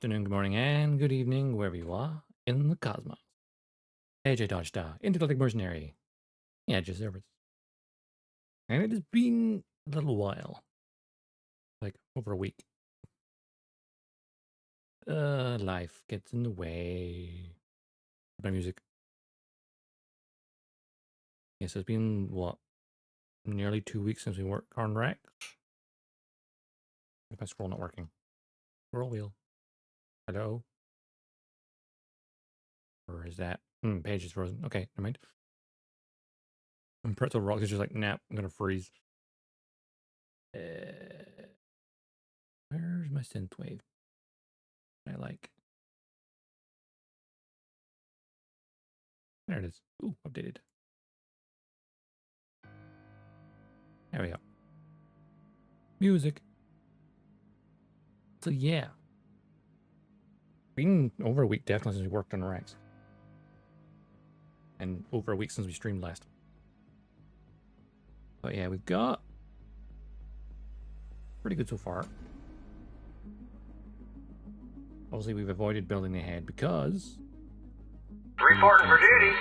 afternoon, good morning, and good evening, wherever you are in the cosmos. AJ Dodgestar, Intergalactic Mercenary, yeah, just service. And it has been a little while, like over a week. Life gets in the way. My music. Yes, it's been, what, nearly 2 weeks since we worked on Rex? If my scroll not working. Scroll wheel. Hello? Or is that? Page is frozen. Okay, never mind. And Pretzel Rocks is just like, nah, I'm gonna freeze. Where's my synthwave? I like. There it is. Ooh, updated. There we go. Music. So yeah. Been over a week definitely since we worked on Rex. And over a week since we streamed last. But yeah, we've got pretty good so far. Obviously we've avoided building ahead because Reporting for duty.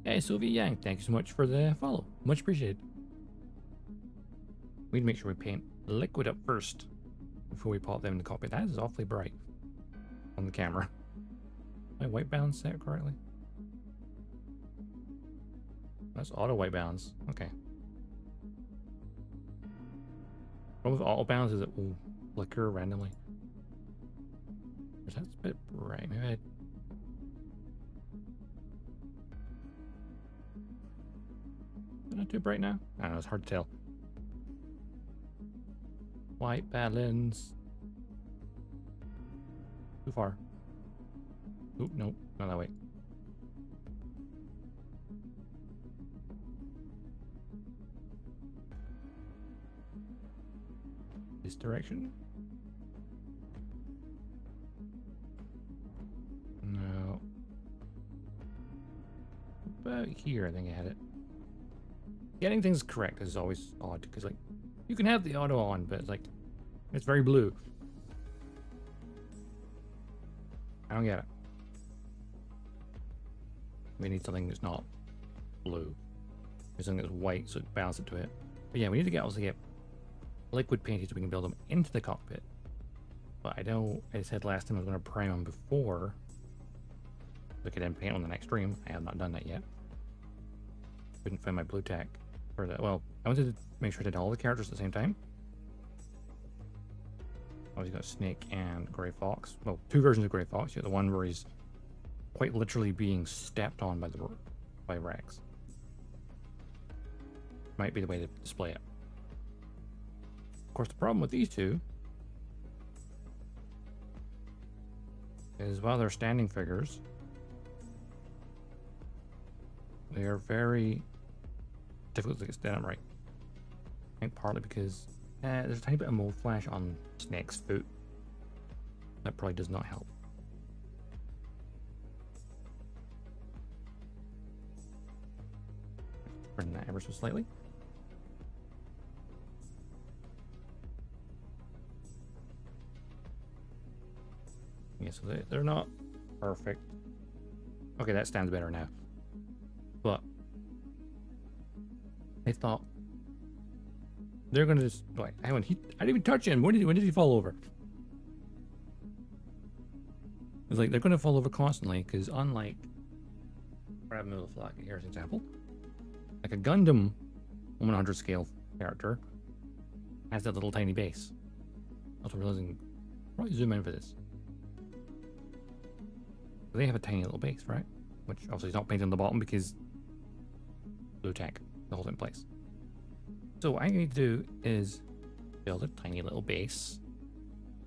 Hey Sylvia Yang, thank you so much for the follow. Much appreciated. We need to make sure we paint liquid up first before we pop them in the cockpit. That is awfully bright on the camera. My white balance set correctly? That's auto white balance. Okay. Problem with auto balance is it will flicker randomly. That's a bit bright. Maybe I... Is it not too bright now? I don't know, it's hard to tell. White balance. Too far. Oop, nope, not that way. This direction? No. About here, I think I had it. Getting things correct is always odd, because, like, you can have the auto on, but, like, it's very blue. I don't get it. We need something that's not blue. Something that's white, so it balances it to it. But yeah, we need to also get liquid painted so we can build them into the cockpit. But I know I said last time I was going to prime them before we could then paint on the next stream. I have not done that yet. Couldn't find my blue tack for that. Well, I wanted to make sure I did all the characters at the same time. I've got Snake and Grey Fox. Well, two versions of Grey Fox. You got the one where he's quite literally being stepped on by Rex. Might be the way to display it. Of course, the problem with these two is while they're standing figures, they are very difficult to stand up right. I think partly because there's a tiny bit of mold flash on Snake's foot. That probably does not help. Bring that ever so slightly. Yeah, so they're not perfect. Okay, that stands better now. But I thought they're gonna just wait. Hang on, I didn't even touch him. When did he fall over? It's like they're gonna fall over constantly because unlike grab middle flag, here's an example. Like a Gundam 100 scale character has that little tiny base. Also realizing probably zoom in for this. They have a tiny little base, right? Which obviously is not painted on the bottom because blue tack to hold it in place. So what I need to do is build a tiny little base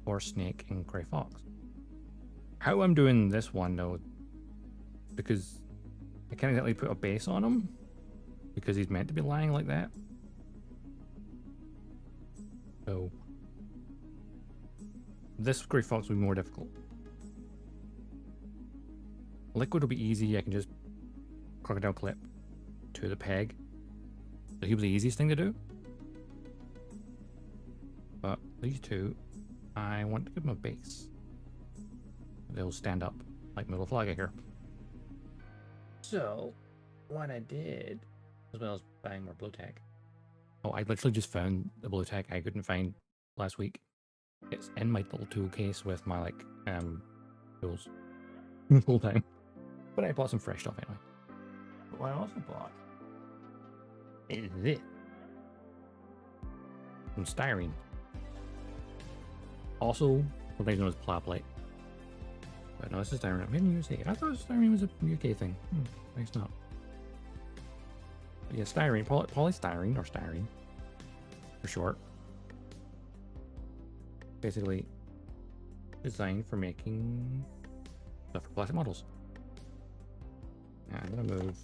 for Snake and Grey Fox. How I'm doing this one though, because I can't exactly put a base on him because he's meant to be lying like that. So this Grey Fox will be more difficult. Liquid will be easy. I can just crocodile clip to the peg. So he'll be the easiest thing to do. But these two, I want to give them a base. They'll stand up like Middle Flag here. So, what I did, as well as buying more blue tag. Oh, I literally just found the blue tag I couldn't find last week. It's in my little tool case with my tools full time. But I bought some fresh stuff anyway. But what I also bought is this. Some styrene. Also, what they know as plate. But no, this is styrene. Made in USA. I thought styrene was a UK thing. I guess not. But yeah, styrene, polystyrene or styrene for short. Basically designed for making stuff for plastic models. Now I'm gonna move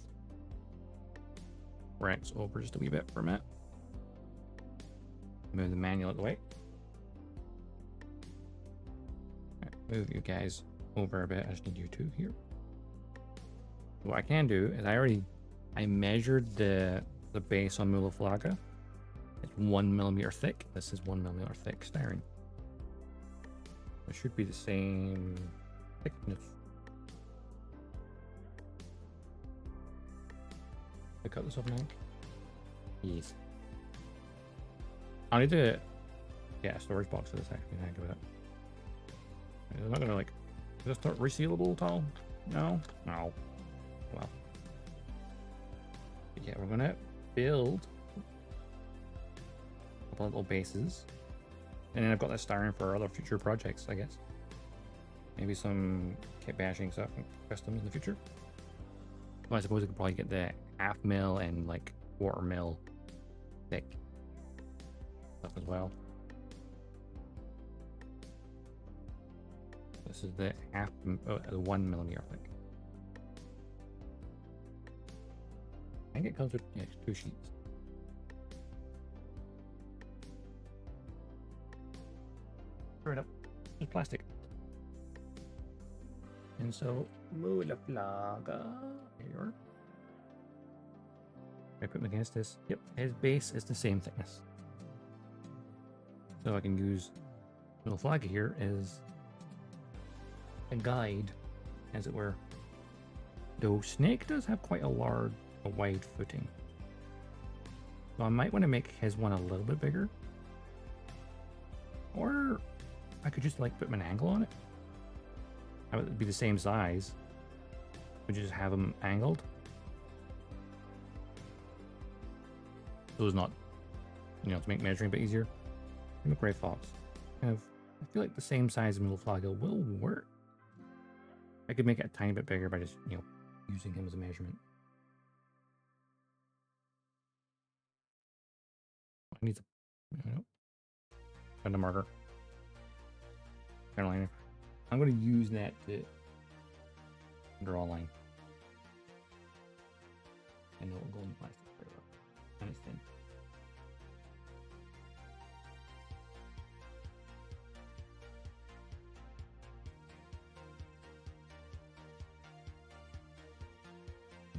Rex over just a wee bit for a minute. Move the manual out of the way. Right, move you guys over a bit. I just need you two here. What I can do is I measured the base on Mulaflaga. It's 1 millimeter thick. This is 1 millimeter thick styrene. It should be the same thickness. I cut this off now. Yes. I need to get a storage box for this actually. I do it. It's not gonna is this not resealable at all? No? No. Well. But yeah, we're gonna build a couple of little bases. And then I've got that styrene for other future projects, I guess. Maybe some kit bashing stuff and customs in the future. Well, I suppose I could probably get the half mil and quarter mil thick stuff as well. This is the the 1 millimeter thick. I think it comes with 2 sheets. Straight up, just plastic. And so, Mulaflaga here. I put him against this. Yep, his base is the same thickness. So I can use Mulaflaga here as a guide, as it were. Though Snake does have quite a wide footing. So I might want to make his one a little bit bigger. Or I could just put an angle on it. It would be the same size. Would you just have them angled? So it's not, to make measuring a bit easier. I'm a Gray Fox. I feel like the same size of Mulaflaga will work. I could make it a tiny bit bigger by just, using him as a measurement. I need to, find a marker. Carolina. I'm going to use that to draw a line. And it will go in the plastic very well. And it's thin.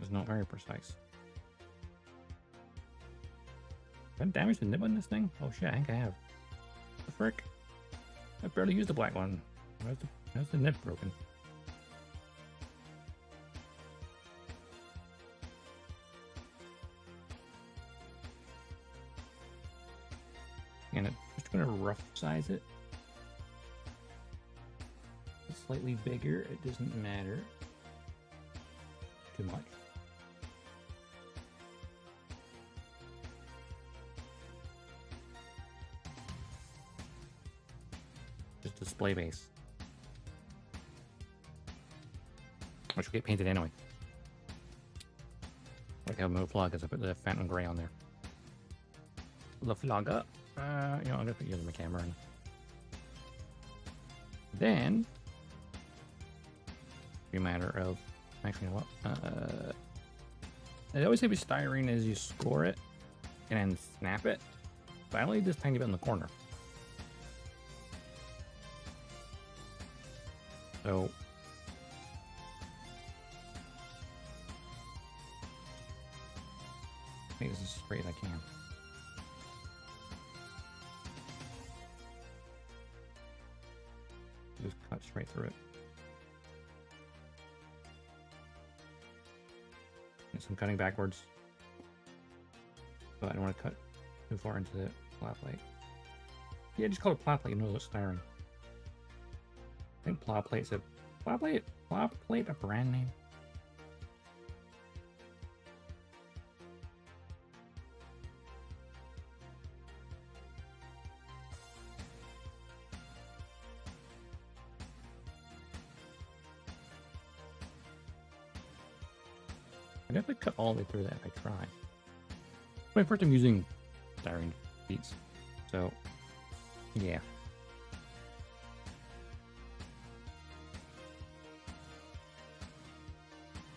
It's not very precise. Have I damaged the nib on this thing? Oh shit, I think I have. The frick? I barely used the black one. How's the nib broken? And I'm just going to rough size it. It's slightly bigger, it doesn't matter too much. Just display base. Which will get painted anyway. Like how Mulaflaga, I put the Phantom Gray on there. Mulaflaga. I'm gonna put you in the camera. And then, be a matter of actually, you know what? I always say with styrene is you score it and then snap it. But I only need this tiny bit in the corner. So make this as straight as I can. right through it. And so I'm cutting backwards, but I don't want to cut too far into the plat plate. Yeah, just call it plat plate. You know what's styrene. I think plat plate's a plat plate a brand name. I definitely cut all the way through that if I try. It's my first time using styrene beads, so yeah.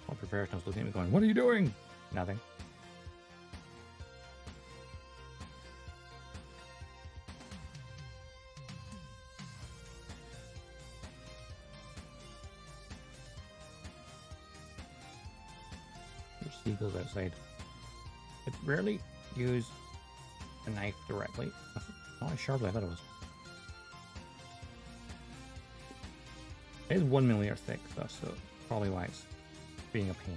All professionals looking at me going, "What are you doing?" Nothing. There's seagulls outside. I rarely use a knife directly. Not as sharp as I thought it was. It is 1 millimeter thick though, so probably why it's being a pain.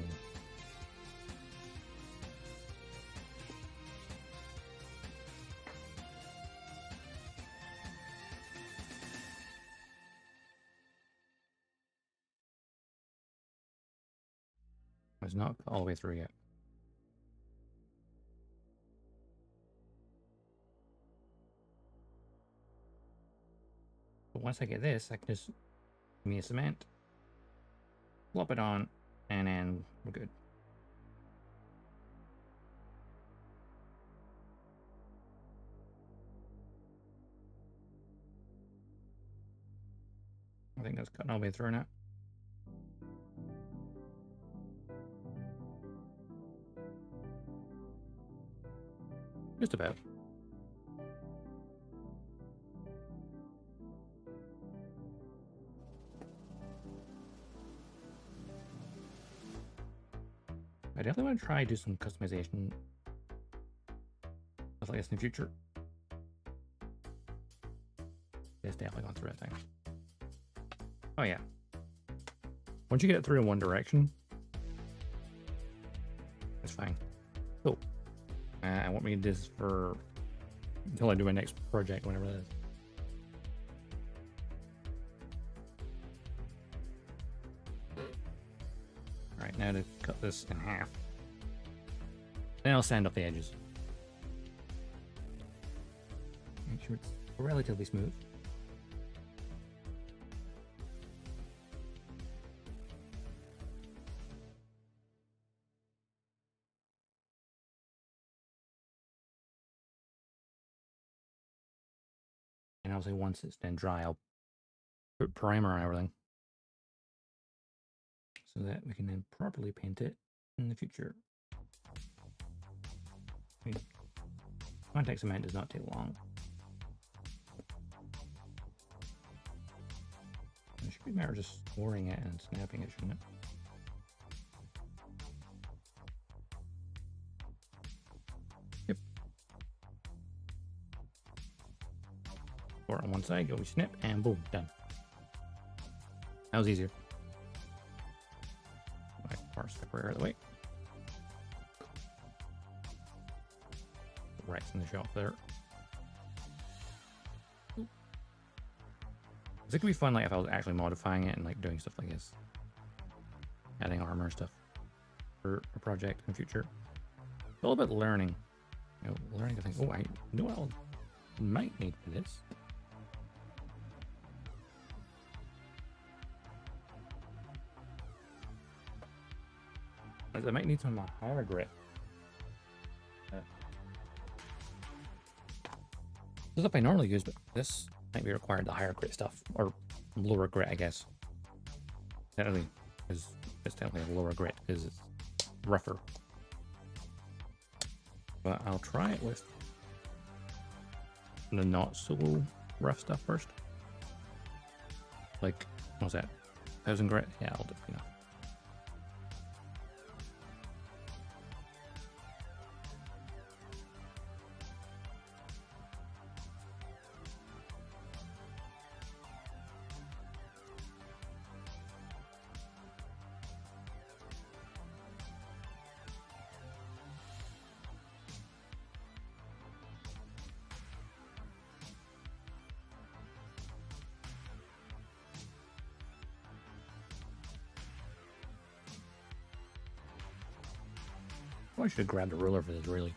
It's not all the way through yet. But once I get this, I can just give me a cement, plop it on, and then we're good. I think that's cutting all the way through now. Just about. I definitely want to try do some customization stuff like this in the future. It's definitely gone through that thing. Oh yeah. Once you get it through in one direction, it's fine. Cool. I want me to do this for until I do my next project, whenever that is. Alright, now to cut this in half. Then I'll sand up the edges. Make sure it's relatively smooth. And obviously once it's then dry, I'll put primer on everything, so that we can then properly paint it in the future. I mean, contact cement does not take long. It should be a matter of just pouring it and snapping it, shouldn't it? Yep. Pour it on one side, go we snip, and boom, done. That was easier. My parts separator out of the way. Right in the shelf there. This could be fun, like if I was actually modifying it and like doing stuff like this, adding armor and stuff for a project in the future. It's all about learning. You know, learning to think, oh, I know what I might need for this. I might need some higher grit. The stuff I normally use, but this might be required, the higher grit stuff, or lower grit, I guess. Technically, it's definitely a lower grit because it's rougher. But I'll try it with the not so rough stuff first. Like, what's that? 1000 grit? Yeah, I'll do enough. Probably should have grabbed a ruler for this, really.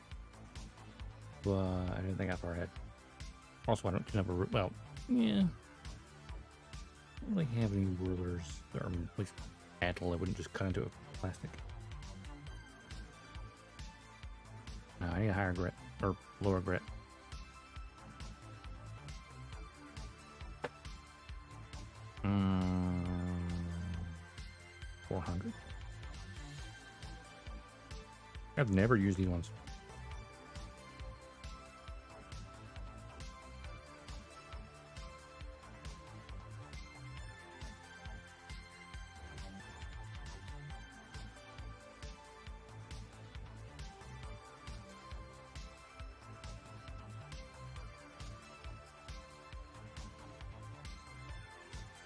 But I didn't think that far ahead. Also, I don't have a well, yeah. I don't really have any rulers that are at least metal. I wouldn't just cut into a plastic. No, I need a higher grit or lower grit. Hmm. 400. I've never used these ones.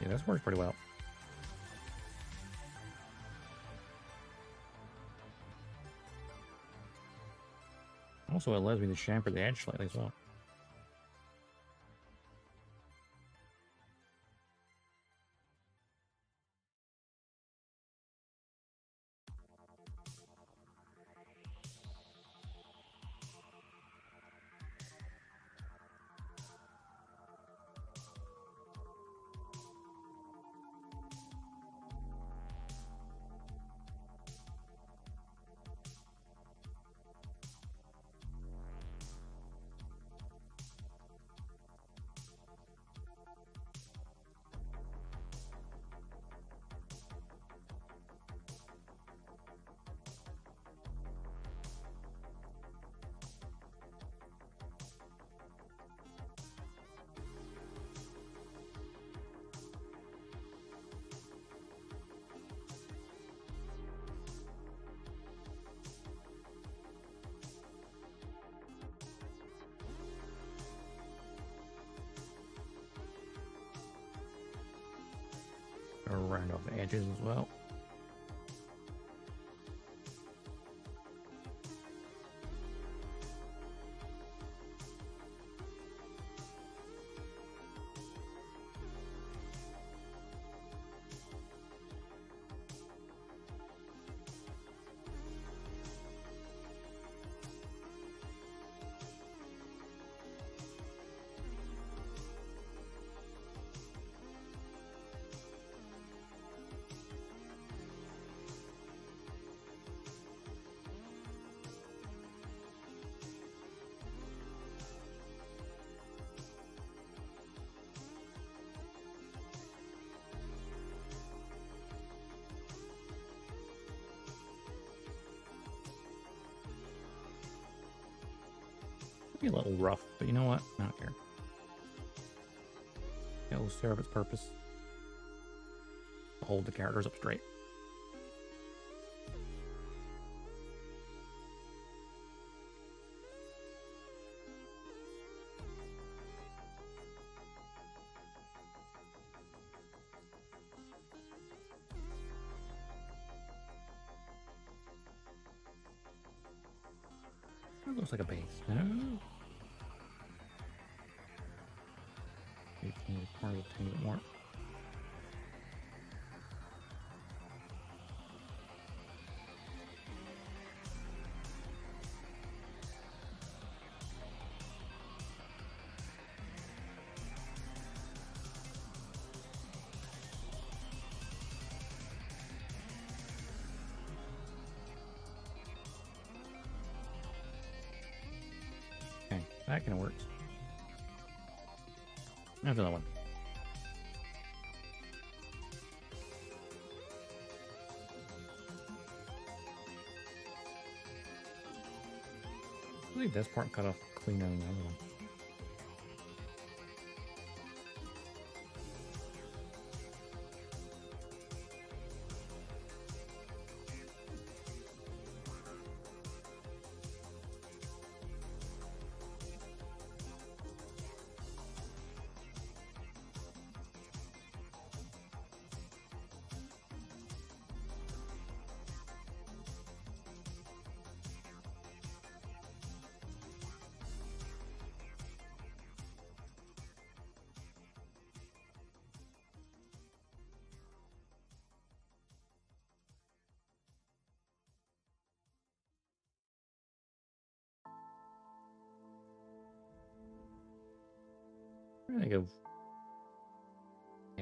Yeah, this works pretty well. Also, it allows me to chamfer the edge slightly as well. Round off the edges as well. Be a little rough, but you know what? I don't care. It will serve its purpose. Hold the characters up straight. That looks like a base. No. Probably a tiny bit more. Okay, that kind of works. There's another one. I think this part cut off cleaner than the other one. trying to think of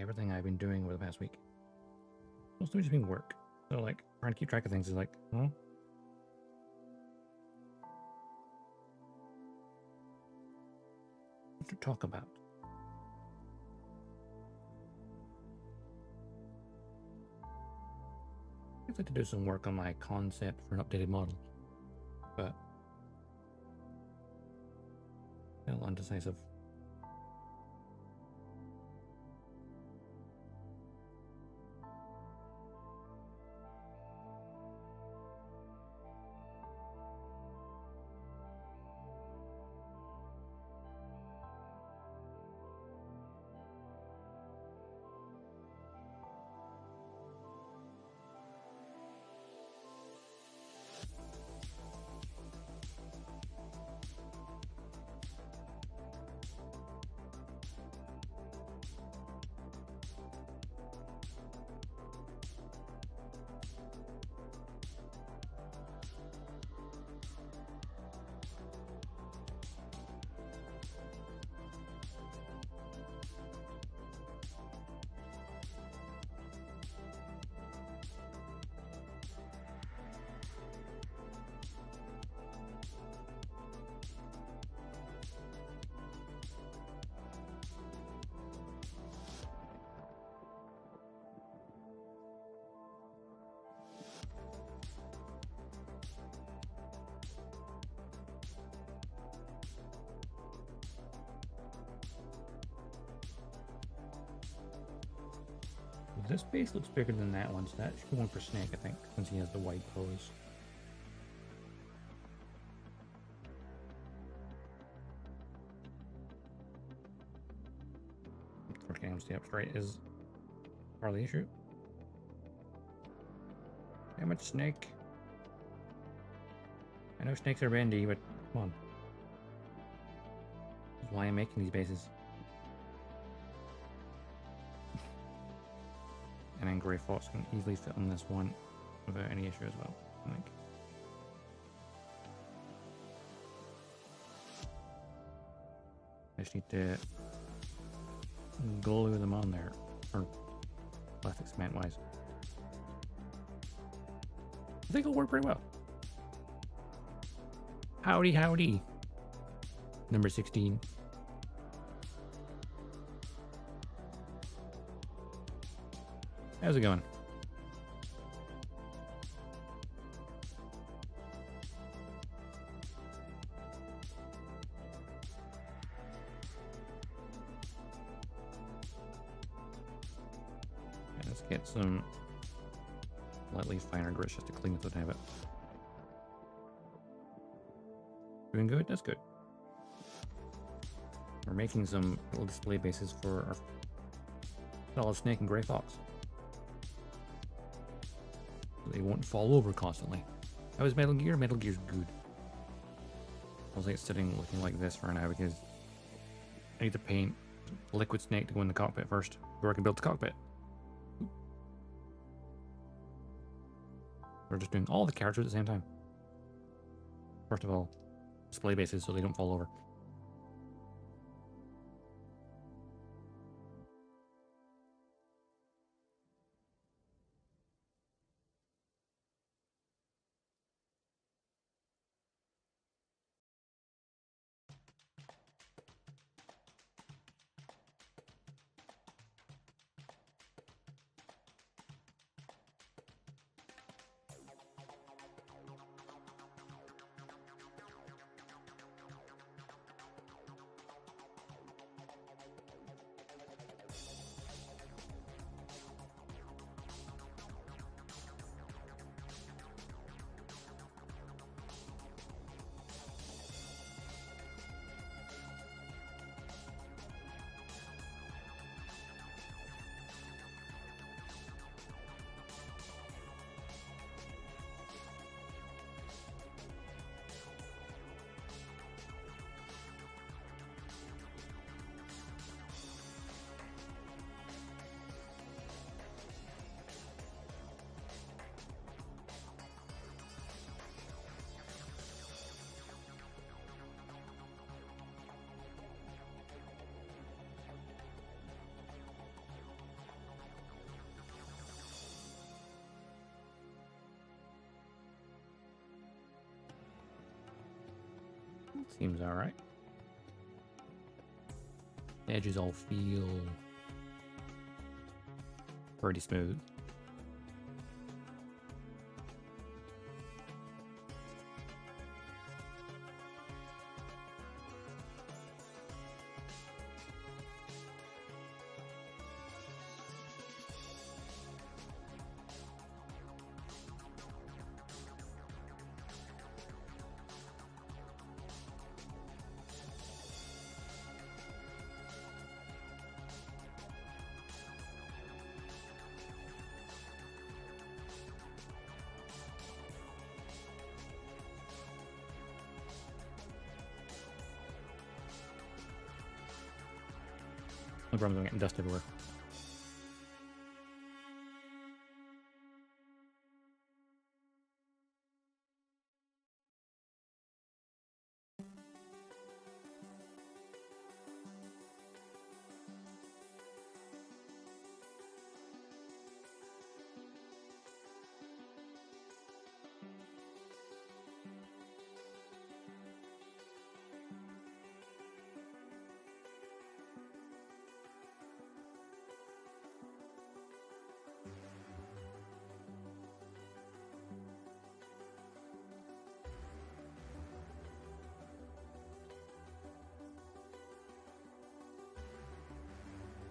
everything I've been doing over the past week. Mostly just been work. So like trying to keep track of things is like, huh? What to talk about? I'd like to do some work on my concept for an updated model, but still undecisive. This base looks bigger than that one, so that should be one for Snake, I think, since he has the wide pose. Getting him to stay up straight is part of the issue. Damn it, Snake. I know snakes are bendy, but come on. That's why I'm making these bases. And then Grey Fox can easily fit on this one without any issue as well, I think. I just need to glue them on there, or plastic cement wise. I think it'll work pretty well. Howdy, howdy. Number 16. How's it going? Let's get some slightly finer grits just to clean it a bit. Doing good? That's good. We're making some little display bases for our solid snake and Grey Fox. So they won't fall over constantly. How is Metal Gear? Metal Gear's good. I was like sitting looking like this for now because I need to paint Liquid Snake to go in the cockpit first before I can build the cockpit. We're just doing all the characters at the same time. First of all, display bases so they don't fall over. Seems alright. The edges all feel pretty smooth. No problem, I'm getting dust everywhere.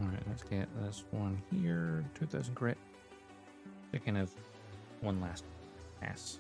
Alright, let's get this one here. 2000 crit. To kind of one last pass.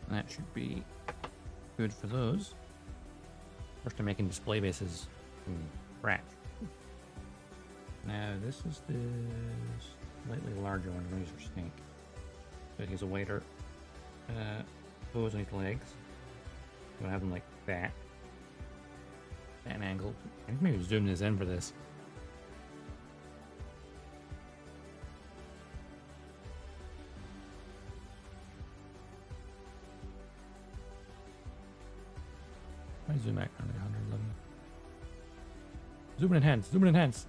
That should be good for those. First, I'm making display bases from scratch. Now, this is the slightly larger one, Razor Snake. So he's a wider pose on his legs. I'm gonna have them like that. At an angle. I think maybe zoom this in for this. Zoom back on 111. Zoom and enhance. Zoom and enhance.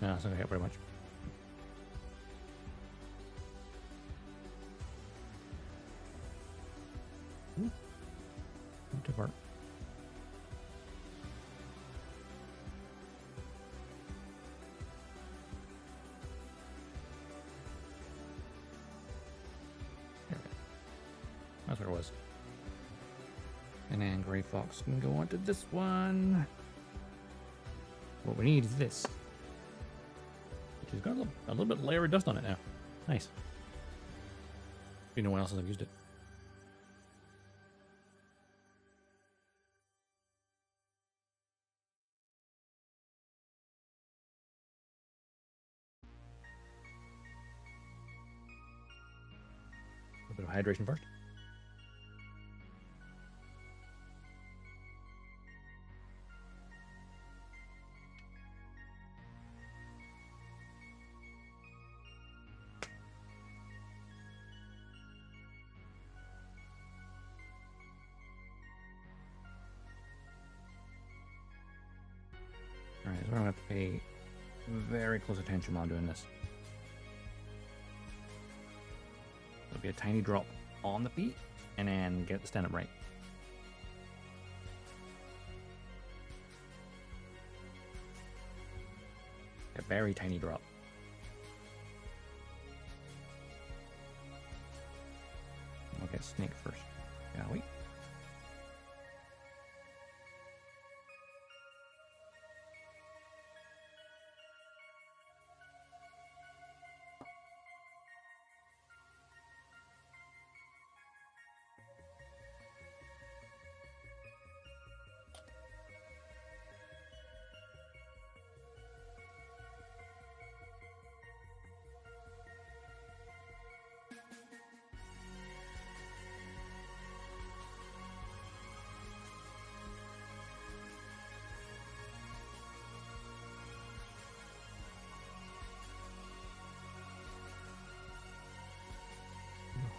No, it's not gonna help very much. Ooh. Divert. There we go. That's where it was. And then Gray Fox can go on to this one. What we need is this. Which has got a little bit of layer of dust on it now. Nice. Been a while since I've used it. A bit of hydration first. Alright, so I'm going to have to pay very close attention while doing this. There'll be a tiny drop on the feet, and then get the stand up right. A very tiny drop. I'll get Snake first, shall we?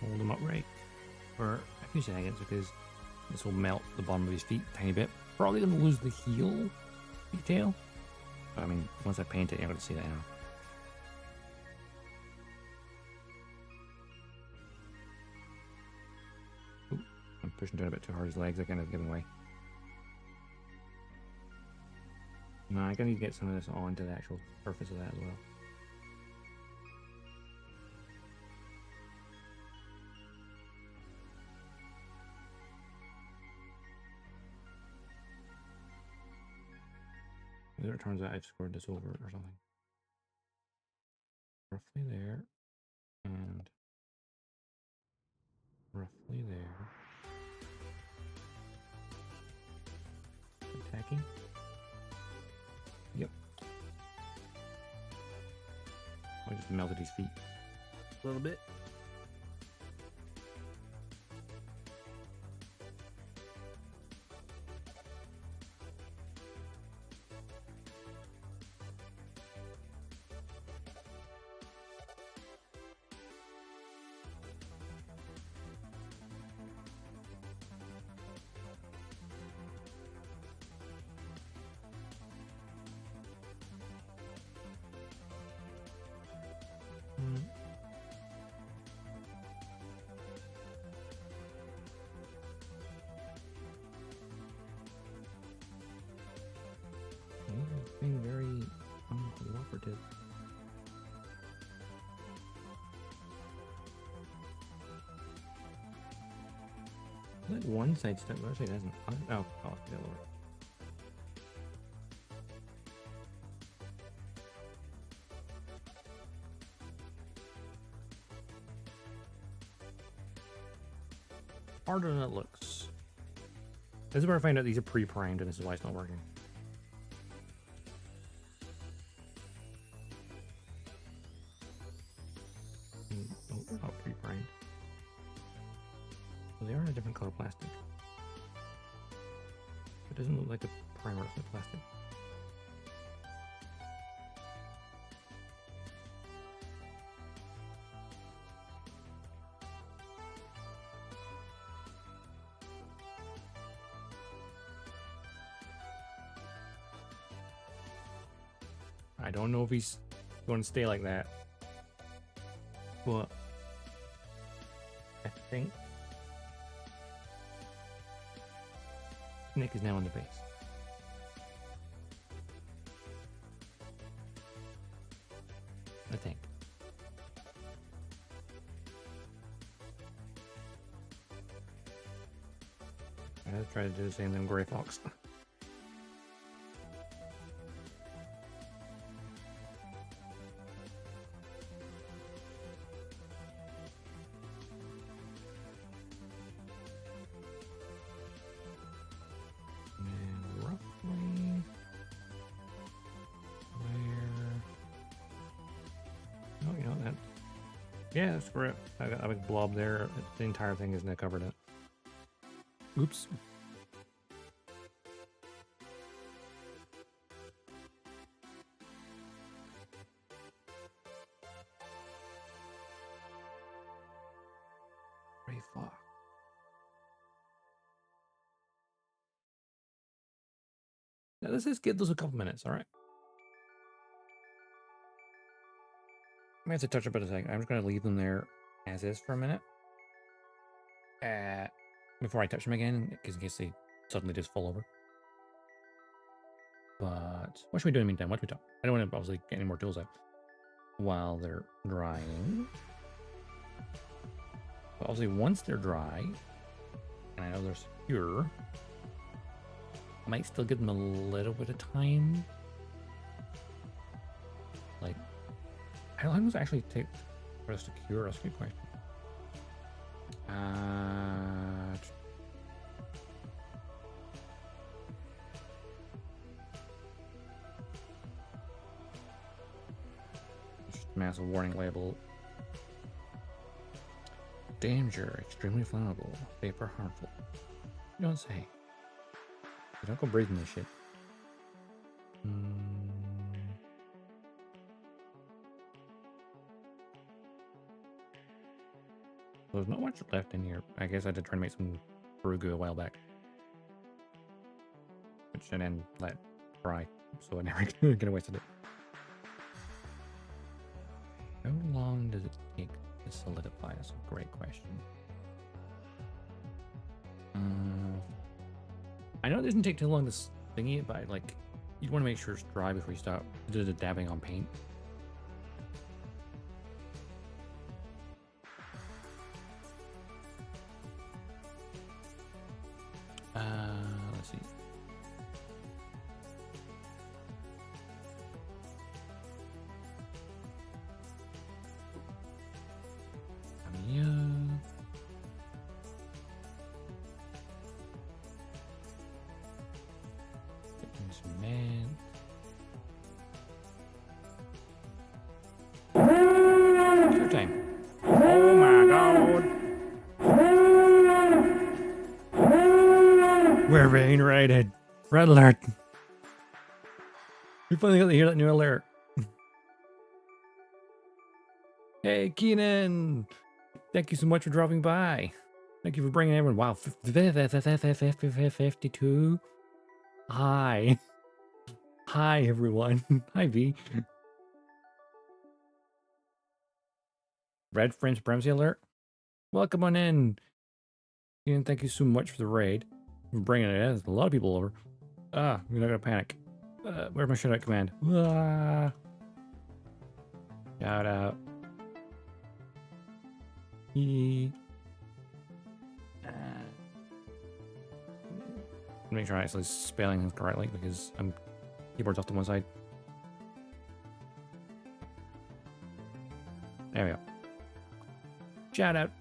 hold him upright for a few seconds because this will melt the bottom of his feet a tiny bit. Probably going to lose the heel detail. But, I mean, once I paint it, you're going to see that now. Ooh, I'm pushing down a bit too hard. His legs are kind of giving way. No, I'm going to need to get some of this onto the actual surface of that as well. Maybe it turns out I've scored this over or something. Roughly there. And roughly there. Attacking. Yep. I just melted his feet a little bit. It's being very uncooperative. Like one side stuck, the other side hasn't. Oh, yeah, lower. Harder than it looks. This is where I find out these are pre-primed and this is why it's not working. Oh, they're not pre-primed. Well, they are in a different color plastic. It doesn't look like a primer, it's like plastic. I don't know if he's going to stay like that, but I think Nick is now on the base. I think. I gotta try to do the same thing, Gray Fox. Yeah, that's correct. I got a big blob there. The entire thing is now covered up. Oops. Ray Fox. Now let's just give those a couple minutes, all right? I have to touch up in a second. I'm just going to leave them there as is for a minute. Before I touch them again, because in case they suddenly just fall over. But what should we do in the meantime? What should we talk? I don't want to obviously get any more tools out while they're drying. But obviously, once they're dry, and I know they're secure, I might still give them a little bit of time. Like, how long does it actually take for us to cure? That's a good question. Just massive warning label. Danger, extremely flammable, vapor harmful. You don't say. You don't go breathing this shit. There's not much left in here. I guess I did try to make some Furugu a while back. Which I then let dry, so I never could have wasted it. How long does it take to solidify? That's a great question. I know it doesn't take too long to thingy it, but like, you'd want to make sure it's dry before you start dabbing on paint. Let's see. Cement. Your time. Oh my god. We're being raided. Red alert. We finally got to hear that new alert. Hey, Keenan. Thank you so much for dropping by. Thank you for bringing everyone. Wow, 52. Hi. Hi, everyone. Hi, V. Red French Bremsy alert. Welcome on in. Keenan, thank you so much for the raid. I'm bringing it in. There's a lot of people over. Ah, you're not gonna panic. Where's my shout out command? Ah. Shout out. Make sure I'm actually spelling things correctly because I'm keyboard's off to one side. There we go. Shout out.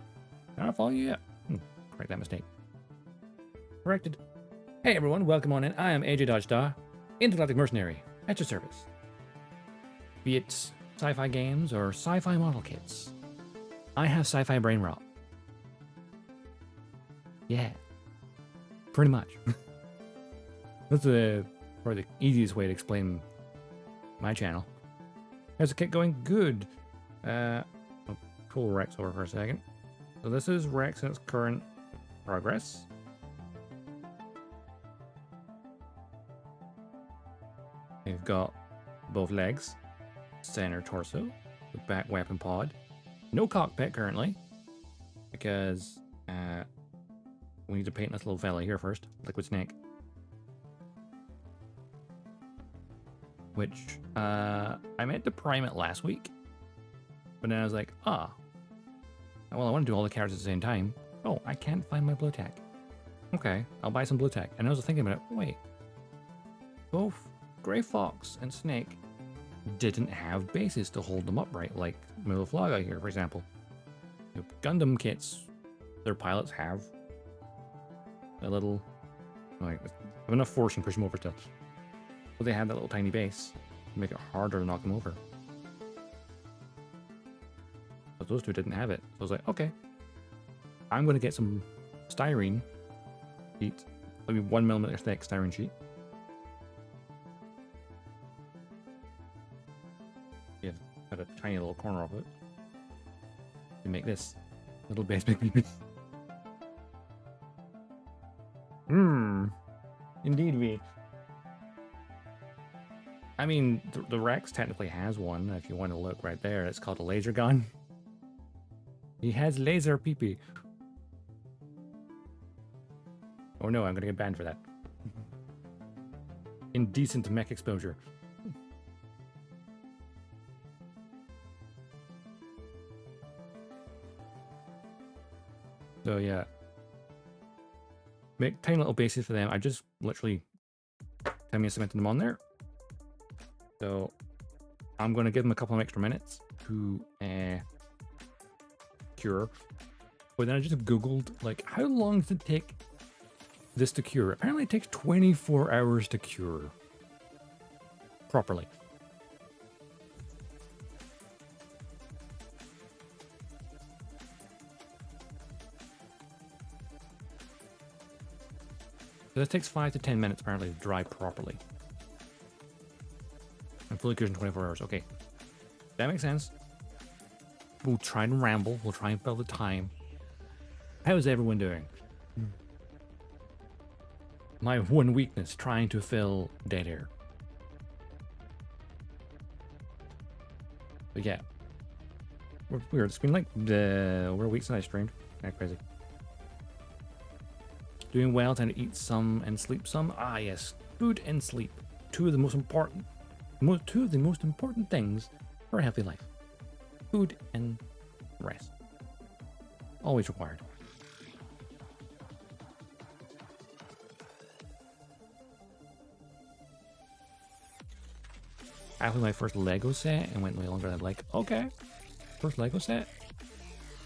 I'll follow you yet. Correct that mistake. Corrected. Hey everyone, welcome on in. I am AJ Dodgestar, Intergalactic Mercenary, at your service. Be it sci-fi games or sci-fi model kits, I have sci-fi brain rot. Yeah, pretty much. That's probably the easiest way to explain my channel. How's the kit going? Good. I'll pull Rex over for a second. So this is Rex in its current progress. We've got both legs, center torso, the back weapon pod. No cockpit currently, because we need to paint this little fella here first, Liquid Snake. Which I meant to prime it last week, but then I was like, well, I want to do all the characters at the same time. Oh, I can't find my blue tack. Okay, I'll buy some blue tack. And I was thinking about it, wait, both Grey Fox and Snake didn't have bases to hold them upright, like Offgala here, for example. Gundam kits, their pilots have a little, like, have enough force and push them over still. But they had that little tiny base to make it harder to knock them over. But those two didn't have it. So I was like, okay, I'm going to get some styrene sheet, maybe 1mm thick styrene sheet. Yeah, cut a tiny little corner of it to make this little base. Indeed, we. I mean, the Rex technically has one. If you want to look right there, it's called a laser gun. He has laser pee-pee. Oh no, I'm gonna get banned for that. Indecent mech exposure. So yeah, make tiny little bases for them. I just literally cemented them on there. So I'm going to give them a couple of extra minutes to cure. But then I just googled, like, how long does it take this to cure? Apparently it takes 24 hours to cure properly. So this takes 5 to 10 minutes apparently to dry properly. And fully cures in 24 hours. Okay. That makes sense. We'll try and ramble. We'll try and fill the time. How's everyone doing? My one weakness, trying to fill dead air. But yeah. Weird. It's been like over a week since I streamed. Kinda crazy. Doing well, trying to eat some and sleep some. Ah yes. Food and sleep. Two of the most important things for a healthy life. Food and rest. Always required. After my first Lego set and went way longer than I'd like. Okay. First Lego set?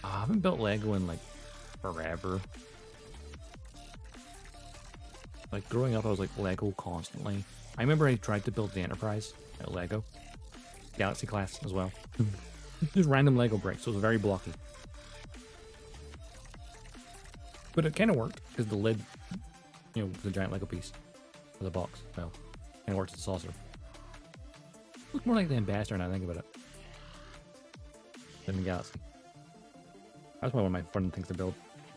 I haven't built Lego in like forever. Like growing up I was like Lego constantly. I remember I tried to build the Enterprise at Lego. Galaxy class as well. Just random Lego bricks, so it was very blocky. But it kind of worked because the lid, you know, the giant Lego piece for the box, well, kind of works as a saucer. Looks more like the Ambassador now I think about it than the Galaxy. That's one of my fun things to build.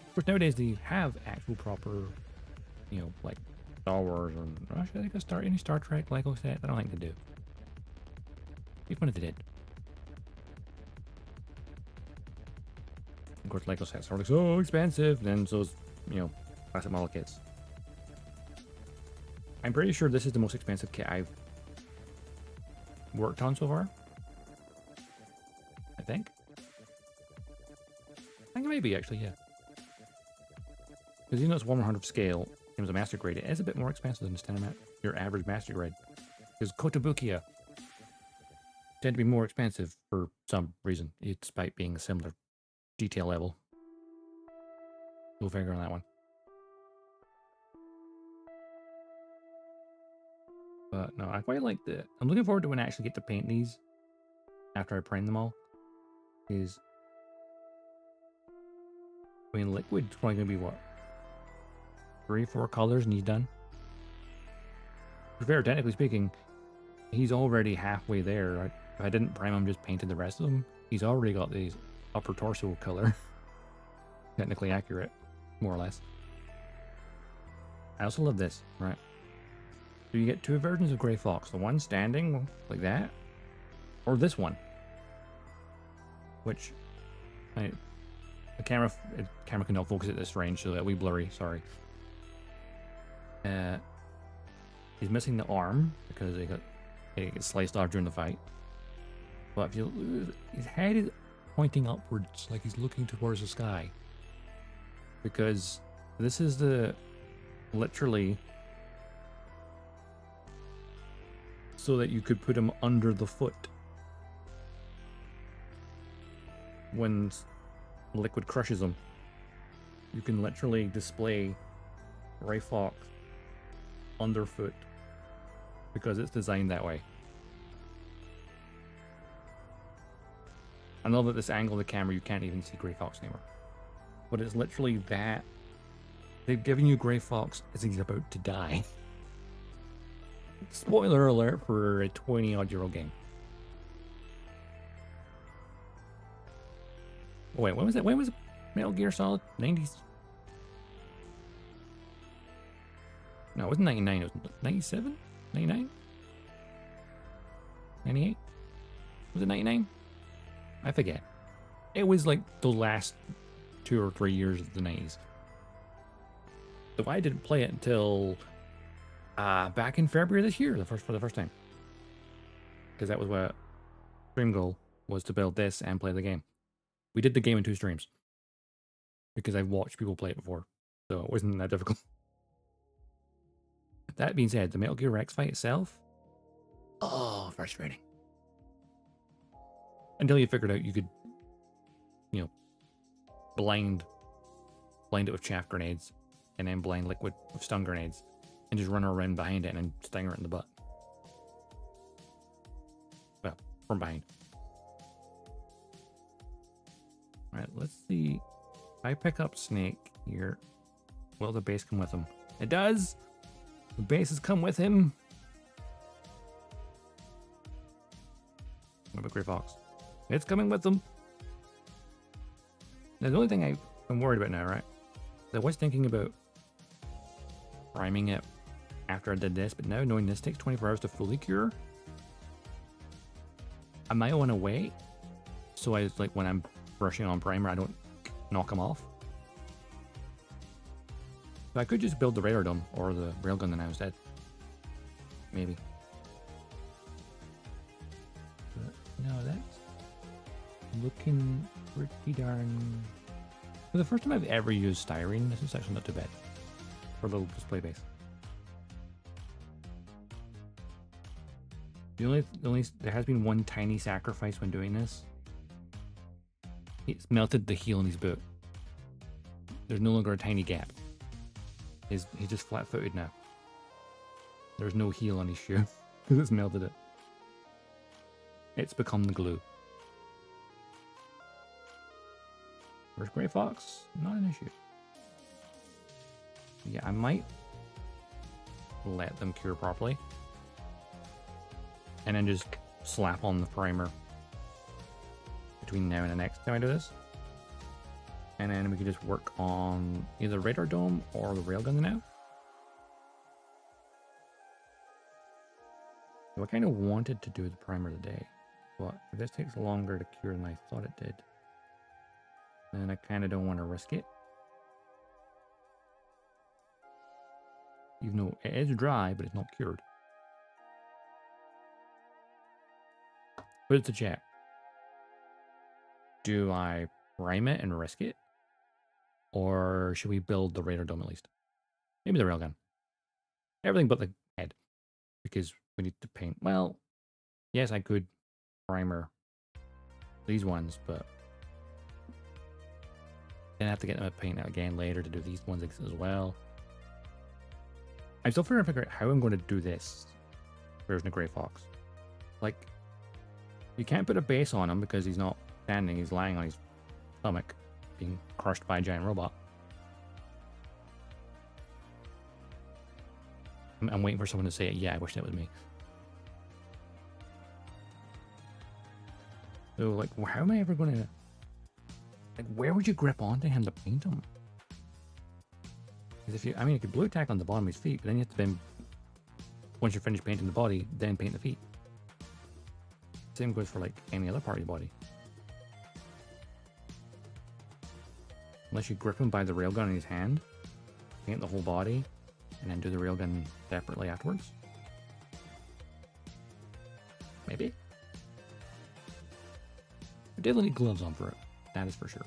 Of course, nowadays they have actual proper, you know, like Star Wars or actually I think any Star Trek Lego set. I don't think they do. Be fun if they did. Of course, Lego sets are like so expensive, and so's, you know, classic model kits. I'm pretty sure this is the most expensive kit I've worked on so far. I think it may be actually, yeah. Because even though it's 1/100 scale, it was a master grade, it is a bit more expensive than the standard your average master grade. Because Kotobukiya tend to be more expensive for some reason, despite being a similar detail level. We'll figure on that one. But no, I quite like the. I'm looking forward to when I actually get to paint these after I prime them all. I mean, liquid's probably gonna be what, 3-4 colors and he's done. To be fair, technically speaking, he's already halfway there. If I didn't prime him, just painted the rest of them, he's already got these upper torso color. Technically accurate, more or less. I also love this, right? So you get two versions of Grey Fox. The one standing like that, or this one. Which, the camera cannot focus at this range, so that'll be blurry, sorry. He's missing the arm because it got sliced off during the fight. But if you, his head is pointing upwards, like he's looking towards the sky. Because this is the, literally, so that you could put him under the foot when liquid crushes him. You can literally display Ray Fox underfoot because it's designed that way. I know that this angle of the camera you can't even see Grey Fox anymore, but it's literally that. They've given you Grey Fox as he's about to die. Spoiler alert for a 20-odd-year-old game. Oh, wait, when was it? When was Metal Gear Solid? 90s? No, it wasn't 99. It was 97? 99? 98? Was it 99? I forget. It was like the last 2 or 3 years of the 90s. So I didn't play it until back in February this year, for the first time. Because that was what stream goal was, to build this and play the game. We did the game in 2 streams. Because I've watched people play it before. So it wasn't that difficult. That being said, the Metal Gear Rex fight itself, oh, frustrating. Until you figured out you could, you know, blind it with chaff grenades, and then blind liquid with stun grenades, and just run around behind it and then sting her in the butt. Well, from behind. Alright, let's see. If I pick up Snake here, will the base come with him? It does! The base has come with him. What about Grey Fox? It's coming with them. Now, the only thing I'm worried about now, right? I was thinking about priming it after I did this, but now knowing this takes 24 hours to fully cure, I might want to wait. So I like when I'm brushing on primer, I don't knock them off. So I could just build the radar dome or the railgun then instead. Maybe. But no, that's looking pretty darn... For the first time I've ever used styrene, this is actually not too bad. For a little display base. There has been one tiny sacrifice when doing this. It's melted the heel in his boot. There's no longer a tiny gap. He's just flat-footed now. There's no heel on his shoe because it's melted it. It's become the glue. Where's Grey Fox? Not an issue. Yeah, I might let them cure properly. And then just slap on the primer between now and the next time I do this. And then we can just work on either radar dome or the railgun now. So I kind of wanted to do the primer today, but if this takes longer to cure than I thought it did, then I kind of don't want to risk it. Even though it is dry, but it's not cured. Put it to chat. Do I prime it and risk it? Or should we build the radar dome at least? Maybe the railgun. Everything but the head. Because we need to paint. Well, yes, I could primer these ones, but then I have to get them to paint out again later to do these ones as well. I'm still trying to figure out how I'm going to do this version of Grey Fox. Like, you can't put a base on him because he's not standing, he's lying on his stomach, being crushed by a giant robot. I'm waiting for someone to say it. Yeah, I wish that was me. So, like, how am I ever going to... Like, where would you grip onto him to paint him? Because if you... I mean, you could blue tack on the bottom of his feet, but then you have to then... Once you're finished painting the body, then paint the feet. Same goes for, like, any other part of your body. Unless you grip him by the railgun in his hand, paint the whole body, and then do the railgun separately afterwards. Maybe. I definitely need gloves on for it. That is for sure.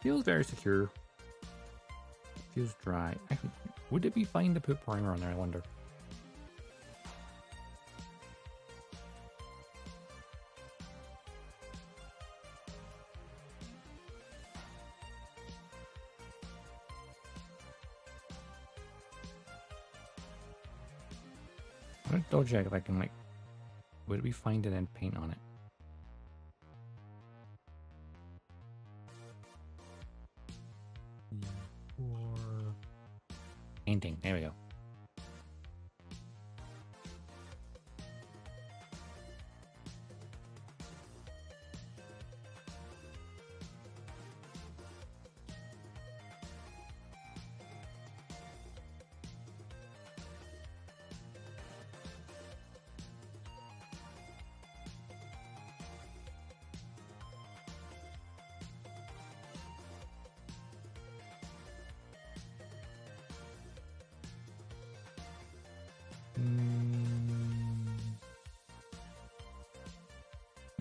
Feels very secure. Feels dry. Actually, would it be fine to put primer on there, I wonder? I'm gonna double check if I can, like, would it be fine to then paint on it? Or painting. There we go.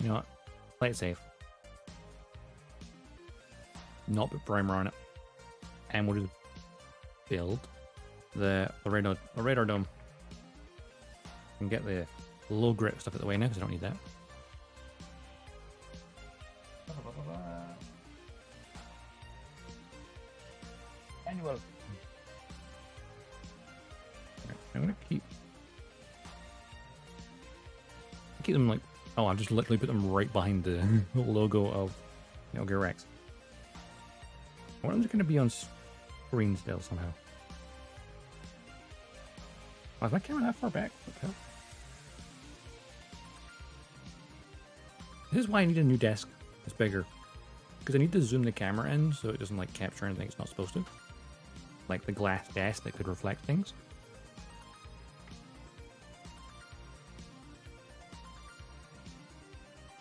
You know what? Play it safe. Not put primer on it. And we'll just build the radar dome. And get the low grip stuff out of the way now because I don't need that. Annual. I'm gonna keep them like, oh, I've just literally put them right behind the logo of No, Gear Rex. I wonder if it's going to be on screen still somehow. Oh, is my camera that far back? Okay. This is why I need a new desk. It's bigger. Because I need to zoom the camera in so it doesn't like capture anything it's not supposed to. Like the glass desk that could reflect things.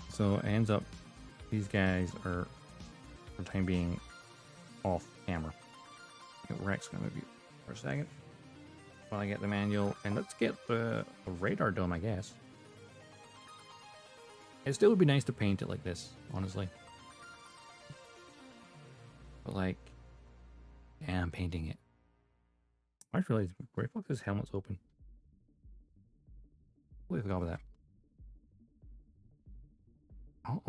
So it ends up, these guys are, for the time being, off camera. Rex gonna move you for a second while I get the manual, and let's get the radar dome, I guess. It still would be nice to paint it like this, honestly. But like, yeah, I'm painting it. I just realized, where the fuck is his helmet's open? What forgot about that? Oh,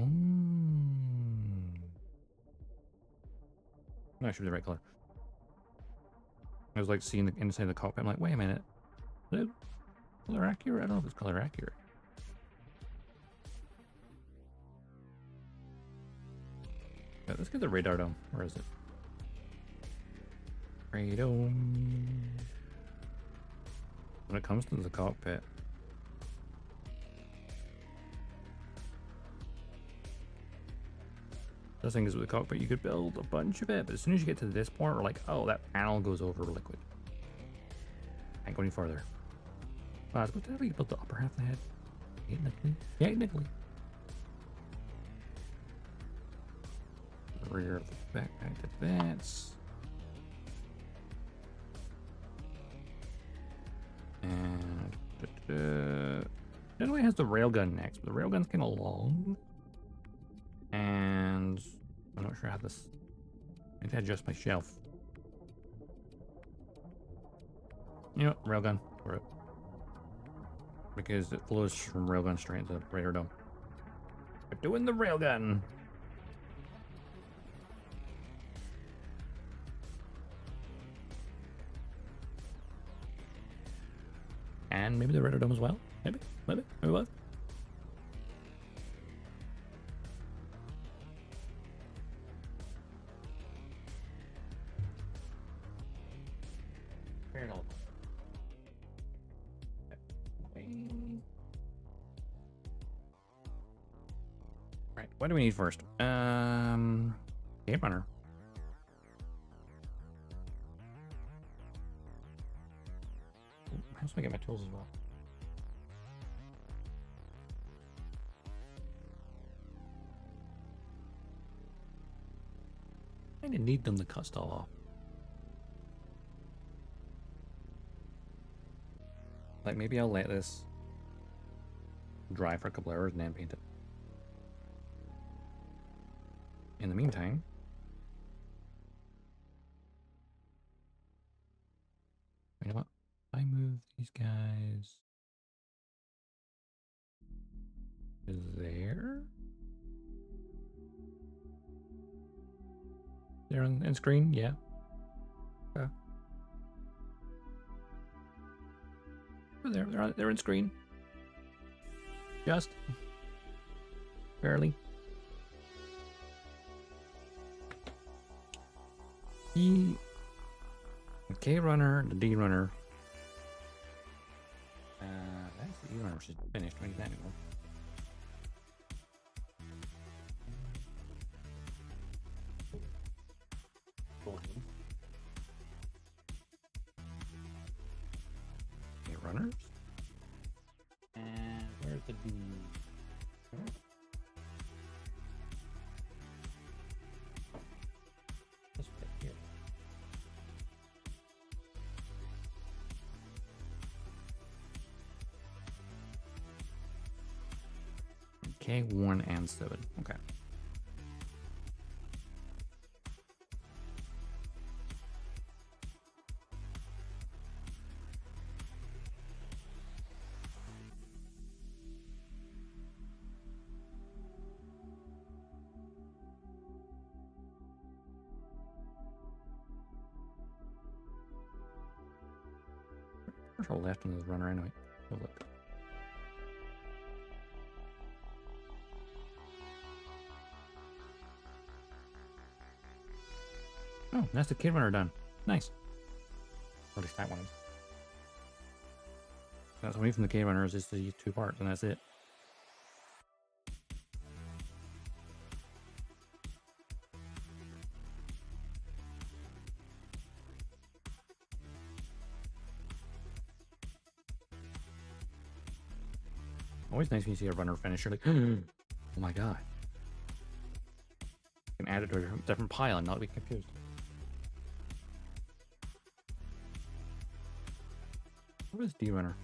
that should be the right color. I was like seeing the inside of the cockpit. I'm like, wait a minute. Is it color accurate? I don't know if it's color accurate. Yeah, let's get the radar dome. Where is it? Radar. When it comes to the cockpit, the thing is with the cockpit, you could build a bunch of it, but as soon as you get to this point, we're like, oh, that panel goes over liquid. Can't go any further. I was about to build the upper half of the head. Technically. The rear of the backpack to advance. And generally has the railgun next, but the railgun's kind of long. And I'm not sure how this. I need to adjust my shelf. You know what? Railgun. For it. Because it flows from railgun straight into radar dome. We're doing the railgun. And maybe the radar dome as well. Maybe what? Right, what do we need first? Game runner. How do I get my tools as well? I kind of need them to cut stuff off. Like maybe I'll let this dry for a couple hours and then paint it. In the meantime, you know what? I move these guys to there. They're on screen, yeah. Okay. They're in screen. Just barely. The K runner, the D runner. That's the E runner, which is finished. We need that anymore. Okay, runners. And where's the D? This right here. Okay, 1 and 7. Okay. Where's our left on this runner anyway? Oh, look. Oh, that's the kid runner done. Nice. Or at least that one is. That's what we need from the cave runners is the 2 parts, and that's it. Always nice when you see a runner finish. You're like, oh my god. You can add it to a different pile and not be confused. What is D-Runner?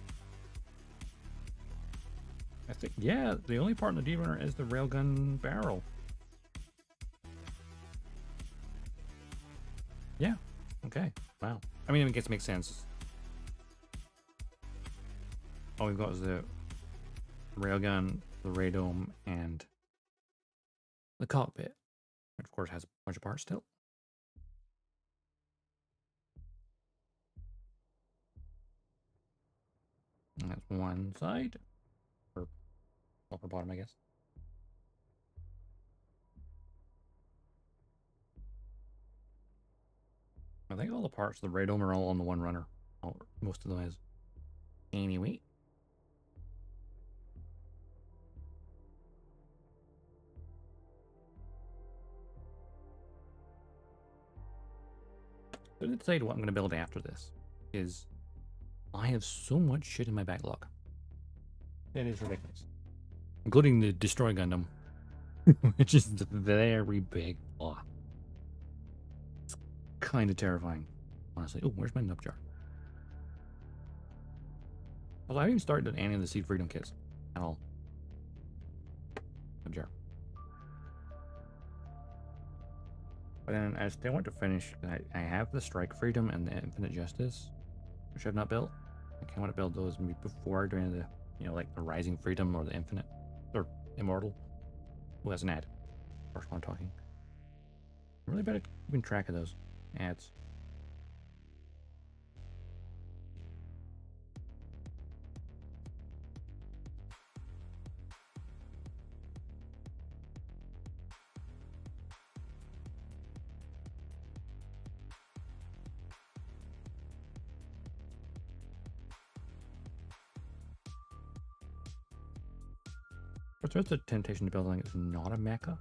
I think, yeah, the only part in the D-Runner is the railgun barrel. Yeah, okay, wow. I mean, it gets to make sense. All we've got is the railgun, the radome, and the cockpit, which of course has a bunch of parts still. And that's one side, or top or bottom, I guess. I think all the parts of the radome are all on the one runner. Or most of them is. Anyway. So to decide what I'm going to build after this is I have so much shit in my backlog. It is ridiculous. Including the Destroy Gundam, which is very big. Oh. It's kind of terrifying, honestly. Oh, where's my nub jar? Well, I haven't even started any of the Seed Freedom kits at all. Nub jar. But then I still want to finish. I have the Strike Freedom and the Infinite Justice, which I've not built. I kind of want to build those maybe before doing the, you know, like the Rising Freedom or the Infinite or Immortal. Well, that's an ad. First one I'm talking. I'm really bad at keeping track of those ads. But there's the temptation to build something that's not a mecha.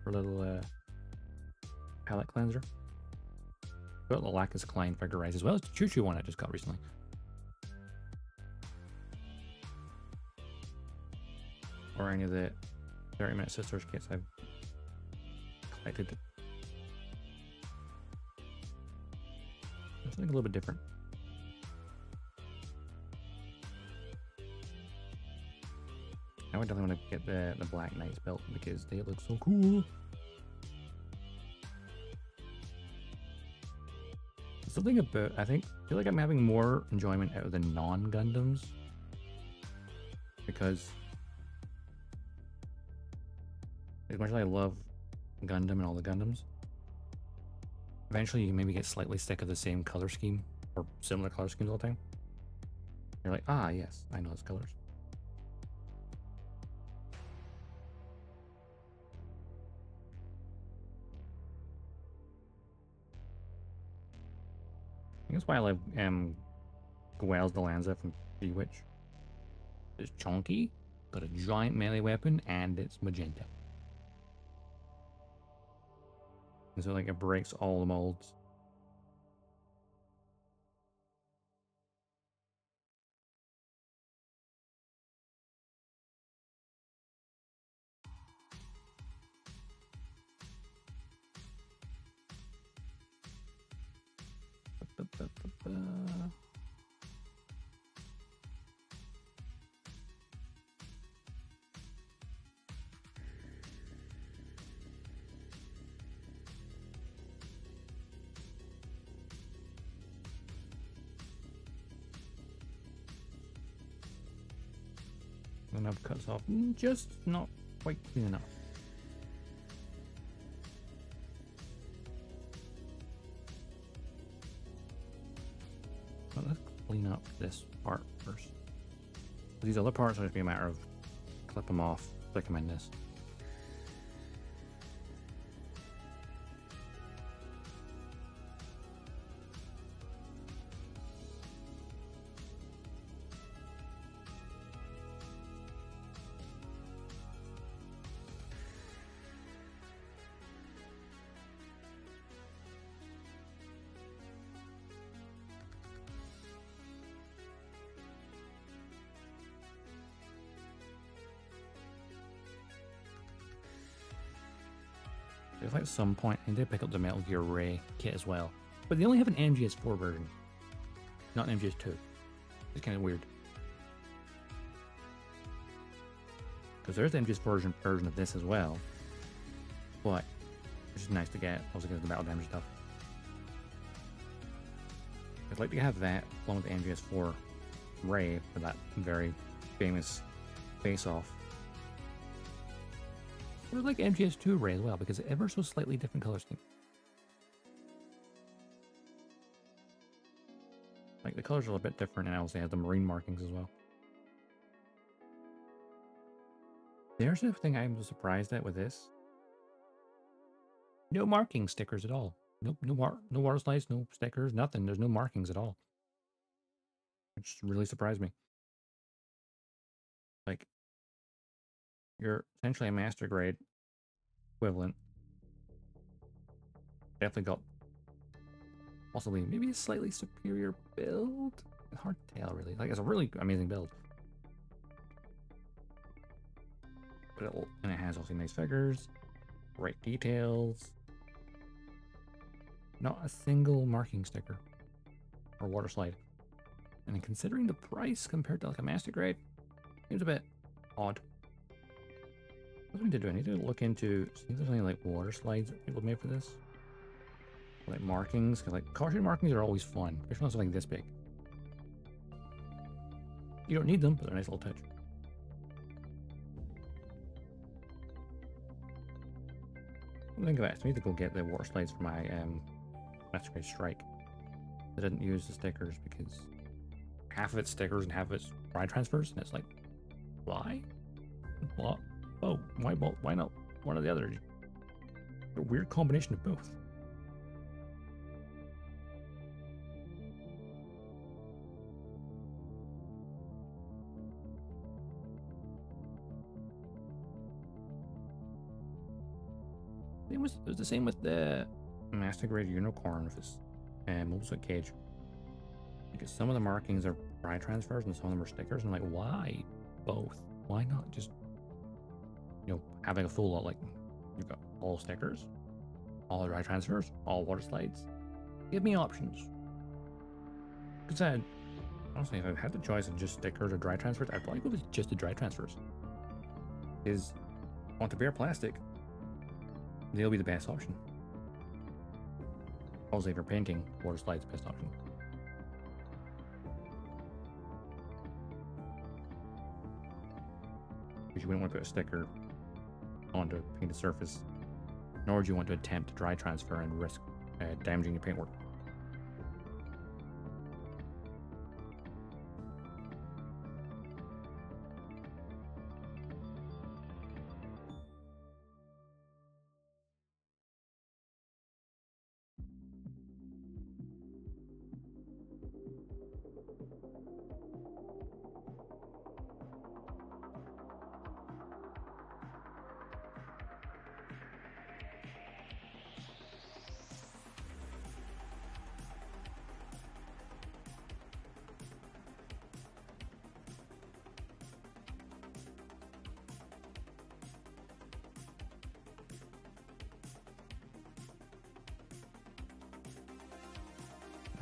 For a little palette cleanser. Built the Lacus Klein figure rise as well as the Choo Choo one I just got recently. Or any of the 30-minute Sisters kits I've collected. Something a little bit different. I would definitely want to get the Black Knights built because they look so cool. Something about, I feel like I'm having more enjoyment out of the non-Gundams. Because as much as I love Gundam and all the Gundams, eventually you maybe get slightly sick of the same color scheme or similar color schemes all the time. You're like, ah, yes, I know those colors. That's why I love Gwael's Delanza from Bewitch. It's chunky, got a giant melee weapon, and it's magenta. And so like it breaks all the molds. And I've cut off just not quite clean enough. But let's clean up this part first. These other parts will just be a matter of clip them off, stick them in this. There's like some point, and they pick up the Metal Gear Ray kit as well. But they only have an MGS4 version, not an MGS2. It's kind of weird. Because there's the MGS version of this as well. But it's just nice to get, also get the battle damage stuff. I'd like to have that along with the MGS4 Ray for that very famous face-off. I would like MGS2 Ray as well because it's ever so slightly different color scheme. Like the colors are a bit different, and I also have the marine markings as well. There's the thing I'm surprised at with this. No marking stickers at all. No water slides, no stickers, nothing. There's no markings at all. It just really surprised me. Like, you're essentially a master grade equivalent. Definitely got possibly maybe a slightly superior build. It's hard to tell, really. Like, it's a really amazing build. But and it has also nice figures, great details. Not a single marking sticker or water slide. And considering the price compared to like a master grade, seems a bit odd. What do I need to do? I need to look into, see if there's any like water slides that people made for this. Like markings, because like caution markings are always fun, especially on something this big. You don't need them, but they're a nice little touch. Think of it, I need to go get the water slides for my Master Grade Strike. I didn't use the stickers because half of it's stickers and half of it's ride transfers, and it's like, why? What? Oh, why both? Why not one or the other? A weird combination of both. It was the same with the Master Grade Unicorn with his Mobile Suit Cage. Because some of the markings are ride transfers and some of them are stickers. And I'm like, why both? Why not just, you know, having a full lot? Like, you've got all stickers, all ride transfers, all water slides. Give me options. Because honestly, if I had the choice of just stickers or dry transfers, I'd probably go with just the dry transfers. Because I want to bear plastic. They'll be the best option. Also, if you're painting, water slide's the best option. Because you wouldn't want to put a sticker onto a painted surface, nor would you want to attempt to dry transfer and risk damaging your paintwork.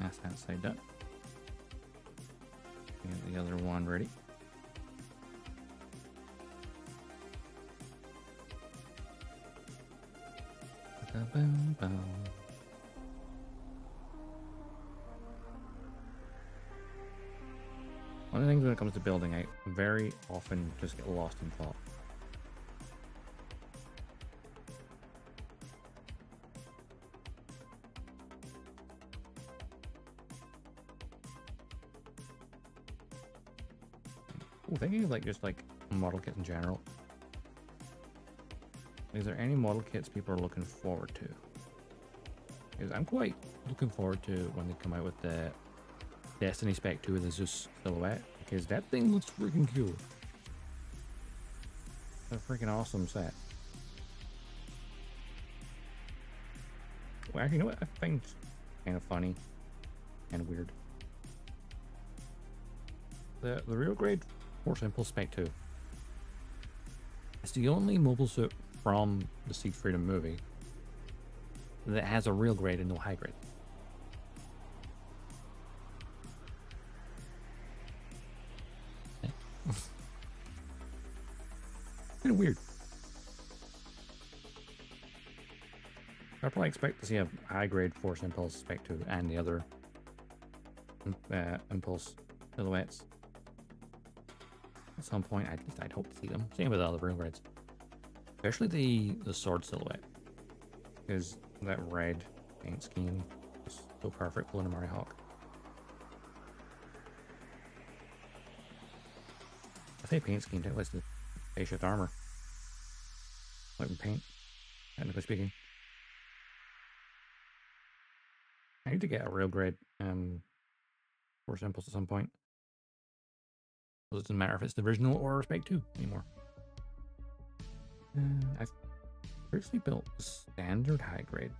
That's that side done. Get the other one ready. One of the things when it comes to building, I very often just get lost in thought. Thinking of like just like model kits in general. Is there any model kits people are looking forward to? Because I'm quite looking forward to when they come out with the Destiny Spec 2 with the Zeus silhouette, because that thing looks freaking cool. It's a freaking awesome set. Well, actually, you know what I find kind of funny and weird? The real grade Force Impulse Spec 2. It's the only mobile suit from the Seek Freedom movie that has a real grade and no high grade. Kind of weird. I probably expect to see a high grade Force Impulse Spec 2 and the other Impulse silhouettes at some point. I'd hope to see them. Same with the other real grades, especially the sword silhouette, because that red paint scheme is so perfect for Lunamari Hawk. I say paint scheme, that was the face shift armor. Like paint, technically speaking. I need to get a real grade Force Impulse at some point. So it doesn't matter if it's the original or Spec 2 anymore. I've previously built a standard high grade.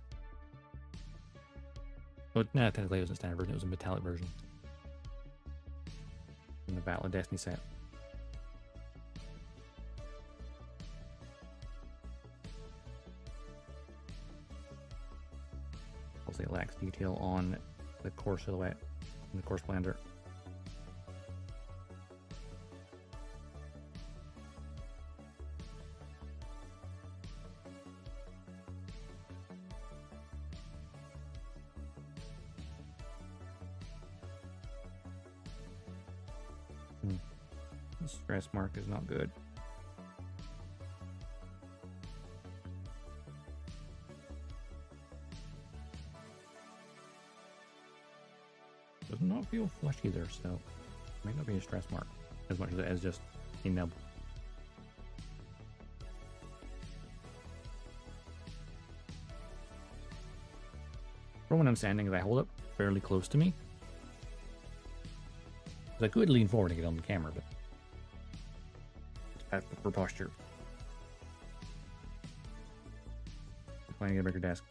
Well, no, technically it wasn't standard version, it was a metallic version. In the Battle of Destiny set. Also, it lacks detail on the core silhouette and the core splendor. The stress mark is not good. Does not feel flush either, so it might not be a stress mark as much as it is just a nub. From when I'm standing, I hold it fairly close to me. I could lean forward and get on the camera, but it's bad for posture. Playing a bigger desk.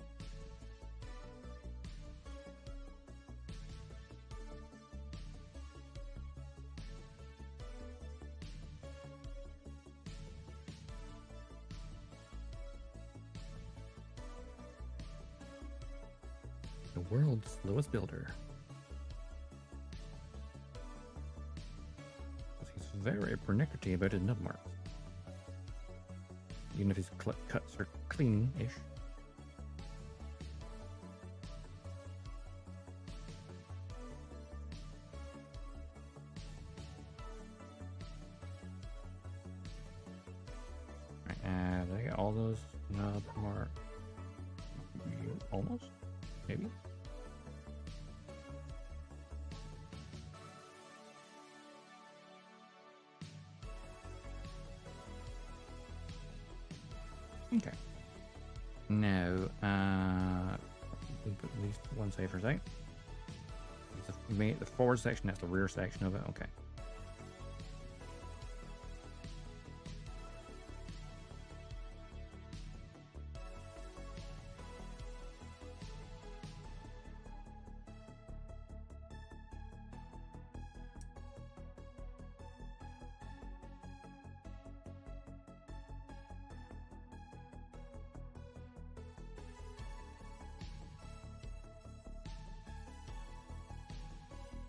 The world's slowest builder. He's very pernickety about his nub marks. Even if his cuts are clean-ish. Right, did I get all those nub marks? Almost? Maybe? Okay. Now, we put at least one safer site. The forward section, that's the rear section of it. Okay.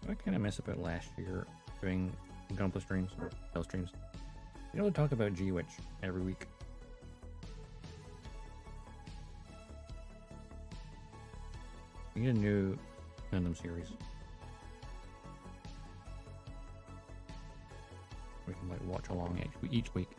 I kind of miss about last year doing Gunpla streams or Hell streams. You know, to talk about G-Witch every week. We need a new Gundam series. We can like watch along each week.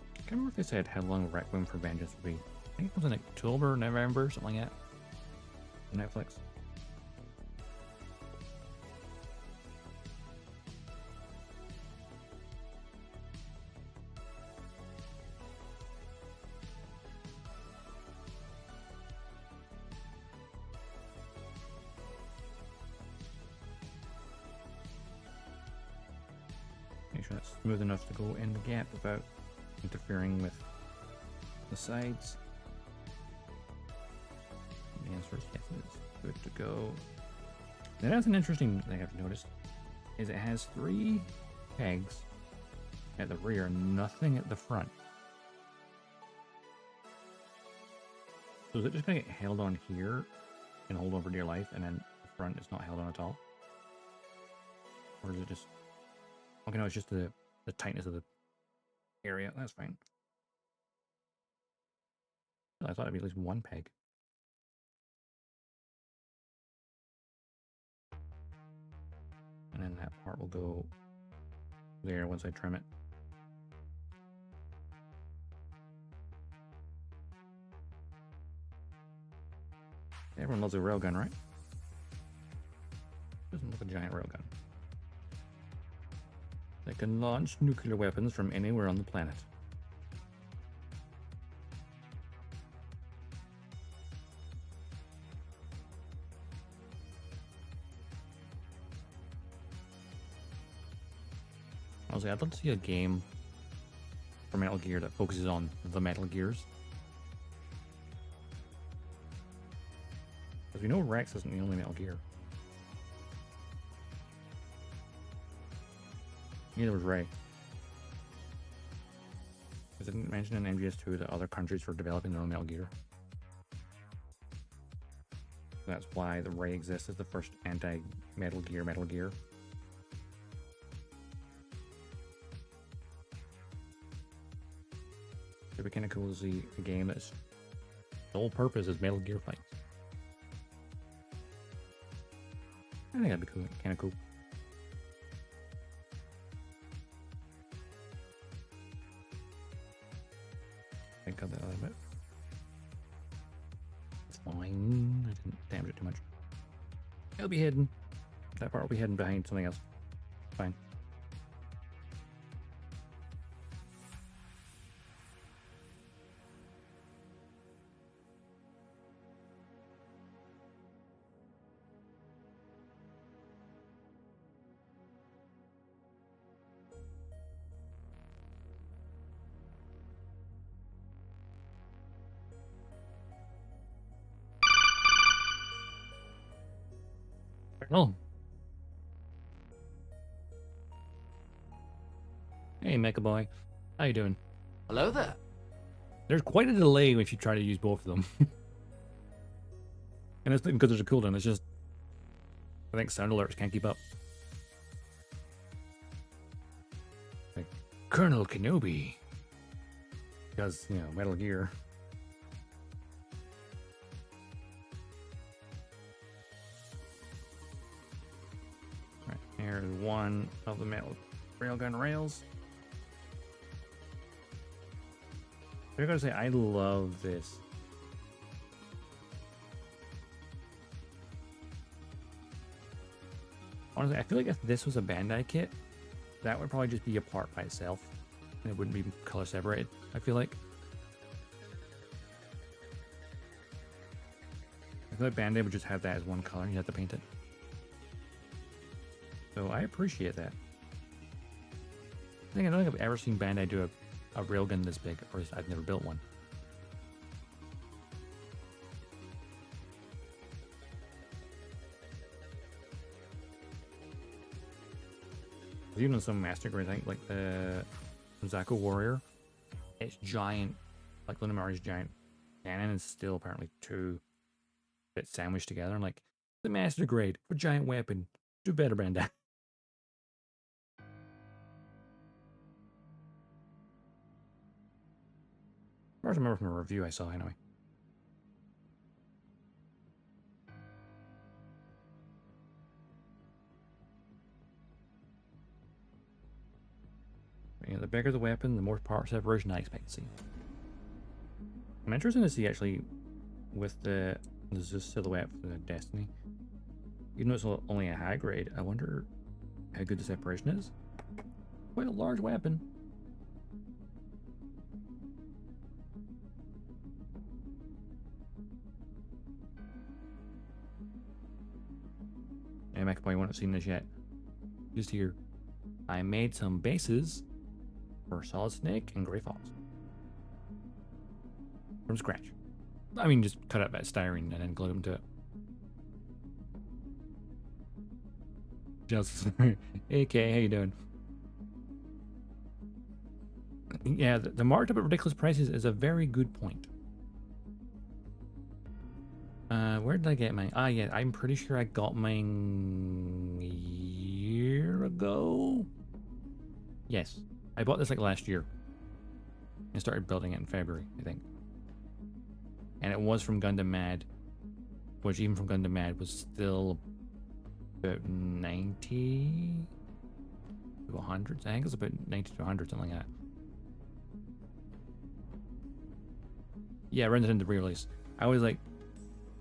I can't remember if they said how long Requiem for Vengeance would be. I think it was in October, November, something like that. On Netflix. Make sure that's smooth enough to go in the gap without interfering with the sides. The answer is yes, it is good to go. Now, that's an interesting thing I've noticed. is it has 3 pegs at the rear, nothing at the front. So is it just going to get held on here and hold on for dear life, and then the front is not held on at all? Or is it just... Okay, no, it's just the tightness of the area. That's fine. I thought it'd be at least 1 peg. And then that part will go there once I trim it. Everyone loves a railgun, right? Doesn't look a giant railgun. They can launch nuclear weapons from anywhere on the planet. Honestly, I'd love to see a game for Metal Gear that focuses on the Metal Gears. Because we know Rex isn't the only Metal Gear. Neither was Ray. I didn't mention in MGS2 that other countries were developing their own Metal Gear. That's why the Ray exists as the first anti-Metal Gear Metal Gear. It'd be kind of cool to see a game that's sole purpose is Metal Gear fights. I think that'd be cool, kind of cool. I cut that out a bit. It's fine. I didn't damage it too much. It'll be hidden. That part will be hidden behind something else. Fine. Oh. Hey, Mecha Boy. How you doing? Hello there. There's quite a delay if you try to use both of them. And it's because there's a cooldown. It's just... I think sound alerts can't keep up. Like, Colonel Kenobi. Because, you know, Metal Gear. Right, here's one of the metal railgun rails. I gotta say, I love this. Honestly, I feel like if this was a Bandai kit, that would probably just be a part by itself. And it wouldn't be color separated, I feel like. I feel like Bandai would just have that as one color and you have to paint it. So I appreciate that. I don't think I've ever seen Bandai do a railgun this big, or at least I've never built one. Even in some master grades, I think like the Zako Warrior, it's giant, like Lunamari's giant cannon is still apparently 2 bits sandwiched together. I'm like, the master grade for giant weapon, do better, Bandai. As far as I remember from a review I saw anyway. You know, the bigger the weapon, the more part separation I expect to see. I'm interested to see actually with there's this silhouette for the Destiny. Even though it's only a high grade, I wonder how good the separation is. Quite a large weapon. Hey, Mecha, you won't have seen this yet. Just here. I made some bases for Solid Snake and Grey Fox. From scratch. I mean, just cut out that styrene and then glue them to it. Just AK, how you doing? Yeah, the marked up at ridiculous prices is a very good point. Where did I get mine? Ah, yeah, I'm pretty sure I got mine a year ago. Yes, I bought this like last year. I started building it in February, I think. And it was from Gundam Mad, which even from Gundam Mad was still about 90 to 100. I think it was about 90 to 100, something like that. Yeah, rendered into re-release. I was like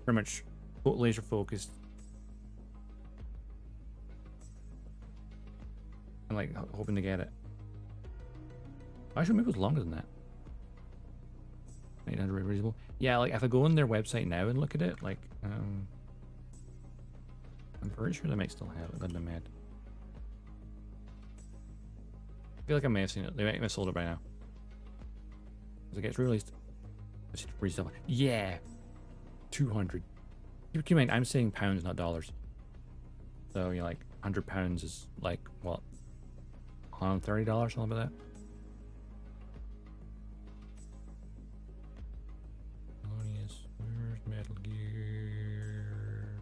pretty much laser focused and like hoping to get it. Actually, maybe it was longer than that. 800 reasonable. Yeah, like if I go on their website now and look at it, like I'm pretty sure they might still have it. Gundam Mad. I feel like I may have seen it. They might have sold it by now. As it gets released. Resell. Yeah, 200. Keep in mind, I'm saying pounds, not dollars. So you know, like £100 is like what, $130, something like that. Where's Metal Gear?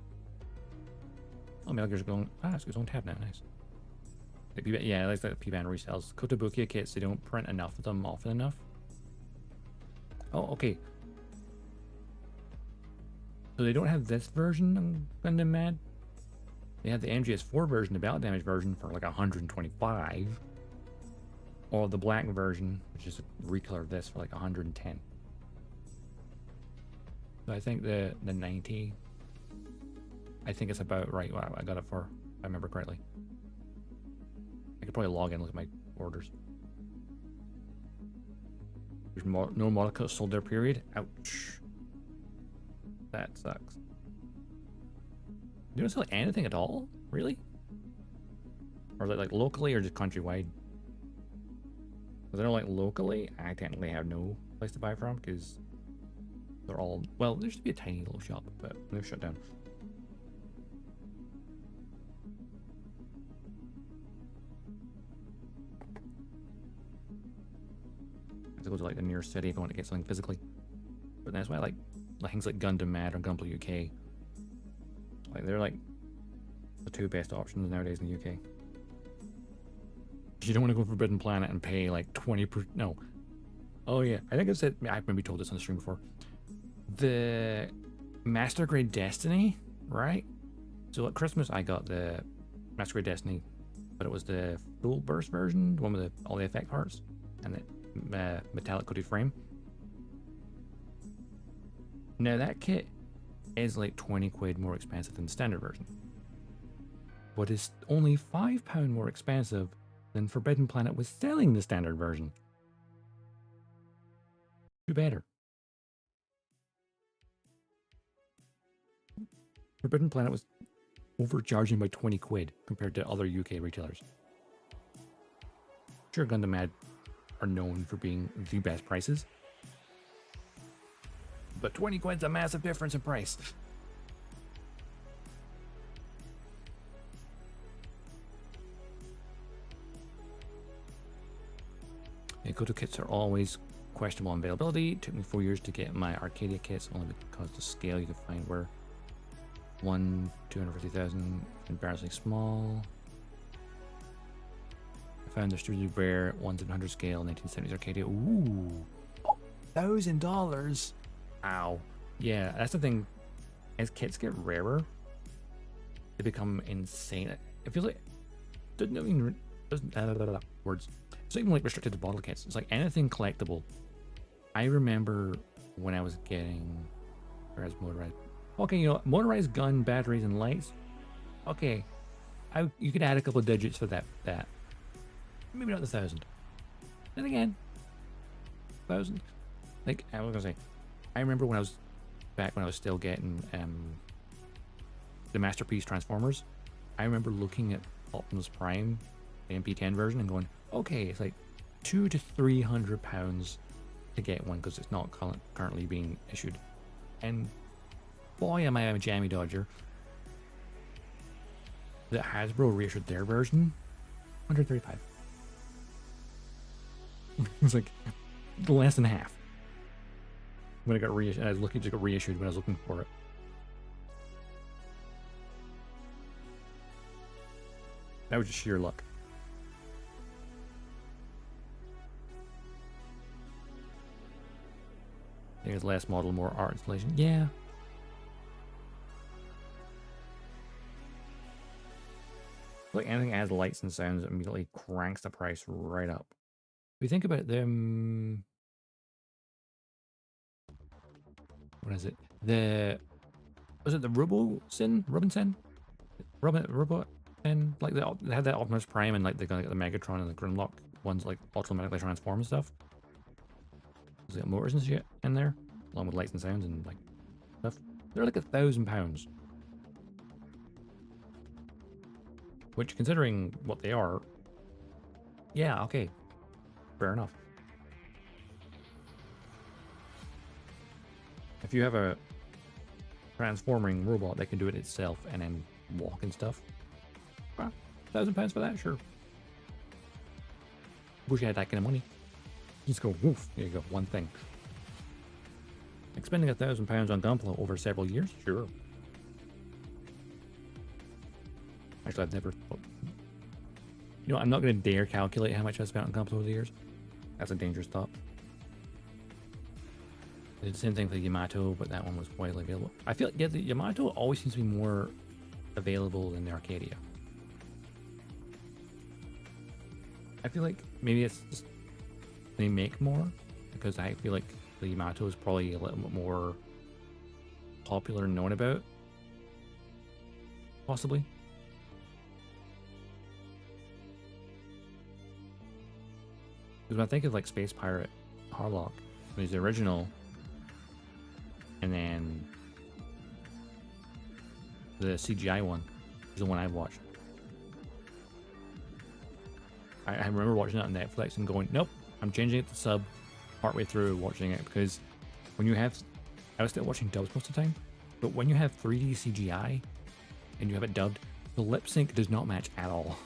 Oh, Metal Gear's going. Ah, it's on tab now. Nice. Yeah, I like the P-Band resells. Kotobukiya kits, they don't print enough of them often enough. Oh, okay. So they don't have this version of Gundam Mad. They have the MGS4 version, the battle damage version, for like 125. Or the black version, which is a recolor of this, for like 110. So I think the 90, I think it's about right. Wow, I got it for, if I remember correctly. I could probably log in and look at my orders. There's no model kits sold there, period. Ouch. That sucks. You don't sell anything at all? Really? Or is it like locally or just countrywide? Because I know like locally, I technically have no place to buy from because they're all, well, there used to be a tiny little shop, but they've shut down. I have to go to like the nearest city if I want to get something physically. But that's why I like things like Gundam Mad or Gundam UK. Like they're like the two best options nowadays in the UK. You don't want to go Forbidden Planet and pay like 20%. No. Oh yeah, I think I've said, I've maybe told this on the stream before. The Master Grade Destiny, right? So at Christmas I got the Master Grade Destiny, but it was the full burst version, the one with all the effect parts and the metallic coated frame. Now that kit is like 20 quid more expensive than the standard version, but it's only £5 more expensive than Forbidden Planet was selling the standard version. Do better. Forbidden Planet was overcharging by 20 quid compared to other UK retailers. Sure, Gundam Mad are known for being the best prices, but 20 quid's a massive difference in price. Yeah, Koto kits are always questionable on availability. It took me 4 years to get my Arcadia kits, only because the scale you could find were 250,000, embarrassingly small. I found there's really rare 1/700 scale 1970s Arcadia. Ooh, $1,000. Ow. Yeah, that's the thing. As kits get rarer, they become insane. It feels like words. It's not even like restricted to bottle kits. It's like anything collectible. I remember when I was getting motorized. Okay, you know, motorized gun, batteries, and lights. Okay, you could add a couple of digits for that. Maybe not the 1,000. Then again, 1,000. Like I was gonna say, I remember when I was still getting the Masterpiece Transformers. I remember looking at Optimus Prime, the MP10 version, and going, okay, it's like £200 to £300 to get one because it's not currently being issued. And boy, am I a jammy dodger. that Hasbro reissued their version, 135. It's like less than half. When it got reissued, I was looking to get reissued when I was looking for it. That was just sheer luck. There's less model, more art installation. Yeah. Like anything that adds lights and sounds, it immediately cranks the price right up. If you think about them, what is it? Was it the Robinson? Robot Sin? Like they had that Optimus Prime and like the Megatron and the Grimlock ones like automatically transform and stuff. There's got motors and shit in there, along with lights and sounds and like stuff. They're like £1,000. Which, considering what they are, yeah, okay, fair enough. If you have a transforming robot that can do it itself and then walk and stuff, well, £1,000 for that, sure. Wish I had that kind of money. Just go, woof, there you go, one thing. Like spending £1,000 on Gunpla over several years, sure. Actually, I've never thought. You know, I'm not going to dare calculate how much I spent on Gunpla over the years. That's a dangerous thought. I did the same thing for the Yamato, but that one was widely available. I feel like, yeah, the Yamato always seems to be more available than the Arcadia. I feel like maybe it's just they make more, because I feel like the Yamato is probably a little bit more popular and known about. Possibly. Because when I think of like Space Pirate Harlock, it was the original, and then the CGI one is the one I've watched. I remember watching it on Netflix and going, nope, I'm changing it to sub partway through watching it, because when you have, I was still watching dubs most of the time, but when you have 3D CGI and you have it dubbed, the lip sync does not match at all.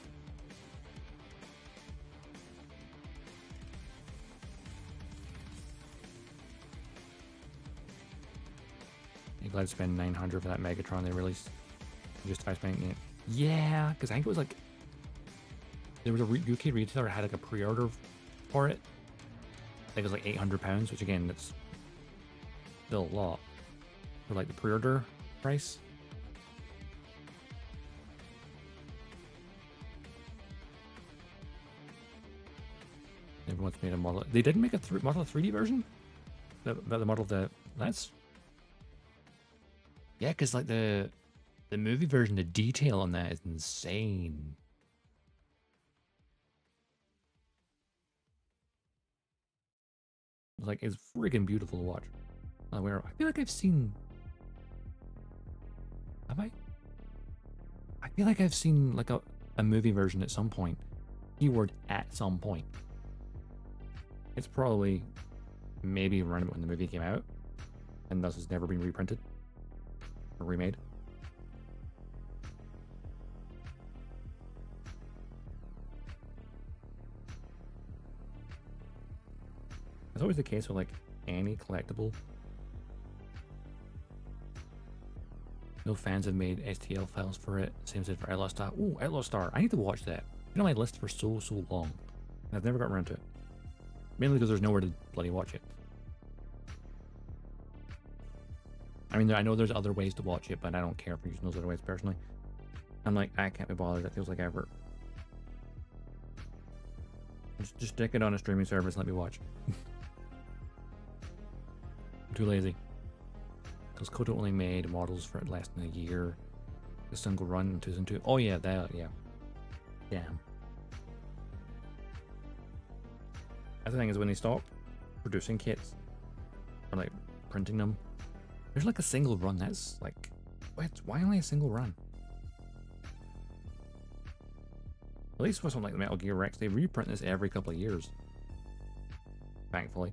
I'm glad to spend $900 for that Megatron they released. Just by spending it. Yeah, because I think it was like, there was a UK retailer that had like a pre-order for it. I think it was like £800, which again, that's still a lot for like the pre-order price. Everyone's made a model. They didn't make a model 3D version? The model that's... Yeah, because like the movie version, the detail on that is insane. Like, it's freaking beautiful to watch. I feel like I've seen... Have I? I feel like I've seen like a movie version at some point. Keyword at some point. It's probably maybe around when the movie came out, and thus has never been reprinted or remade. It's always the case with like any collectible. No fans have made STL files for it. Same thing for Outlaw Star. Ooh, Outlaw Star. I need to watch that. Been on my list for so long. I've never got around to it. Mainly because there's nowhere to bloody watch it. I mean, I know there's other ways to watch it, but I don't care for using those other ways personally. I'm like, I can't be bothered. That feels like effort. Just stick it on a streaming service and let me watch. I'm too lazy. Because Koto only made models for less than a year. A single run in 2002. Oh yeah, that, yeah. Damn. That's the thing, is when they stop producing kits, or like printing them, there's like a single run. That's like, why only a single run? At least for something like the Metal Gear Rex, they reprint this every couple of years. Thankfully.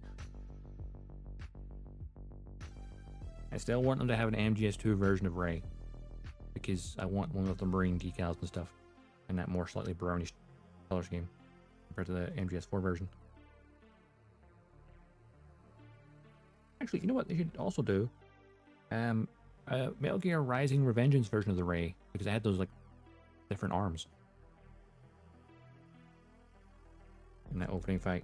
I still want them to have an MGS2 version of Ray. because I want one of the marine decals and stuff, and that more slightly brownish color scheme compared to the MGS4 version. Actually, you know what they should also do? Metal Gear Rising Revengeance version of the Ray, because it had those like different arms in that opening fight.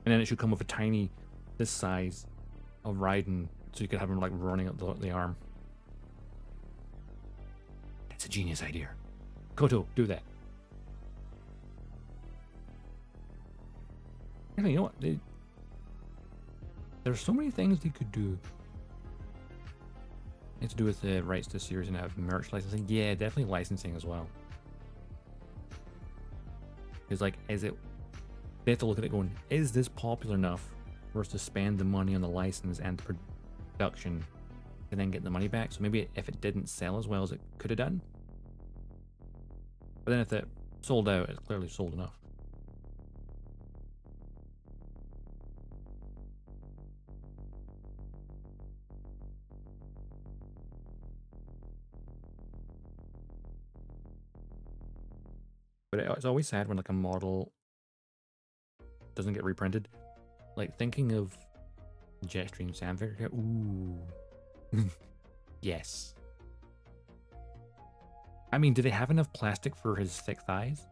And then it should come with a tiny, this size of Raiden, so you could have him like running up the arm. That's a genius idea. Koto, do that. Actually, you know what? There's so many things they could do. It's to do with the rights to the series and have merch licensing. Yeah, definitely licensing as well. Because like, they have to look at it going, is this popular enough for us to spend the money on the license and production and then get the money back? So maybe if it didn't sell as well as it could have done. But then if it sold out, it's clearly sold enough. But it's always sad when like a model doesn't get reprinted. Like thinking of Jetstream Sam figure. Ooh. Yes. I mean, do they have enough plastic for his thick thighs?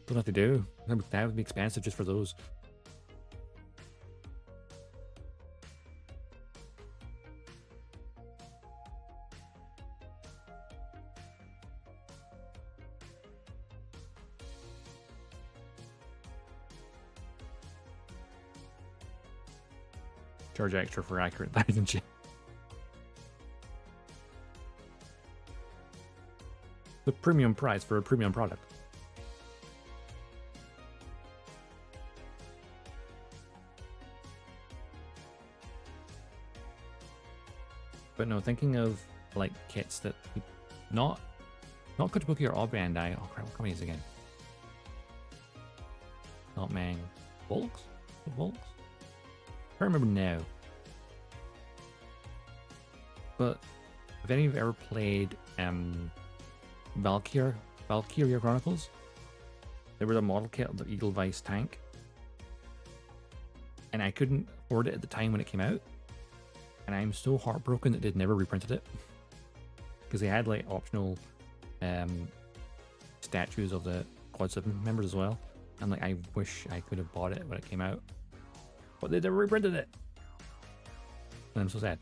Don't have to do. That would be expensive just for those. Charge extra for accurate thighs and shit. The premium price for a premium product. But no, thinking of like kits that not Kotobukiya or Bandai. Oh crap, what company is it again? Not Mang. Volks? Volks? I don't remember now. But if any of you ever played Valkyria Chronicles, there was a model kit of the Eagle Vice tank, and I couldn't afford it at the time when it came out, and I'm so heartbroken that they'd never reprinted it, because they had like optional statues of the Quad 7 members as well, and like I wish I could have bought it when it came out, but they never reprinted it, and I'm so sad,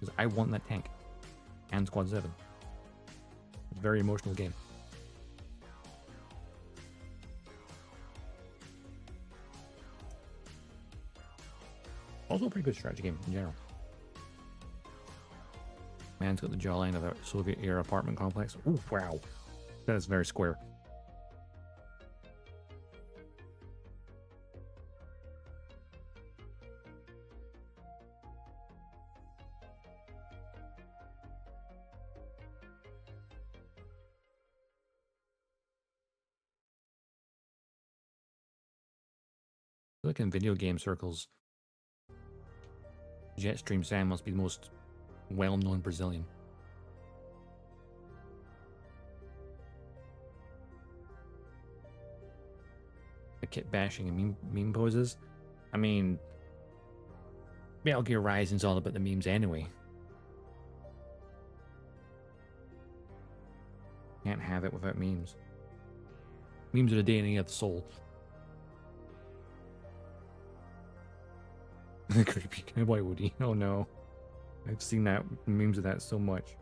because I want that tank and Squad 7. It's a very emotional game. Also a pretty good strategy game in general. Man's got the jawline of a Soviet era apartment complex. Ooh, wow. That is very square. Like in video game circles, Jetstream Sam must be the most well-known Brazilian. The kit bashing and meme poses. I mean, Metal Gear Rising's all about the memes anyway. Can't have it without memes. Memes are the DNA of the soul. The creepy cowboy Woody. Oh no. I've seen that memes of that so much.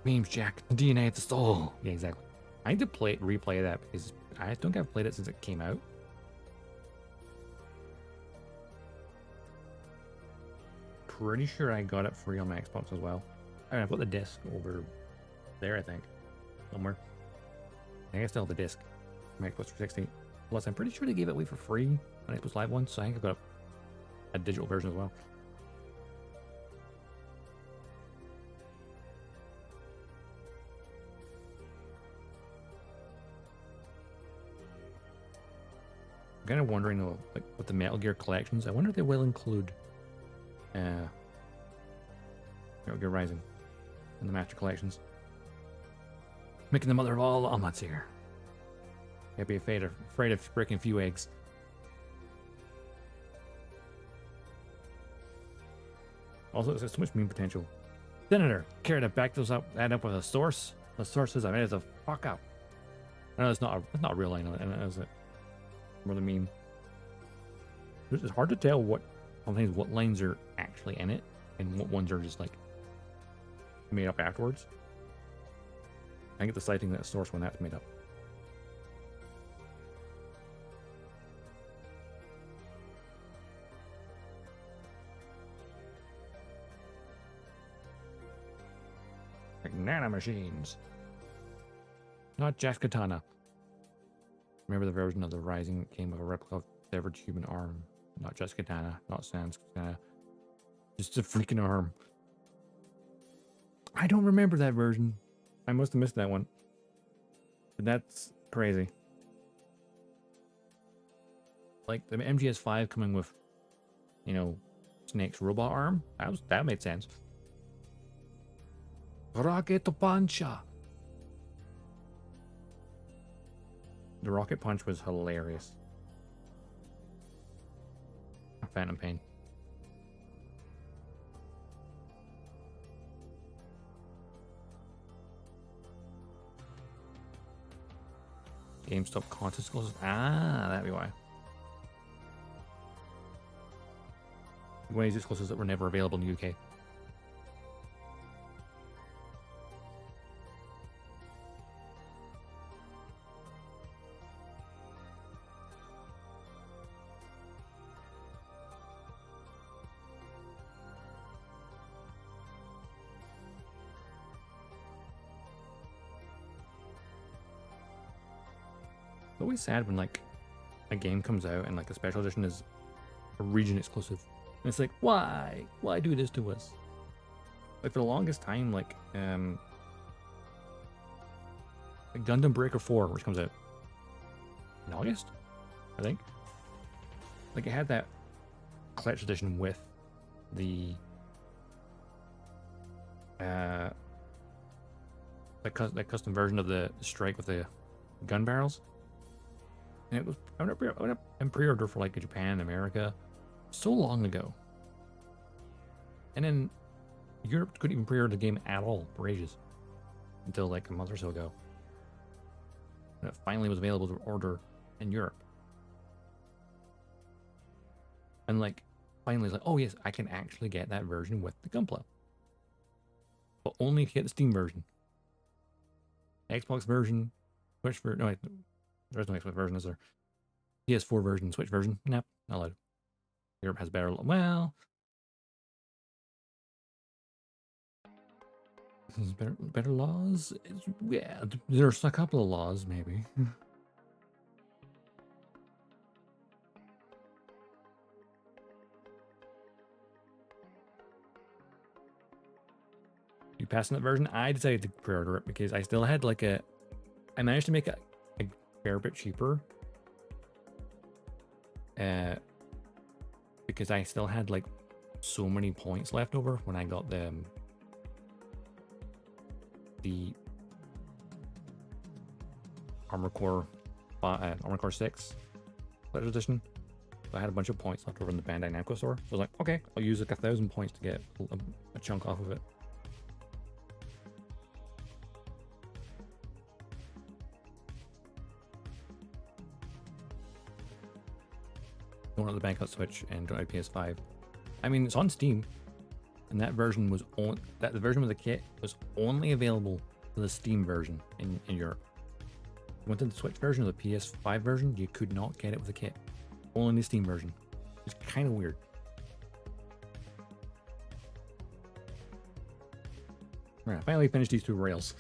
Memes, Jack. The DNA of the soul. Yeah, exactly. I need to replay that because I don't think I've played it since it came out. Pretty sure I got it free on my Xbox as well. I mean, I've got the disc over there, I think. Somewhere. I think I still have the disc. My Xbox 360. Plus, I'm pretty sure they gave it away for free on Xbox Live once, so I think I got it a digital version as well. I'm kind of wondering though, like with the Metal Gear collections, I wonder if they will include Metal Gear Rising in the Master Collections. Making the mother of all omelets here. Can't be afraid of breaking a few eggs. Also, there's so much meme potential. Senator, care to back that up with a source? The source says I made it the fuck up. No, it's not a real line, is it? More the meme. It's hard to tell sometimes what lines are actually in it and what ones are just like made up afterwards. I get the citing that source when that's made up. Like nanomachines. Not Jack Katana. Remember the version of the Rising that came with a replica of severed human arm. Not just Katana, not Sans Katana. Just a freaking arm. I don't remember that version. I must have missed that one. But that's crazy. Like the MGS5 coming with, you know, Snake's robot arm. That made sense. Rocket Pancha. The rocket punch was hilarious. Phantom Pain. GameStop contest exclusive. Ah, that'd be why. One of these exclusives that were never available in the UK. It's always sad when like a game comes out and like the special edition is a region exclusive. And it's like, why do this to us? Like for the longest time, like Gundam Breaker 4, which comes out in August, I think. Like it had that collector's edition with the that custom version of the strike with the gun barrels. And it was I went up in pre-order for like Japan and America so long ago. And then Europe couldn't even pre-order the game at all for ages. Until like a month or so ago. And it finally was available to order in Europe. And like finally it's like, oh yes, I can actually get that version with the Gunpla. But only to get the Steam version. Xbox version, Switch version, no wait, there's no Xbox version, is there? PS4 version, Switch version, nope, not allowed. Europe has better, well, better laws? Yeah, there's a couple of laws, maybe. You passing that version? I decided to pre-order it because I still had like I managed to make a fair bit cheaper. Because I still had like so many points left over when I got the Armored Core 6 Collector's Edition. So I had a bunch of points left over in the Bandai Namco store. So I was like, okay, I'll use like 1,000 points to get a chunk off of it. Don't want the bank on Switch and don't have PS5. I mean, it's on Steam, and that version was the version with the kit was only available for the Steam version in Europe. If you wanted the Switch version or the PS5 version, you could not get it with the kit. Only the Steam version. It's kind of weird. Right, I finally finished these two rails.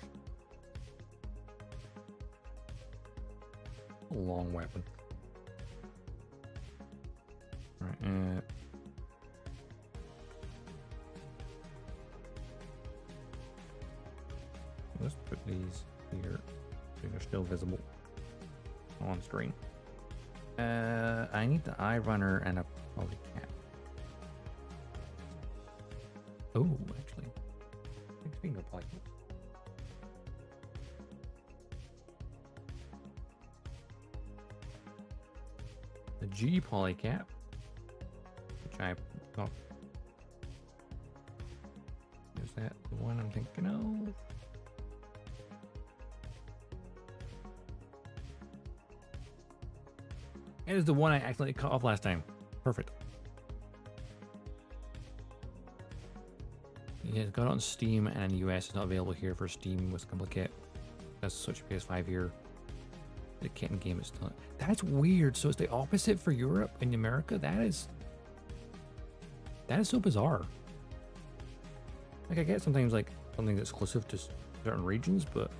A long weapon. Right, still visible on screen. I need the eye runner and a polycap. Oh, actually, I think speaking of polycap. The G polycap, which I got. Is that the one I'm thinking of? It is the one I accidentally cut off last time. Perfect. Yeah, it's got it on Steam and US. It's not available here for Steam with Complicate. That's such a PS5 here. The kitten game is still. That's weird. So it's the opposite for Europe and America. That is so bizarre. Like I get sometimes like something that's exclusive to certain regions, but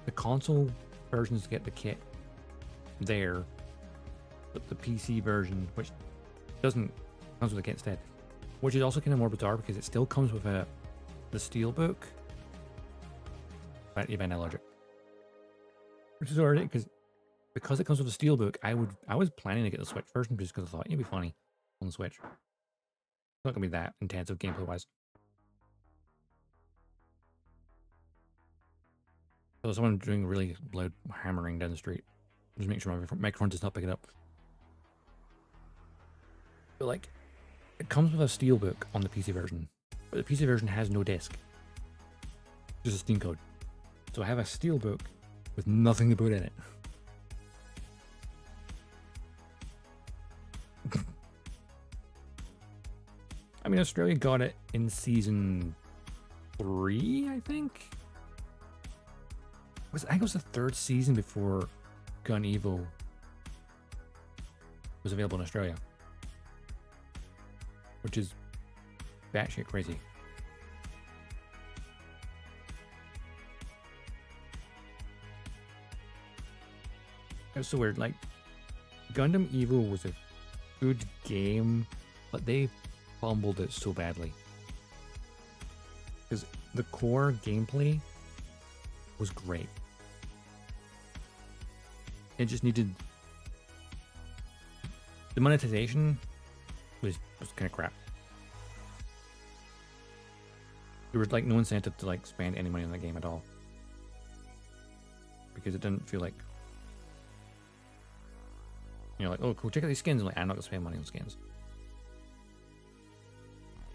the console versions get the kit there, but the PC version, which doesn't, comes with the kit instead, which is also kind of more bizarre because it still comes with the Steelbook. But even allergic. Which is already because it comes with a Steelbook, I was planning to get the Switch version just because I thought it'd be funny on the Switch. It's not gonna be that intensive gameplay wise. So someone doing really loud hammering down the street. Just make sure my microphone does not pick it up. But like, it comes with a Steelbook on the PC version, but the PC version has no disc. Just a Steam code. So I have a Steelbook with nothing to put in it. I mean, Australia got it in season 3, I think. I think it was the 3rd season before Gun Evo was available in Australia, which is batshit crazy. It was so weird. Like, Gundam Evo was a good game, but they fumbled it so badly because the core gameplay was great. It just needed the monetization was kind of crap. There was like no incentive to like spend any money on the game at all because it didn't feel like, you know, like, oh cool, check out these skins. I'm like, I'm not gonna spend money on skins.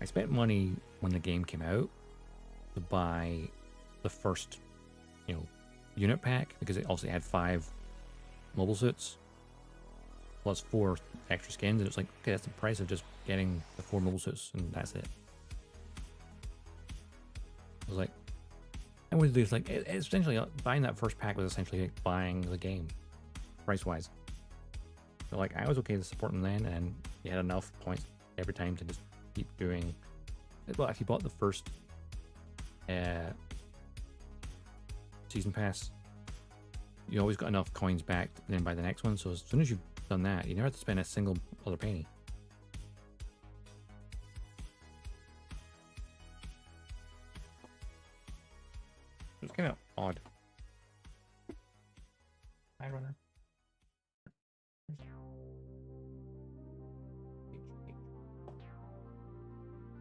I spent money when the game came out to buy the first, you know, unit pack because it also had 5 mobile suits plus 4 extra skins, and it's like, okay, that's the price of just getting the 4 mobile suits, and that's it. I was like, I would do like, it's essentially buying that first pack was essentially like buying the game price wise. So like, I was okay to support them then, and you had enough points every time to just keep doing. Well, if you bought the first season pass, you always got enough coins back to then buy the next one. So as soon as you've done that, you never have to spend a single other penny. It's kind of odd. Hi, runner.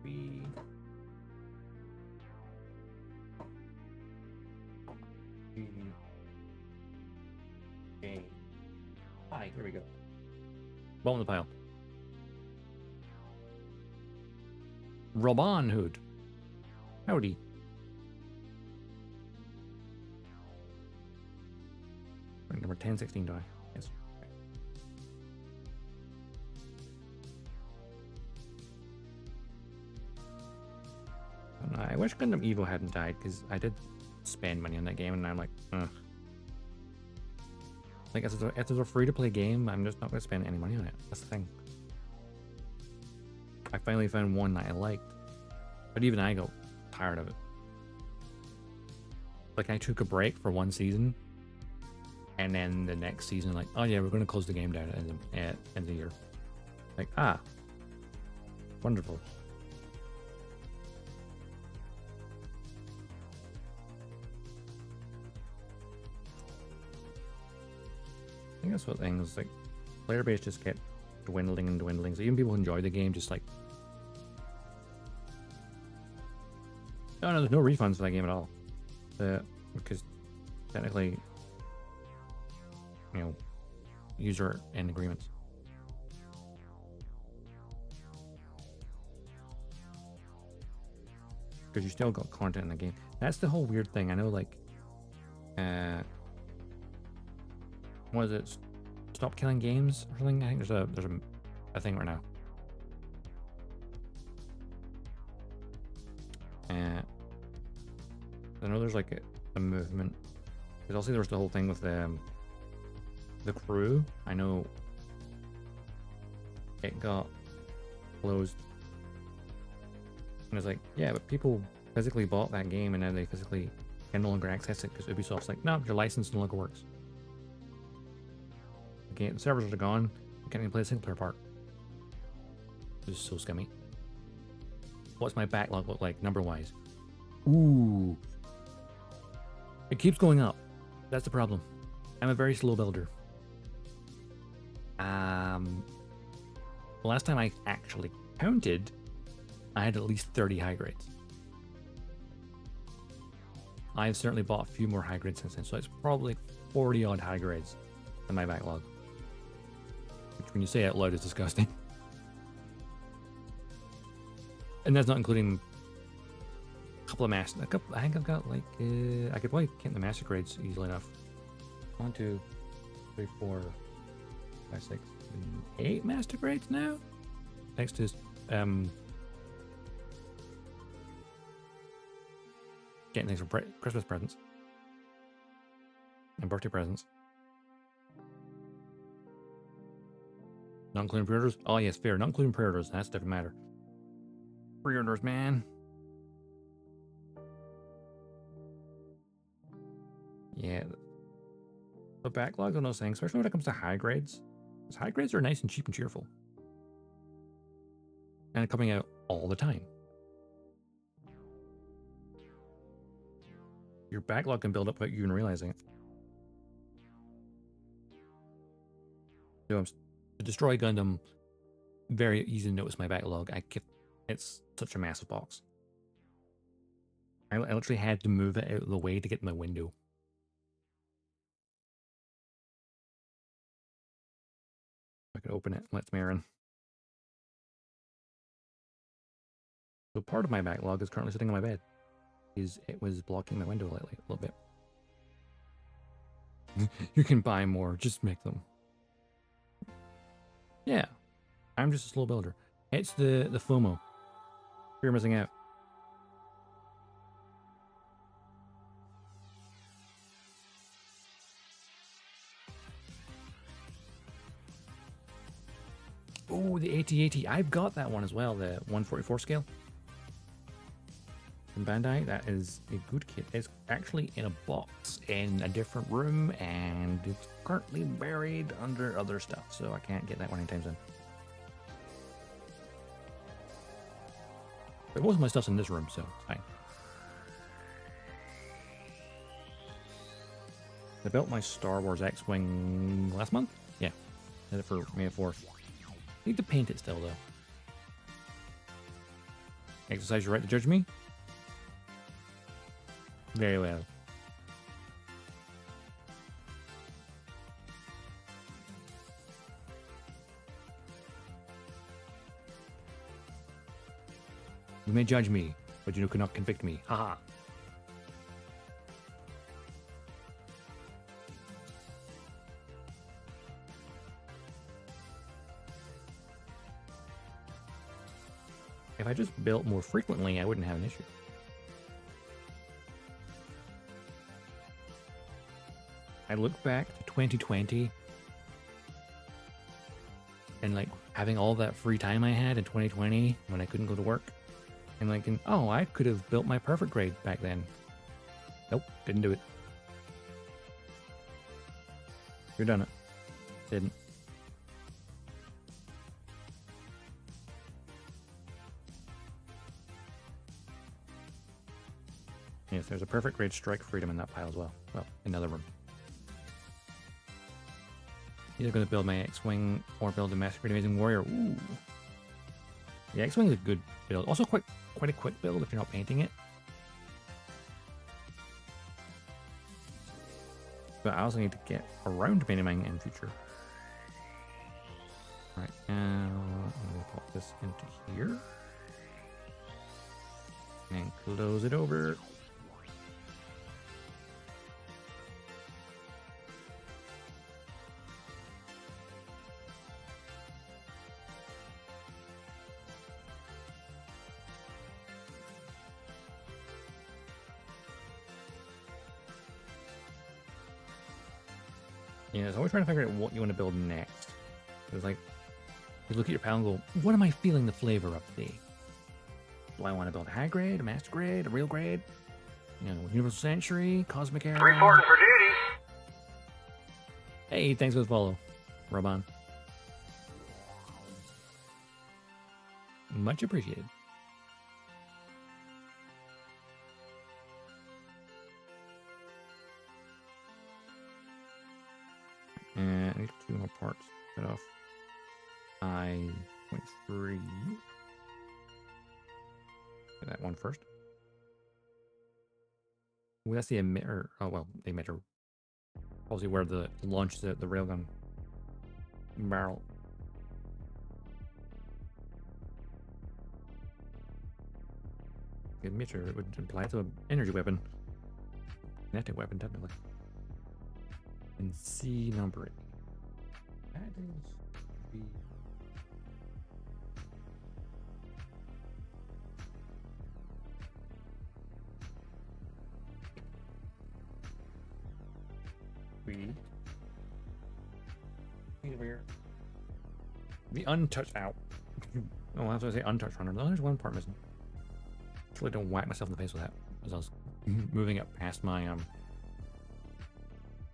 B. Okay. Hi, here we go. Bottom of the pile. Robin Hood. Howdy. Number 1016 die. Yes. I wish Gundam Evo hadn't died because I did spend money on that game, and I'm like, ugh. Like, if it's a free-to-play game, I'm just not going to spend any money on it. That's the thing. I finally found one that I liked, but even I got tired of it. Like, I took a break for 1 season, and then the next season, like, oh yeah, we're going to close the game down at the end of the year. Like, ah, wonderful. I think that's what things like player base just kept dwindling and dwindling. So even people who enjoy the game just like, oh no, there's no refunds for that game at all. Because technically, you know, user end agreements. Because you still got content in the game. That's the whole weird thing. I know, like, what is it? Stop killing games or something. I think there's a thing right now. I know there's like a movement. Because also there was the whole thing with the crew. I know it got closed. And it's like, yeah, but people physically bought that game and now they physically can no longer access it because Ubisoft's like, no, your license no longer works. Okay, the servers are gone. You can't even play the single player part. This is so scummy. What's my backlog look like number wise? Ooh. It keeps going up. That's the problem. I'm a very slow builder. Last time I actually counted, I had at least 30 high grades. I've certainly bought a few more high grades since then, so it's probably 40 odd high grades in my backlog. Which, when you say it out loud, is disgusting. And that's not including a couple of master. I think I've got like I could probably count the master grades easily enough. 1, 2, 3, 4, 5, 6, 8 master grades now. Thanks to getting things for Christmas presents and birthday presents. Not including pre-orders. Oh yes, fair. Not including pre-orders. That's a different matter. Pre-orders, man. Yeah. The backlog on those things, especially when it comes to high grades. Because high grades are nice and cheap and cheerful. And coming out all the time. Your backlog can build up without you even realizing it. So to destroy Gundam, very easy to notice my backlog. It's such a massive box. I literally had to move it out of the way to get my window. I could open it, let's me in. So part of my backlog is currently sitting on my bed. It was blocking my window lately a little bit. You can buy more, just make them. Yeah, I'm just a slow builder. It's the FOMO. Fear of missing out. Oh, the AT-AT. I've got that one as well, the 144 scale. From Bandai, that is a good kit. It's actually in a box in a different room, and it's currently buried under other stuff, so I can't get that one anytime soon. But most of my stuff's in this room, so it's fine. I built my Star Wars X-Wing last month? Yeah, did it for May 4th. Need to paint it still, though. Exercise your right to judge me? Very well. You may judge me, but you cannot convict me. Haha. If I just built more frequently, I wouldn't have an issue. I look back to 2020 and like having all that free time I had in 2020 when I couldn't go to work, and like, oh, I could have built my perfect grade back then. Nope, didn't do it. You're done it. Didn't. Yes, there's a perfect grade strike freedom in that pile as well. Well, another room. Either going to build my X-Wing or build a Massacred Amazing Warrior. Ooh. The X-Wing is a good build. Also quite a quick build if you're not painting it. But I also need to get around to painting mine in future. Right, now I'm going to pop this into here. And close it over. Yeah, it's always trying to figure out what you want to build next. It's like, you look at your pal and go, what am I feeling the flavor of today? Do I want to build a high grade, a master grade, a real grade? You know, Universal Century, Cosmic Era? Reporting for duty. Hey, thanks for the follow, Roban. Much appreciated. And I need 2 more parts to set off. I.3. Get that one first. Well, that's the emitter. Oh, well, the emitter. Obviously, where the launch the railgun barrel. The emitter, it would imply to an energy weapon. Kinetic weapon, technically. And C numbering. That is B. B. Over here. The untouched out. Oh, I was going to say untouched runner. No, there's one part missing. Hopefully, don't whack myself in the face with that as I was moving up past my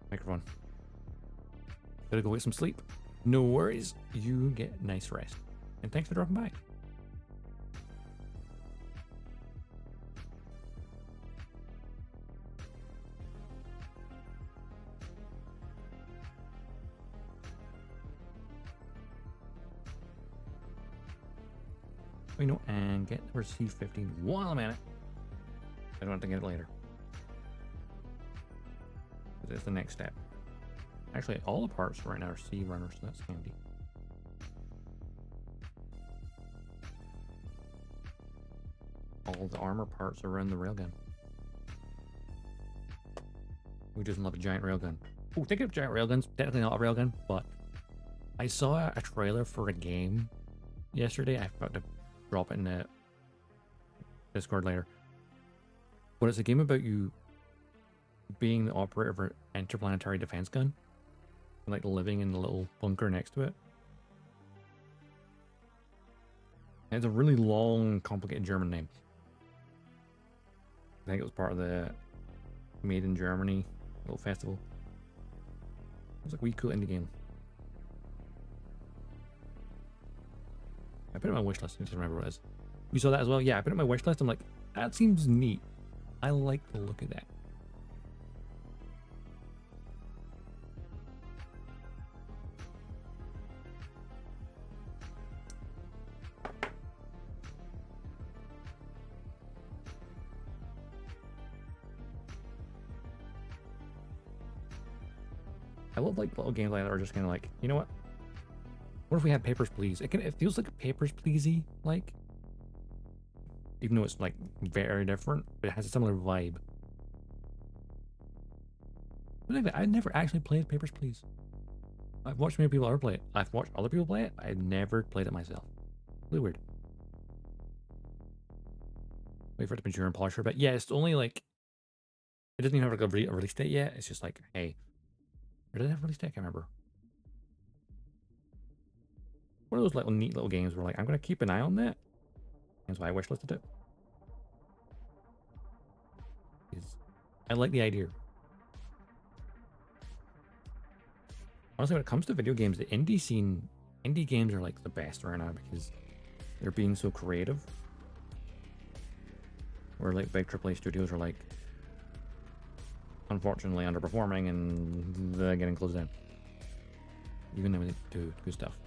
microphone. Gotta go get some sleep. No worries. You get nice rest. And thanks for dropping by. You know, and get number C15 while I'm at it. I don't have to get it later. That's the next step. Actually, all the parts right now are C runners, so that's handy. All the armor parts are around the railgun. Who doesn't love a giant railgun? Oh, thinking of giant railguns, technically not a railgun, but I saw a trailer for a game yesterday. I forgot to drop it in the Discord later. But it's a game about you being the operator of an interplanetary defense gun. Like living in the little bunker next to it. And it's a really long, complicated German name. I think it was part of the Made in Germany little festival. It was like a wee cool indie game. I put it on my wish list. I just remember what it is. You saw that as well? Yeah, I put it on my wish list. I'm like, that seems neat. I like the look of that. I love like little games like that are just kind of like, you know what? What if we had Papers, Please? It feels like Papers, Pleasey, like, even though it's like very different, but it has a similar vibe. I never actually played Papers, Please. I've watched many people ever play it. I've watched other people play it. I never played it myself. Really weird. Wait for it to mature and polish for a bit. Yeah, it's only like, it doesn't even have like a release date yet. It's just like, hey, or did it have a release date? I can't remember. One of those little neat little games where like, I'm going to keep an eye on that. That's why I wishlisted it. I like the idea. Honestly, when it comes to video games, the indie scene, indie games are like the best right now because they're being so creative. Where like big AAA studios are like, unfortunately, underperforming and they're getting closed down. even though they do good stuff.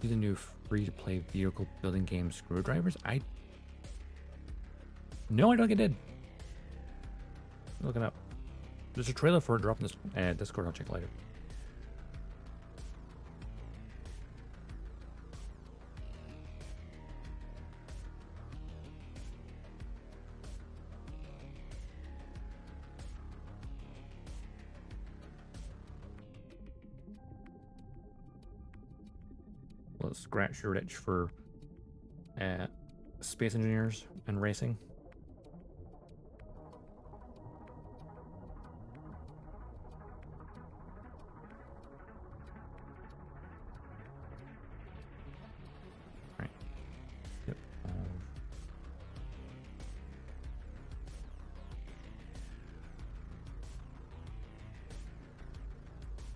These are new free-to-play vehicle building game screwdrivers. No, I don't think it did. Look it up. There's a trailer for it dropping this Discord. I'll check it later. Let's scratch your itch for space engineers and racing. Right. Yep.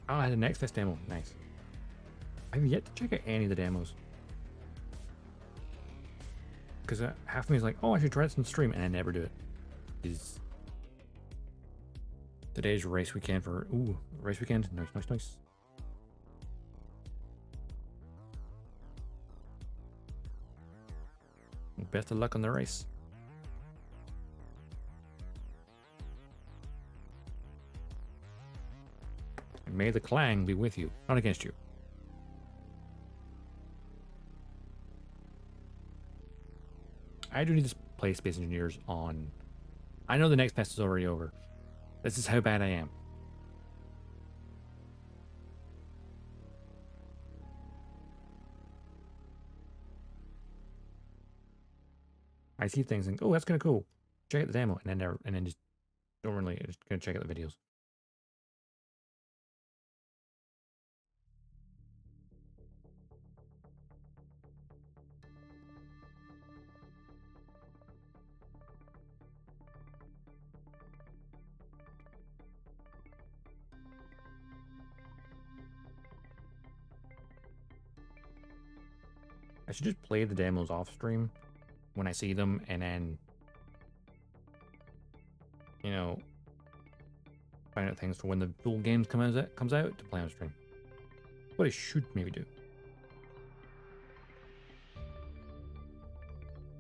Oh, I had an X-Fest demo. Nice. I've yet to check out any of the demos. Because half of me is like, oh, I should try this on stream, and I never do it. Is today's race weekend for... Ooh, race weekend. Nice, nice, nice. Best of luck on the race. And may the clang be with you, not against you. I do need to play Space Engineers on... I know the next fest is already over. This is how bad I am. I see things and, oh, that's kind of cool. Check out the demo, and then just don't really just gonna check out the videos. I should just play the demos off stream when I see them, and then, you know, find out things for when the full games comes out to play on stream. What I should maybe do.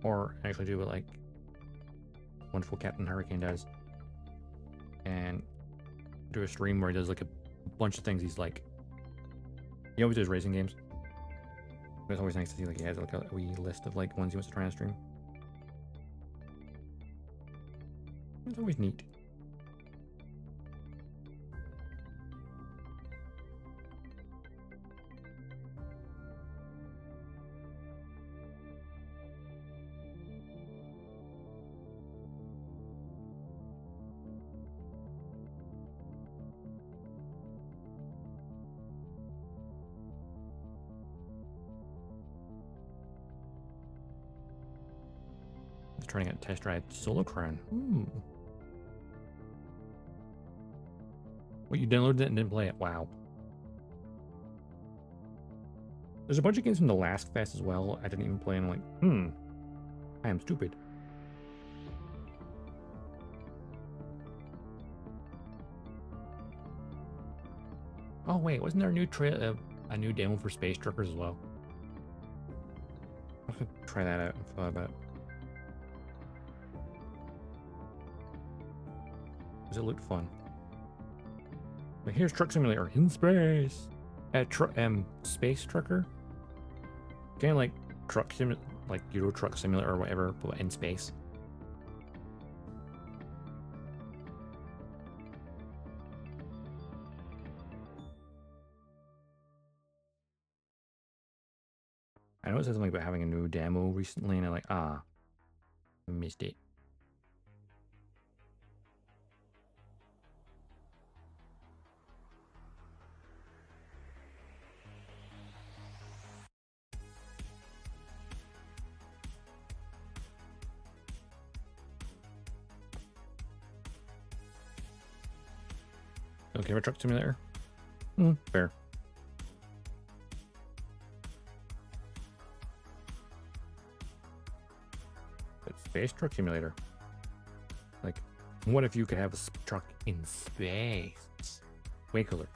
Or actually do what like Wonderful Captain Hurricane does, and do a stream where he does like a bunch of things he's like. He always does racing games. It's always nice to see like he has like a wee list of like ones he wants to try on stream. It's always neat. Trying to test drive Solo Crown. Ooh. What, you downloaded it and didn't play it? Wow. There's a bunch of games from the last fest as well I didn't even play, and I'm like, I am stupid. Oh wait, wasn't there a new demo for Space Truckers as well? I should try that out and thought about it. It looked fun. But here's Truck Simulator in space. Space Trucker. Kind of like like Euro Truck Simulator or whatever, but in space. I know it said something about having a new demo recently, and I'm like, I missed it. Okay, Truck Simulator. Fair. But Space Truck Simulator. Like, what if you could have a truck in space? Way cooler.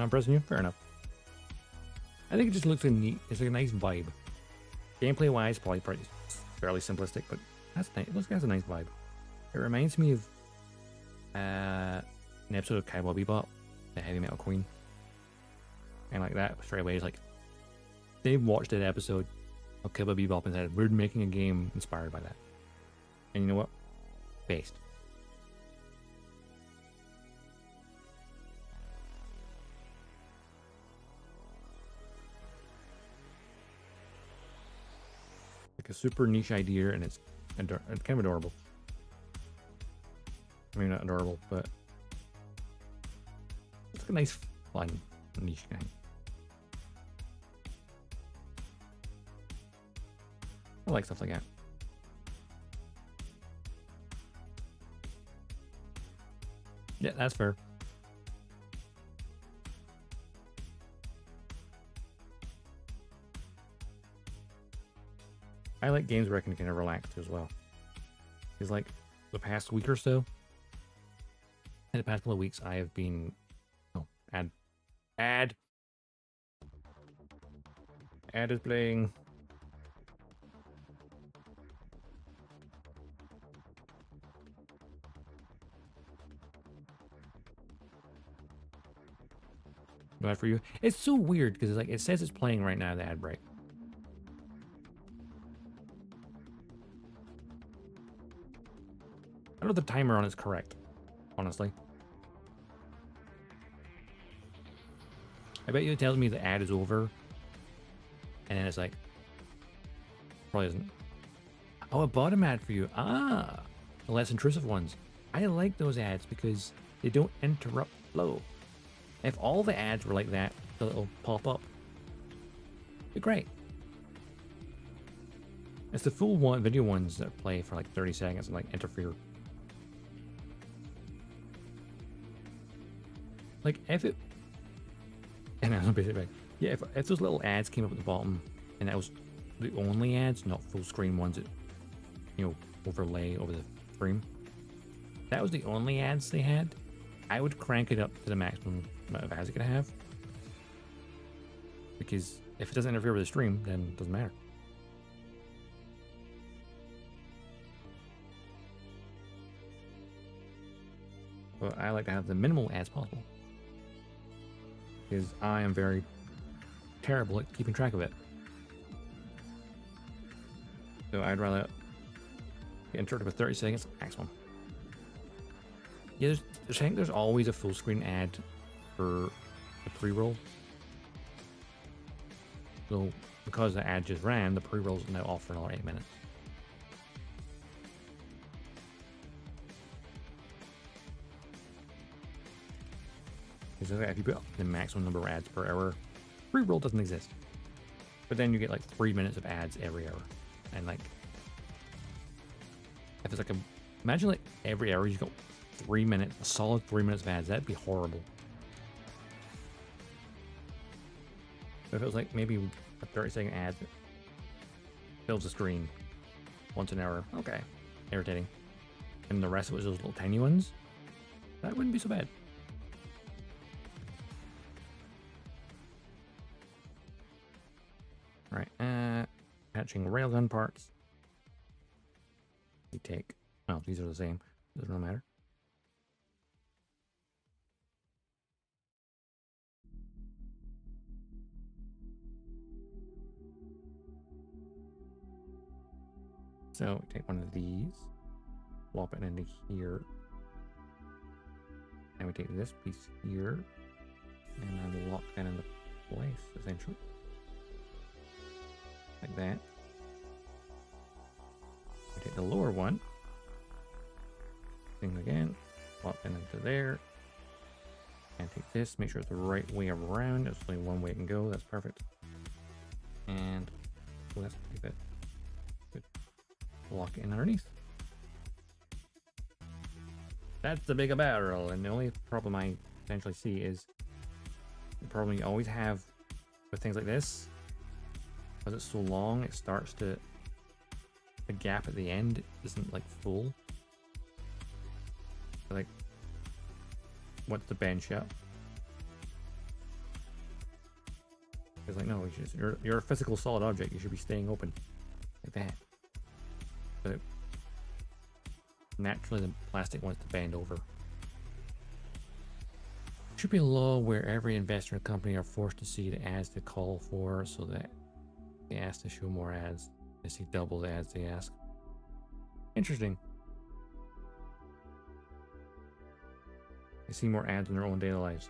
Not impressing you? Fair enough. I think it just looks neat. It's like a nice vibe. Gameplay wise, probably fairly simplistic, but that's nice. It looks like it has a nice vibe. It reminds me of an episode of Cowboy Bebop, the Heavy Metal Queen. And like that, straight away, it's like they watched that episode of Cowboy Bebop and said, we're making a game inspired by that. And you know what? Based. Like a super niche idea, and it's kind of adorable. I mean, not adorable, but it's like a nice, fun niche game. I like stuff like that. Yeah, that's fair. I like games where I can kind of relax too as well. Because like the past week or so, in the past couple of weeks, I have been ad is playing. Bad for you. It's so weird because like it says it's playing right now, the ad break. I don't know if the timer on it's correct, honestly. I bet you it tells me the ad is over, and then it's like, probably isn't. Oh, a bottom ad for you. Ah, the less intrusive ones. I like those ads because they don't interrupt flow. If all the ads were like that, it'll pop up. It'd be great. It's the full video ones that play for like 30 seconds and like interfere. Like if it, and I'm basically, yeah, if those little ads came up at the bottom and that was the only ads, not full screen ones that, you know, overlay over the stream, that was the only ads they had, I would crank it up to the maximum amount of ads it could have. Because if it doesn't interfere with the stream, then it doesn't matter. But I like to have the minimal ads possible. Because I am very terrible at keeping track of it. So I'd rather get interrupted with 30 seconds maximum. Yeah, I think there's always a full screen ad for the pre-roll. So because the ad just ran, the pre-roll is now off for another 8 minutes. Because if you put the maximum number of ads per hour, pre-roll doesn't exist. But then you get like 3 minutes of ads every hour. And like, if it's like imagine like every hour you got 3 minutes, a solid 3 minutes of ads, that'd be horrible. But if it was like maybe a 30-second ad that fills the screen once an hour, okay, irritating. And the rest of it was those little tiny ones, that wouldn't be so bad. Right, patching railgun parts. We take, oh, these are the same, doesn't really matter. So we take one of these, plop it into here, and we take this piece here, and then lock that into place, essentially. Like that. We take the lower one, thing again, plop it into there, and take this, make sure it's the right way around. There's only one way it can go, that's perfect. And let's take that. Good. Lock it in underneath. That's the big barrel, and the only problem I potentially see is the problem you always have with things like this. Because it's so long, it starts to, the gap at the end isn't like full. So, like, once the bench up, It's like, no, you're a physical solid object. You should be staying open like that. But naturally, the plastic wants to bend over. Should be a law where every investor in a company are forced to see the ads they call for, so that they ask to show more ads. They see double the ads they ask. Interesting. They see more ads in their own daily lives.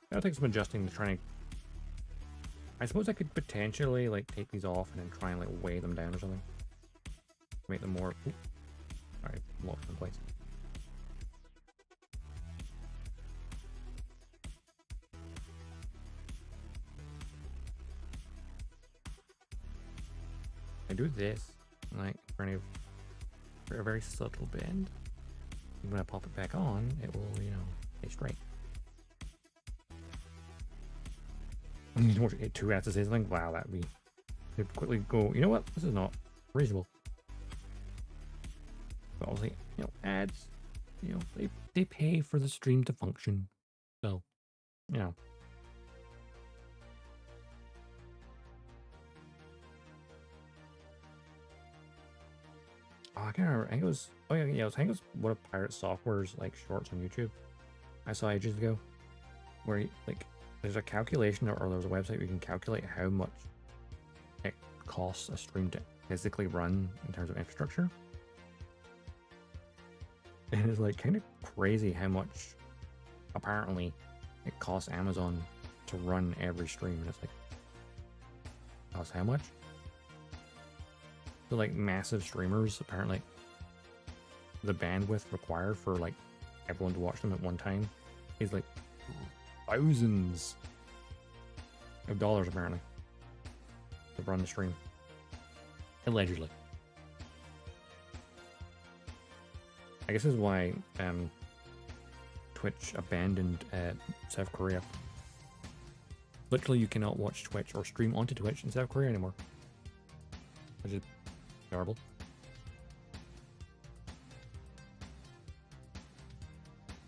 That'll take some adjusting to try and... I suppose I could potentially like take these off and then try and like weigh them down or something. Make them more... Alright, locked in place. I do this, like, for a very subtle bend. And when I pop it back on, it will, you know, stay straight. And you don't get 2 ads to say something. Wow, that'd be... They'd quickly go, you know what? This is not reasonable. But obviously, you know, ads, you know, they pay for the stream to function. So, you know. Oh, I can't remember. I think it was, oh yeah, I think it was one of Pirate Software's like shorts on YouTube I saw ages ago, where like there's a calculation or there's a website where you can calculate how much it costs a stream to physically run in terms of infrastructure. And it's like kind of crazy how much apparently it costs Amazon to run every stream. And it's like, costs how much? So like massive streamers, apparently the bandwidth required for like everyone to watch them at one time is like thousands of dollars apparently to run the stream. Allegedly. I guess this is why Twitch abandoned South Korea. Literally, you cannot watch Twitch or stream onto Twitch in South Korea anymore, which is terrible.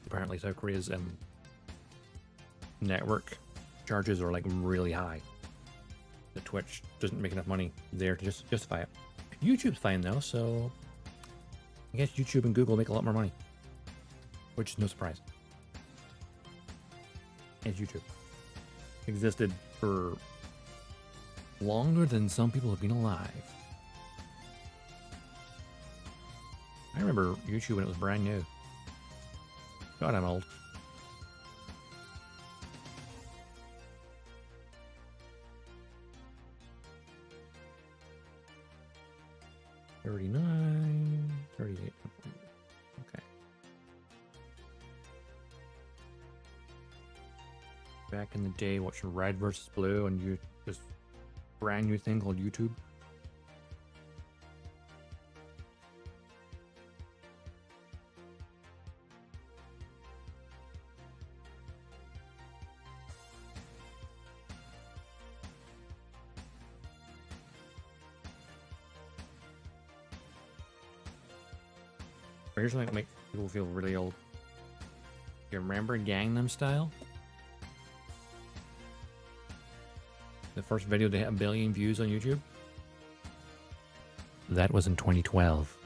Apparently, South Korea's network charges are like really high. The Twitch doesn't make enough money there to justify it. YouTube's fine though, so I guess YouTube and Google make a lot more money, which is no surprise. As YouTube existed for longer than some people have been alive. I remember YouTube when it was brand new. God, I'm old. $39, $38. Okay. Back in the day, watching Red versus Blue on this brand new thing called YouTube. Here's something that makes people feel really old. You remember Gangnam Style? The first video to hit 1 billion views on YouTube? That was in 2012.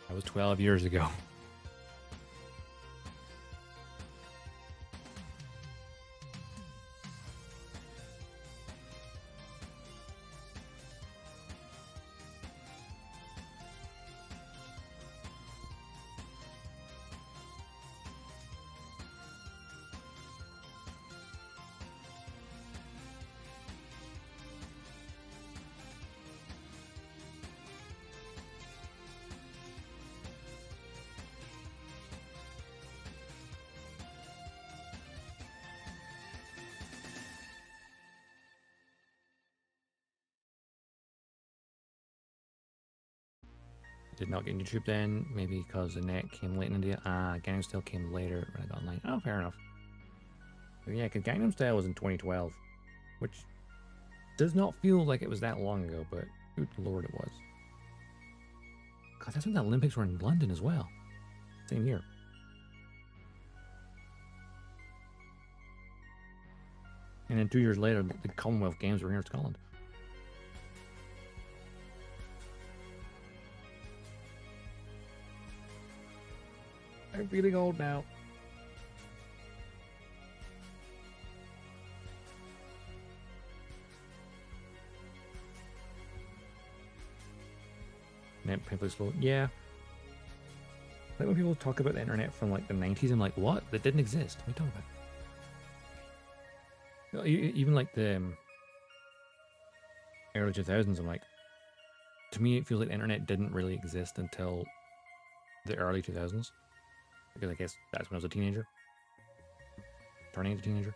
That was 12 years ago. Did not get YouTube then, maybe because the net came late in India. Gangnam Style came later when I got online. Oh, fair enough. But yeah, because Gangnam Style was in 2012, which does not feel like it was that long ago, but good lord, it was. God, that's when the Olympics were in London as well. Same year. And then 2 years later, the Commonwealth Games were here in Scotland. I'm feeling old now. Net painfully slow. Yeah. Like when people talk about the internet from like the 90s, I'm like, what? That didn't exist. What are you talking about? Even like the early 2000s, I'm like, to me, it feels like the internet didn't really exist until the early 2000s. Because I guess that's when I was a teenager. Turning into a teenager.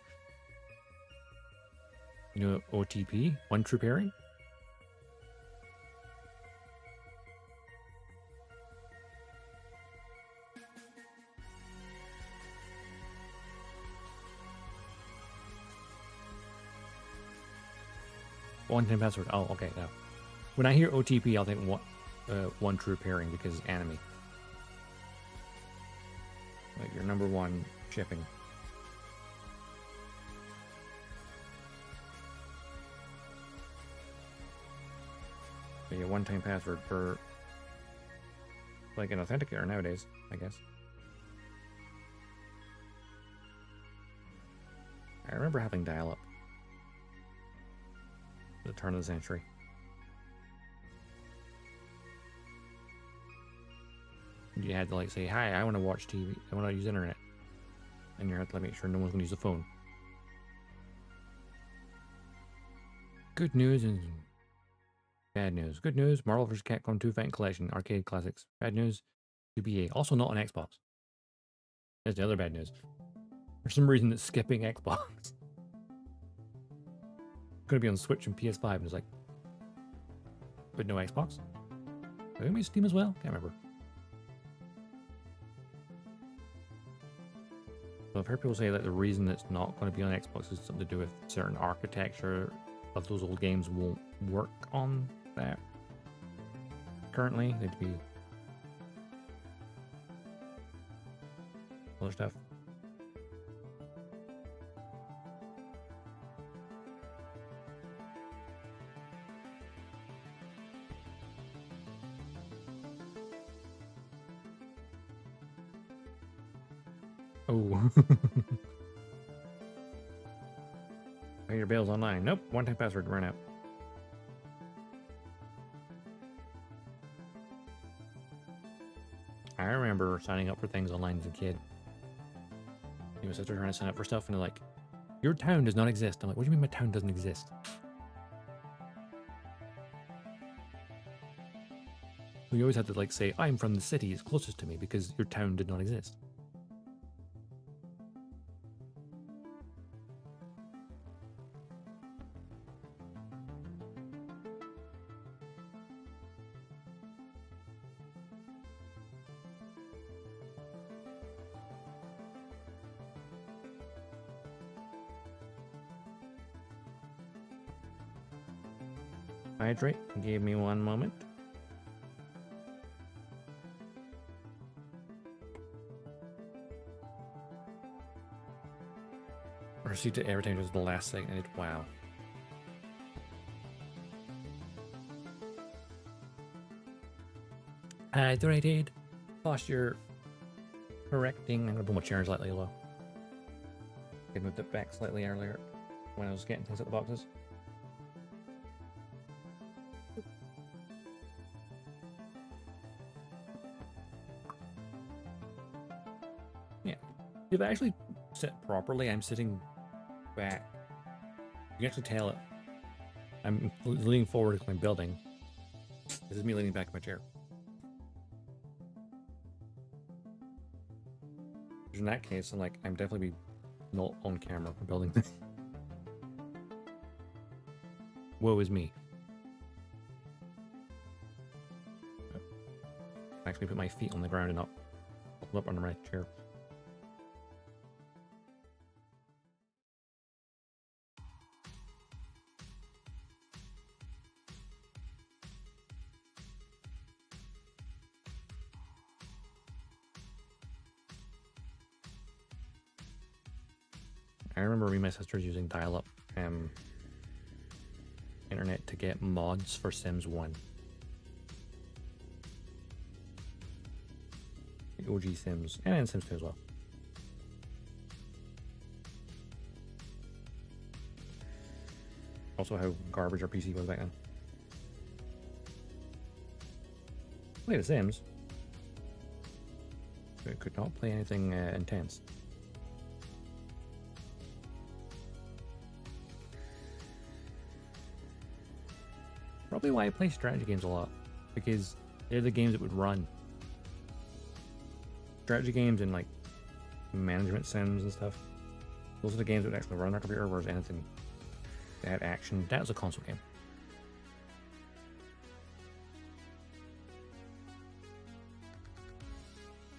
You know, OTP? One true pairing? One-time password. Oh, okay. No. When I hear OTP, I'll think one true pairing because it's anime. Like your number one shipping. So yeah, one-time password for like an authenticator nowadays, I guess. I remember having dial-up. The turn of the century. You had to like say, hi, I want to watch TV, I want to use internet. And you had to like, make sure no one's going to use the phone. Good news and bad news. Good news, Marvel vs. Capcom 2 Fighting Collection, arcade classics. Bad news, UBA. Also not on Xbox. That's the other bad news. For some reason it's skipping Xbox. Gonna be on Switch and PS5 and it's like, but no Xbox? Is it gonna be Steam as well? Can't remember. So I've heard people say that the reason it's not going to be on Xbox is something to do with certain architecture of those old games won't work on that. Currently, they'd be other stuff. Oh. Pay your bills online. Nope, one-time password ran out. I remember signing up for things online as a kid. Me and my sister trying to sign up for stuff, and they're like, your town does not exist. I'm like, what do you mean my town doesn't exist? We always had to like say, I'm from the city, it's closest to me, because your town did not exist. Hydrate, give me one moment. Proceed to everything was the last thing I did. Wow. Hydrated. Posture correcting. I'm gonna put my chair slightly low. I moved it back slightly earlier when I was getting things at the boxes. Yeah. If I actually sit properly, I'm sitting back. You can actually tell it. I'm leaning forward to my building. This is me leaning back in my chair. In that case, I'm definitely not on camera for building things. Woe is me. actually put my feet on the ground and not up under my chair. I remember me and my sisters using dial-up internet to get mods for Sims 1. The OG Sims, and Sims 2 as well. Also how garbage our PC was back then. Play The Sims, but it could not play anything intense. Probably why I play strategy games a lot, because they're the games that would run. Strategy games and like management sims and stuff, those are the games that would actually run on our computer, whereas anything that had action, that was a console game.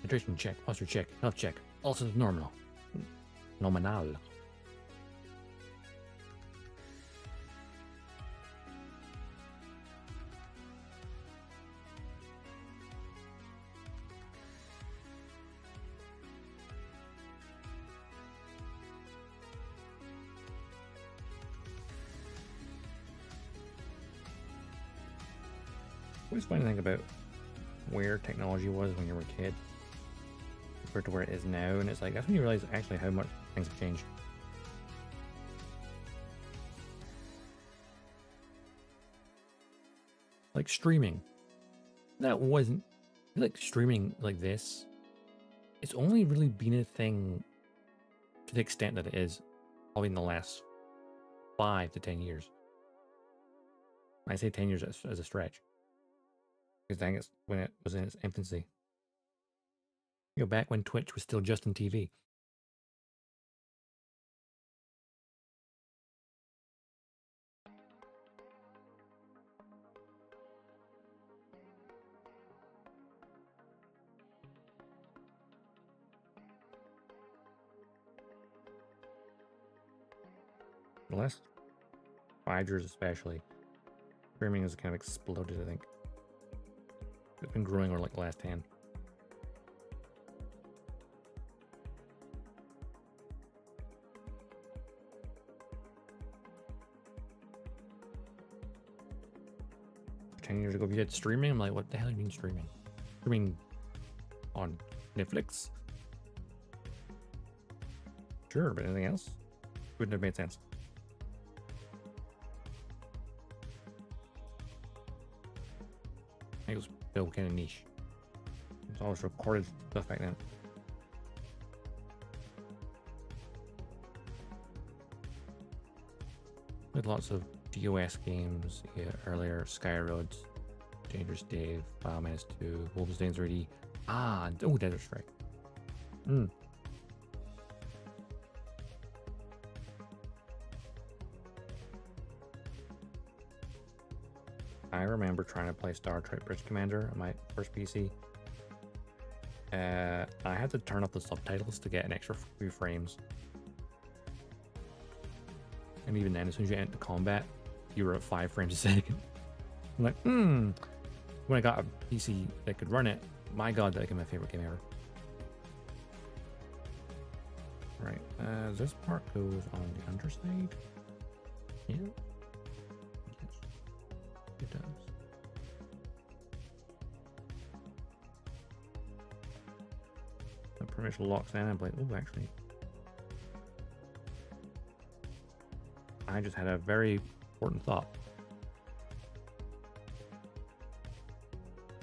Hydration check, posture check, health check, also normal. Nominal. Always funny thing about where technology was when you were a kid compared to where it is now, and it's like that's when you realize actually how much things have changed. Like streaming, that wasn't like streaming like this. It's only really been a thing to the extent that it is probably in the last 5 to 10 years. I say 10 years as a stretch. Because I think it's when it was in its infancy. You know, back when Twitch was still Justin TV. The last 5 years especially, streaming has kind of exploded, I think. It's been growing over like the last 10. Years ago, if you had streaming, I'm like, what the hell do you mean streaming? Streaming on Netflix? Sure, but anything else wouldn't have made sense. I think it was still kind of niche. It was always recorded stuff back then. With lots of DOS games earlier, Skyroads, Dangerous Dave, Biomenace 2, Wolfenstein 3D. Oh, Desert Strike. I remember trying to play Star Trek Bridge Commander on my first PC. I had to turn off the subtitles to get an extra few frames. And even then, as soon as you enter combat, you were at 5 frames a second. I'm like, when I got a PC that could run it, my god, that became my favorite game ever. Right, this part goes on the underside. Yeah. Yes, it does. That pretty much locks in. I'm like, oh, actually. I just had a very important thought.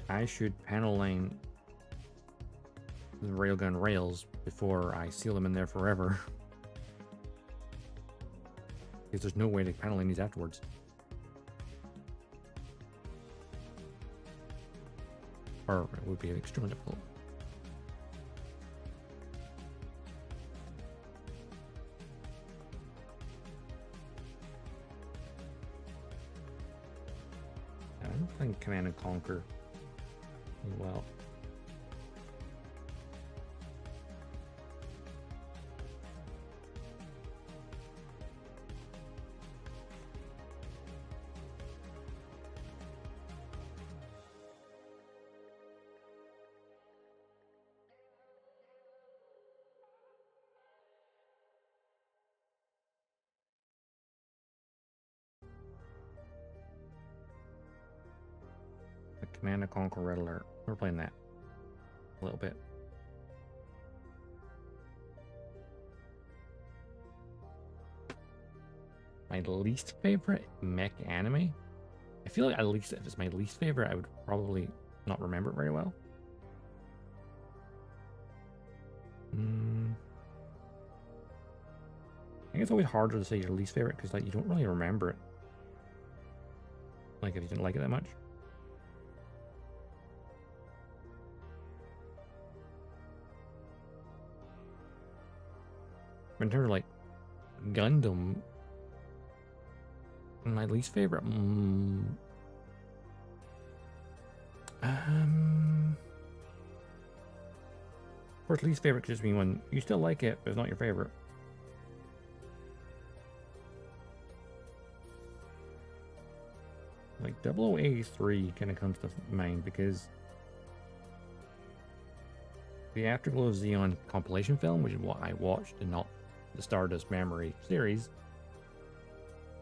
I should panel line the railgun rails before I seal them in there forever. Because there's no way to panel line these afterwards. Or it would be extremely difficult. I don't think Command and Conquer as well. Command and Conquer Red Alert. We're playing that a little bit. My least favorite mech anime? I feel like at least if it's my least favorite, I would probably not remember it very well. I think it's always harder to say your least favorite because like you don't really remember it. Like if you didn't like it that much. But in terms of like Gundam, my least favorite. Of course, least favorite could just mean when you still like it, but it's not your favorite. Like 0083 kind of comes to mind because the Afterglow of Xeon compilation film, which is what I watched and not the Stardust Memory series,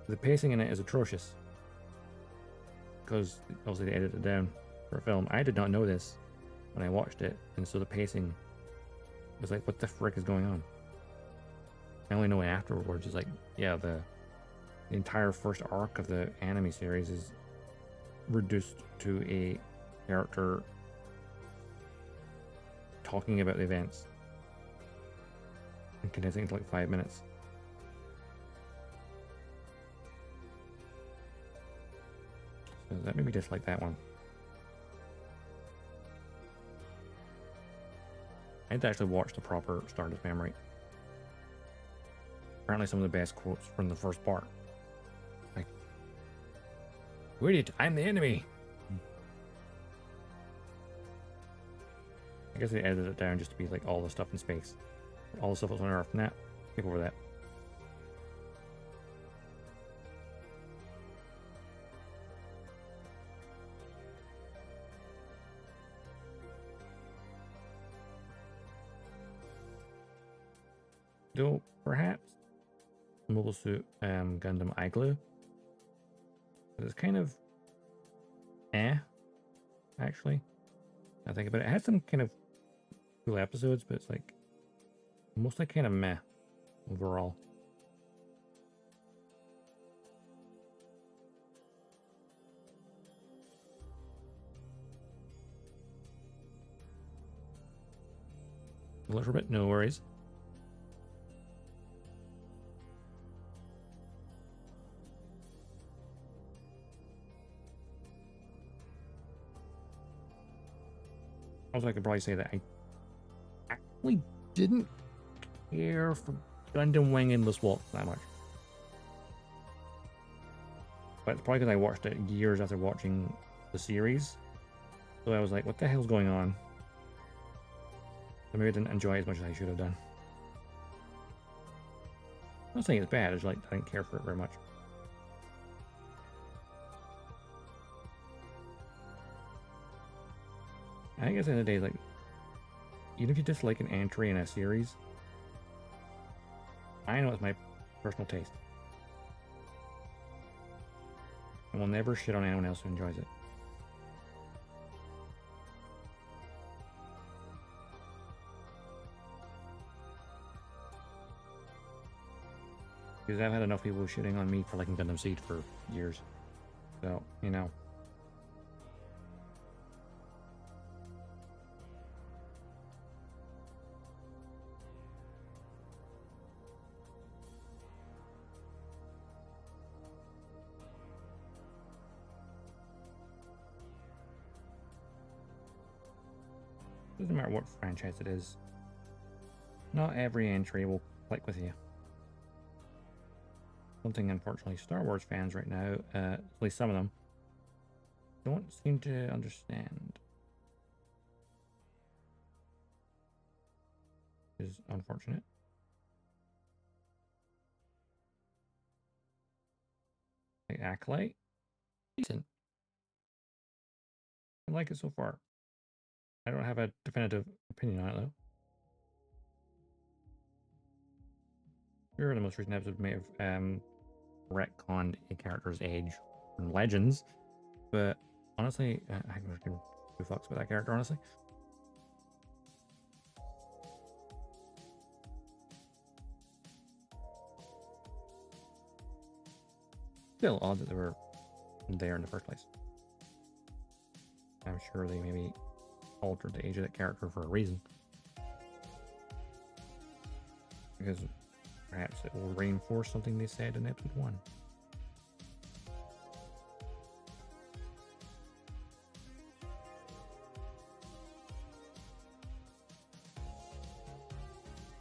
the pacing in it is atrocious because obviously they edited it down for a film. I did not know this when I watched it, and so the pacing was like, what the frick is going on? I only know afterwards. It's like, yeah, the entire first arc of the anime series is reduced to a character talking about the events and condensing into like 5 minutes. So that made me dislike that one. I had to actually watch the proper Stardust Memory. Apparently some of the best quotes from the first part. Like, wait, I'm the enemy! I guess they edited it down just to be like all the stuff in space. All the stuff that's on Earth. Nah, skip over that. Though, perhaps Mobile Suit Gundam Igloo. It's kind of actually. I think about it. It had some kind of cool episodes, but it's like mostly kind of meh overall. A little bit, no worries. Also, I could probably say that I actually didn't care for Gundam Wing Endless Waltz that much. But it's probably because I watched it years after watching the series. So I was like, what the hell's going on? So maybe I didn't enjoy it as much as I should have done. I'm not saying it's bad, it's like I didn't care for it very much. I guess at the end of the day, like, even if you dislike an entry in a series, I know it's my personal taste. I will never shit on anyone else who enjoys it. Because I've had enough people shitting on me for liking Gundam Seed for years. So, you know. Doesn't matter what franchise it is. Not every entry will click with you. Something, unfortunately, Star Wars fans right now, at least some of them, don't seem to understand. Is unfortunate. Like Acolyte, decent. I like it so far. I don't have a definitive opinion on it though. Sure, the most recent episode may have retconned a character's age from Legends, but Honestly, I can give two fucks about that character, honestly. Still odd that they were there in the first place. I'm sure they maybe altered the age of that character for a reason. Because perhaps it will reinforce something they said in episode 1.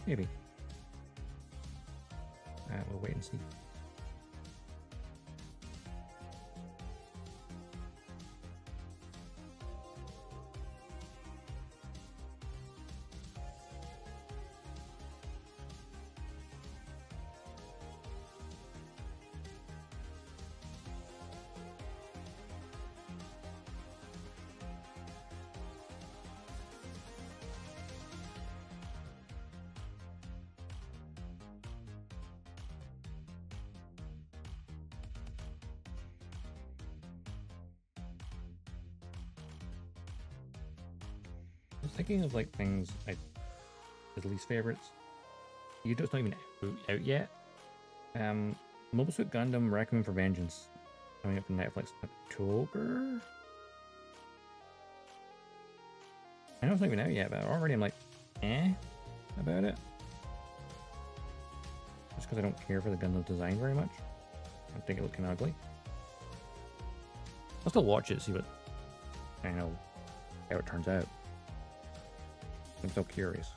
Maybe. We'll wait and see. I was thinking of like things as least favorites. You just not even out yet. Mobile Suit Gundam Requiem for Vengeance coming up on Netflix in October. I know it's not even out yet, but already I'm like, about it. Just because I don't care for the Gundam design very much. I think it looks kind of ugly. I'll still watch it, see what I know how it turns out. I'm so curious.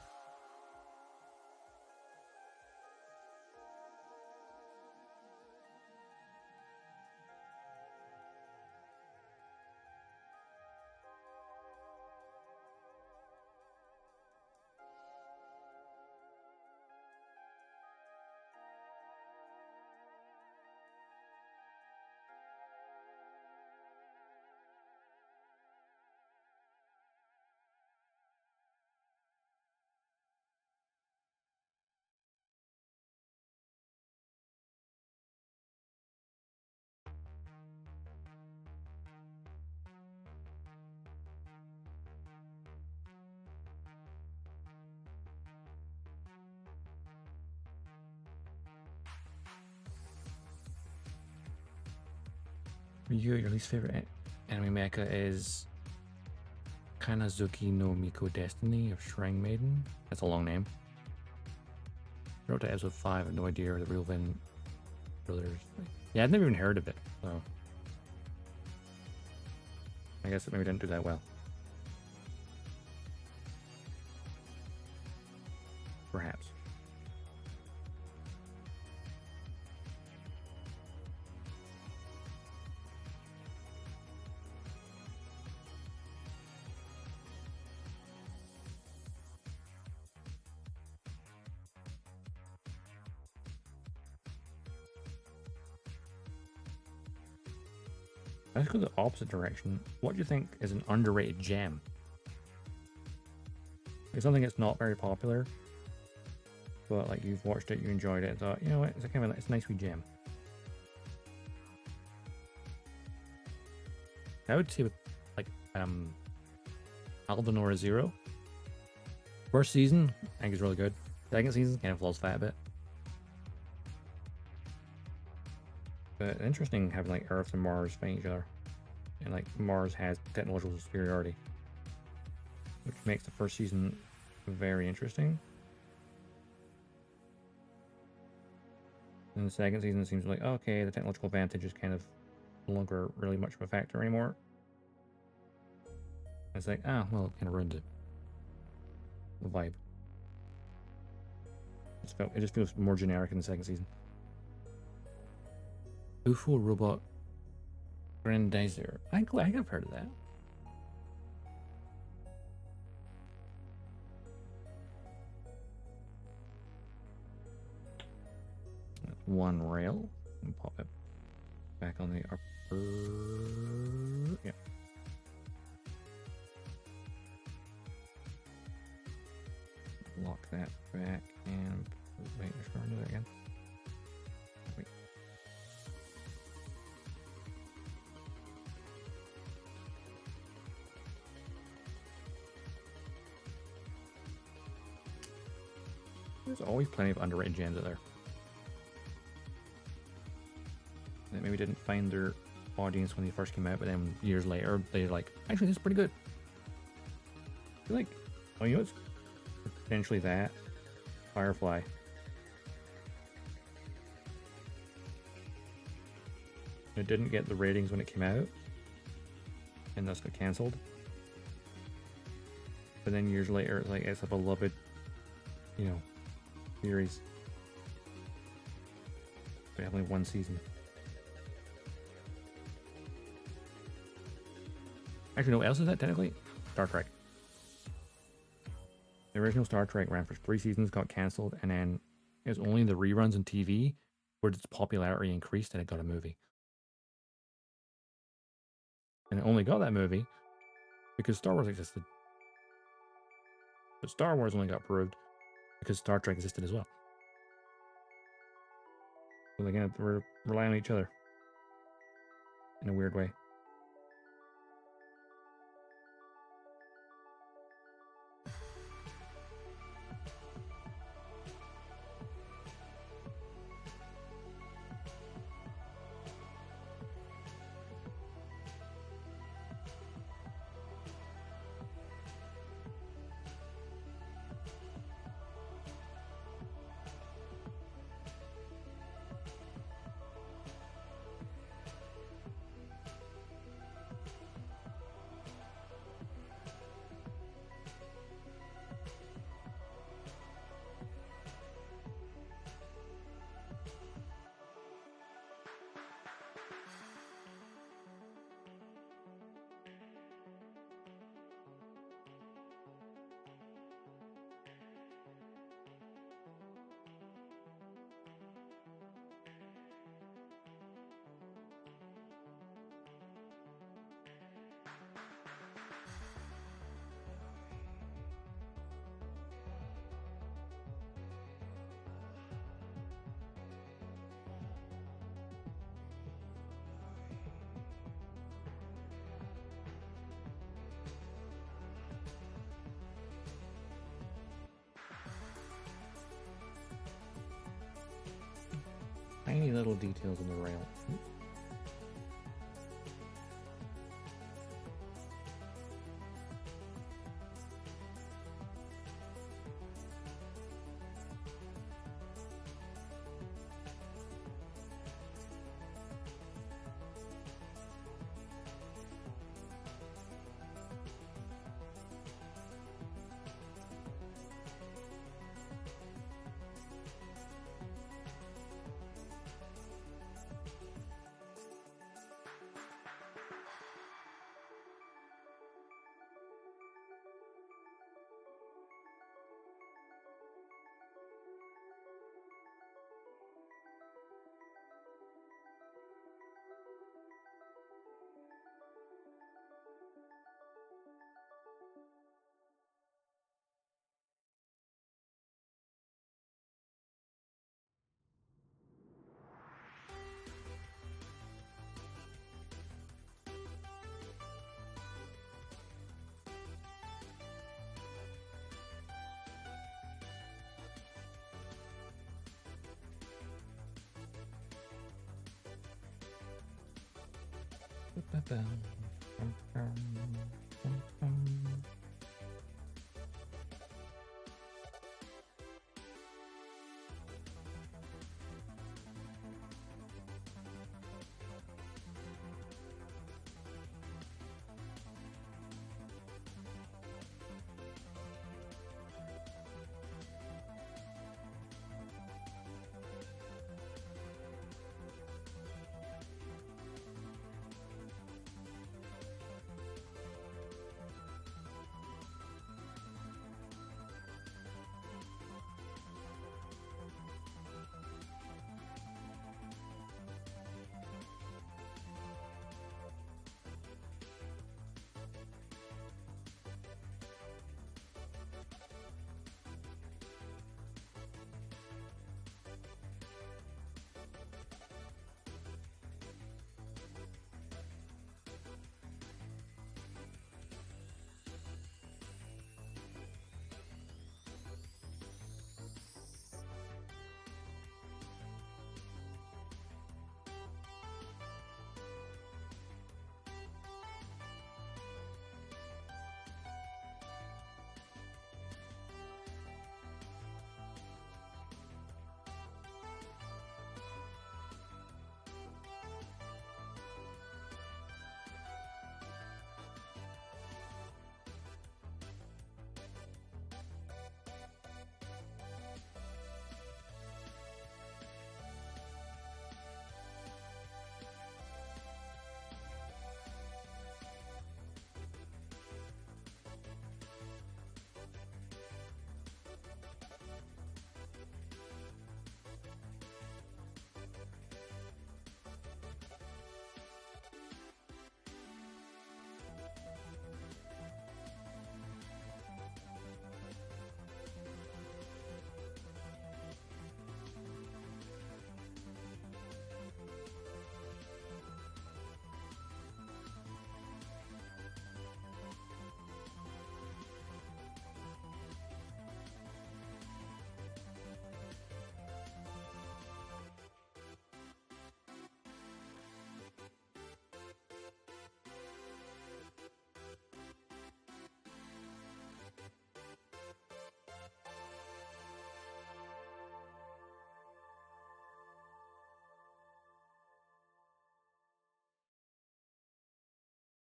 Your least favorite anime mecha is Kanazuki no Miko Destiny of Shrine Maiden. That's a long name. Wrote to episode 5, I have no idea the real Vin brothers. Yeah, I've never even heard of it, so I guess it maybe didn't do that well. Perhaps. Let's go the opposite direction. What do you think is an underrated gem? It's something that's not very popular, but like you've watched it, you enjoyed it, and thought, you know what, it's a kind of it's a nice wee gem. I would say with like Aldenora Zero. First season, I think is really good. Second season kind of falls flat a bit. But interesting having like Earth and Mars fighting each other. And like Mars has technological superiority. Which makes the first season very interesting. And the second season seems like, okay, the technological advantage is kind of no longer really much of a factor anymore. It's like, well, it kind of ruined it. The vibe. It just feels more generic in the second season. UFO Robot Grandizer. I think I've heard of that. That's one rail. And pop it back on the upper. Yeah. Lock that back and wait, just gonna do that again. Wait. There's always plenty of underrated gems out there that maybe didn't find their audience when they first came out, but then years later they're like, actually, this is pretty good. You're like, oh, you know, it's potentially that Firefly. It didn't get the ratings when it came out, and thus got cancelled. But then years later, like, it's a beloved, you know, series. But only one season. Actually, no, what else is that technically? Star Trek. The original Star Trek ran for 3 seasons, got cancelled, and then it was only the reruns on TV where its popularity increased and it got a movie. And it only got that movie because Star Wars existed. But Star Wars only got approved because Star Trek existed as well. So again, we're relying on each other in a weird way. Tiny little details in the rail.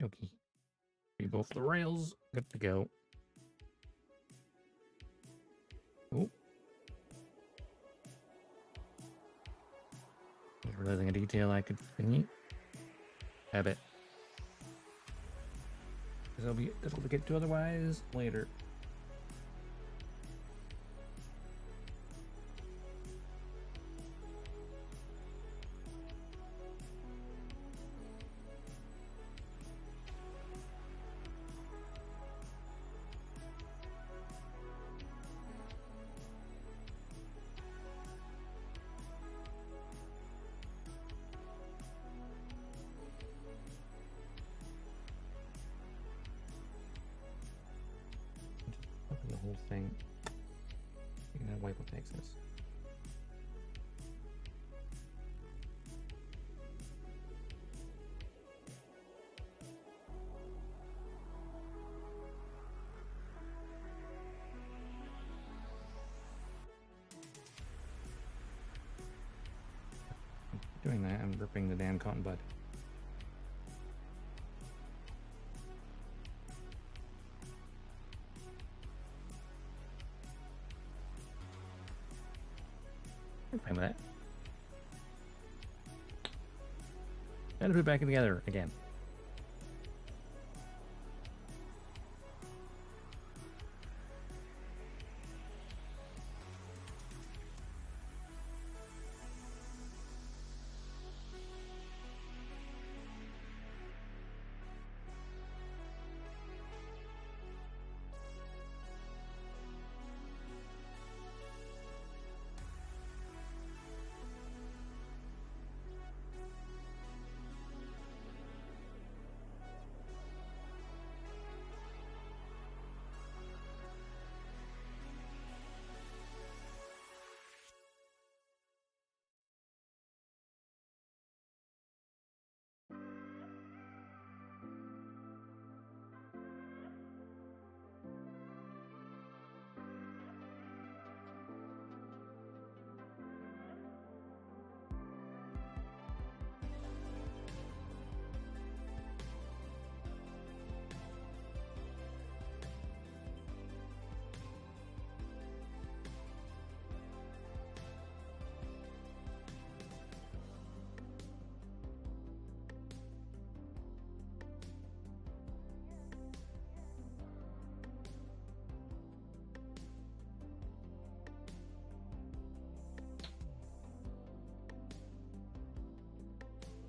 Okay. Be both the rails. Good to go. Oh. Just realizing a detail I could thingy. Have it. Because it'll be difficult to get to otherwise later. The whole thing. You can wipe what takes this. Doing that, I'm ripping the damn cotton bud. I'm fine with that. And put it back together again.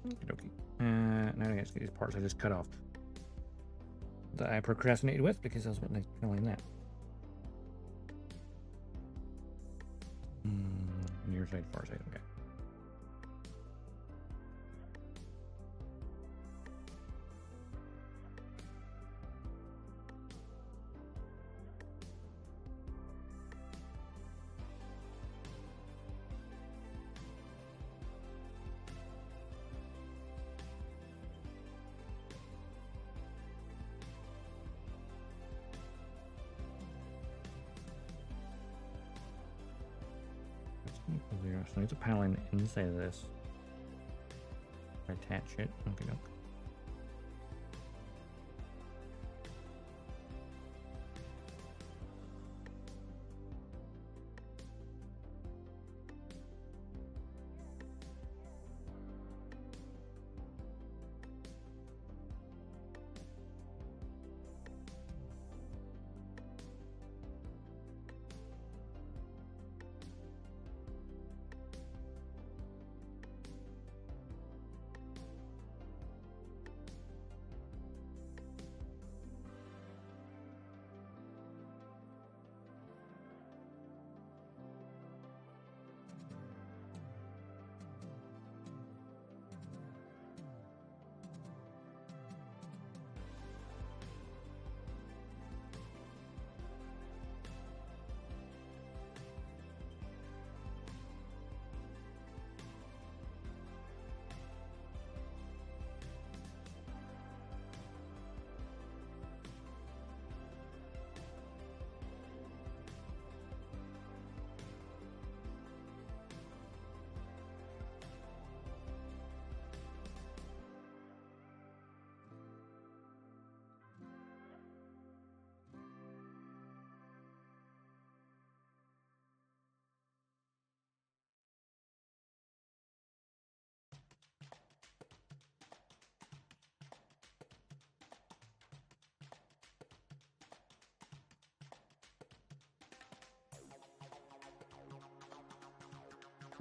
Okey-dokey. Now I guess these parts I just cut off that I procrastinated with because I was filling that. Near side, far side, okay. So I need to panel in inside of this. Attach it. Okay, no.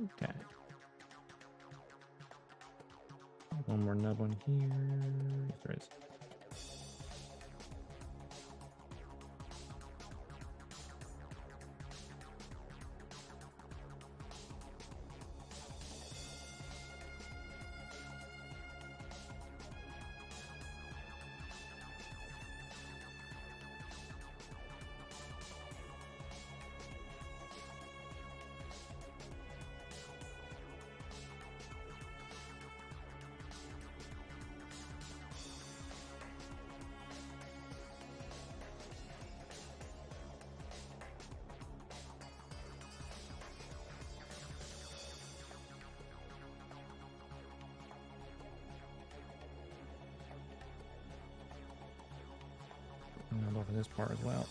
Okay. One more nub on here. Yes, there is. Nub over this part as well.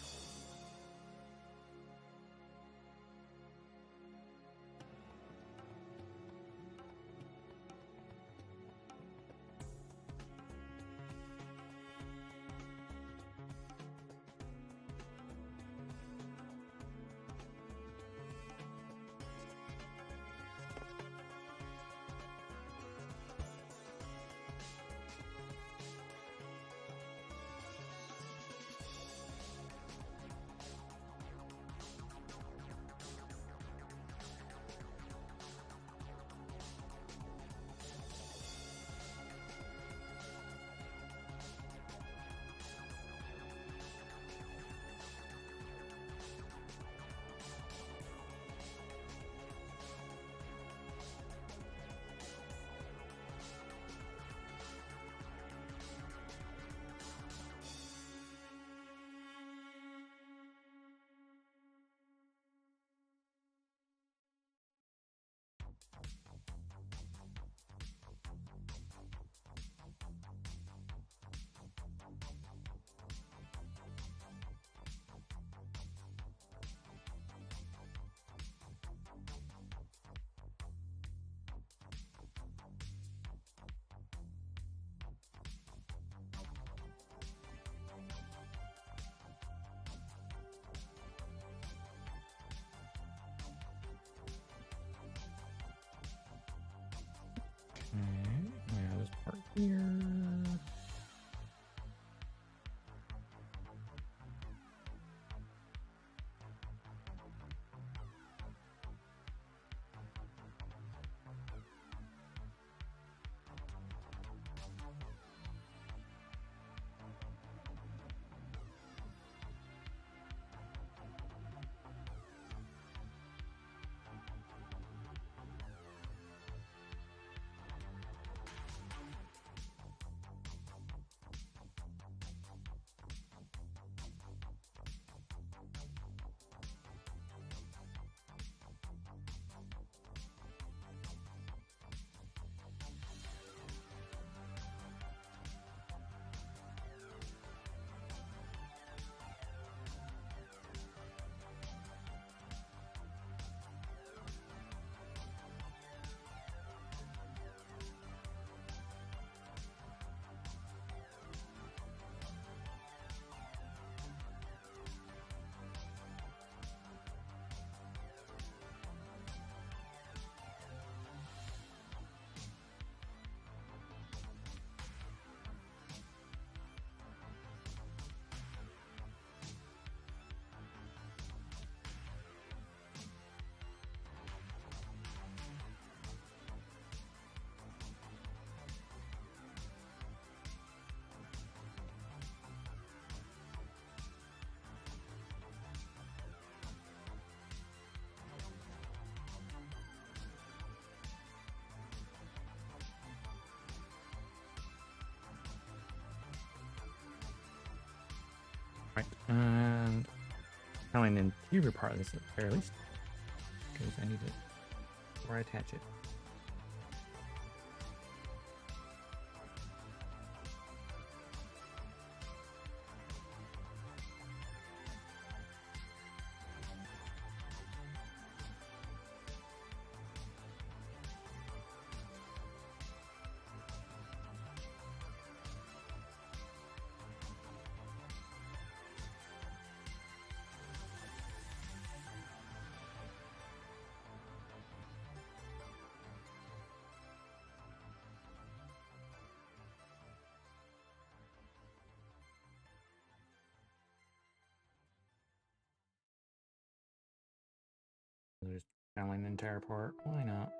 Now this part here. Right, and probably an interior part of this at the very least, because I need it before I attach it. Paneling the entire part. Why not?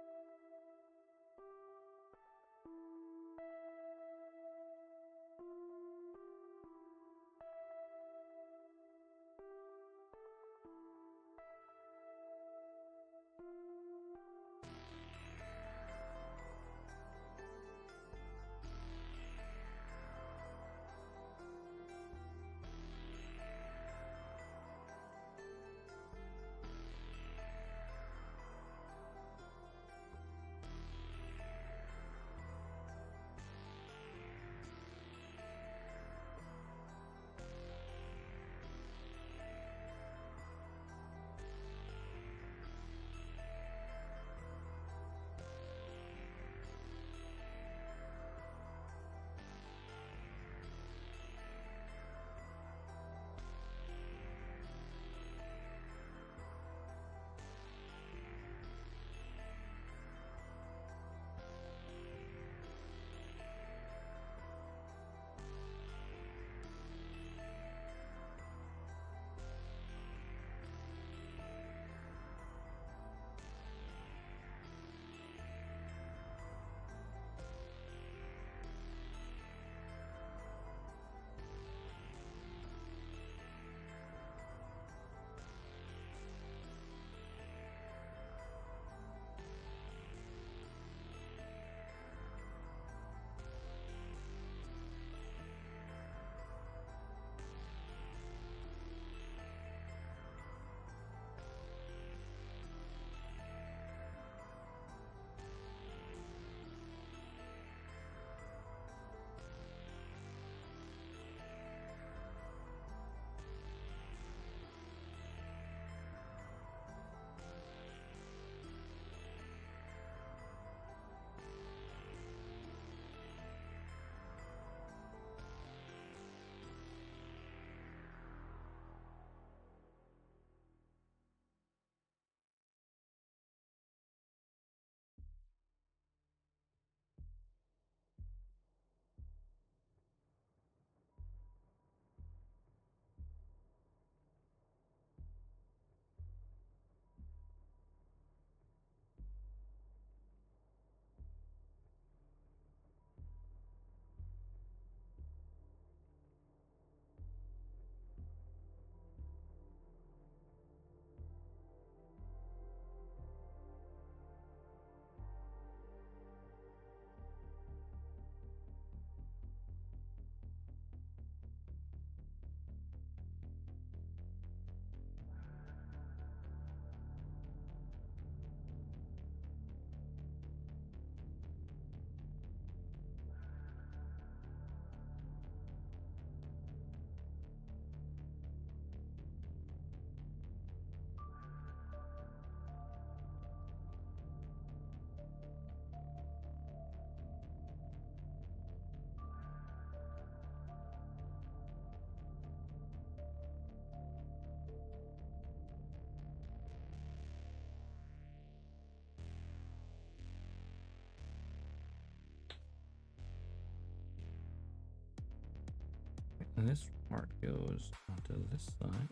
And this part goes onto this side.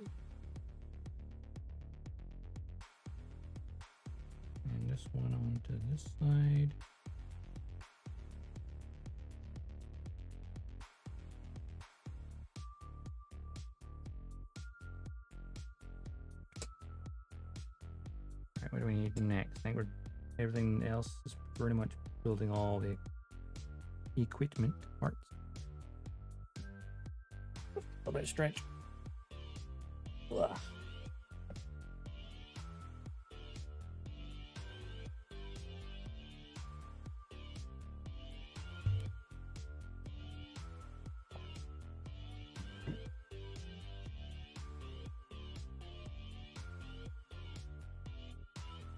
And this one onto this side. Alright, what do we need next? I think everything else is pretty much building all the equipment parts. A little bit of stretch. Ugh.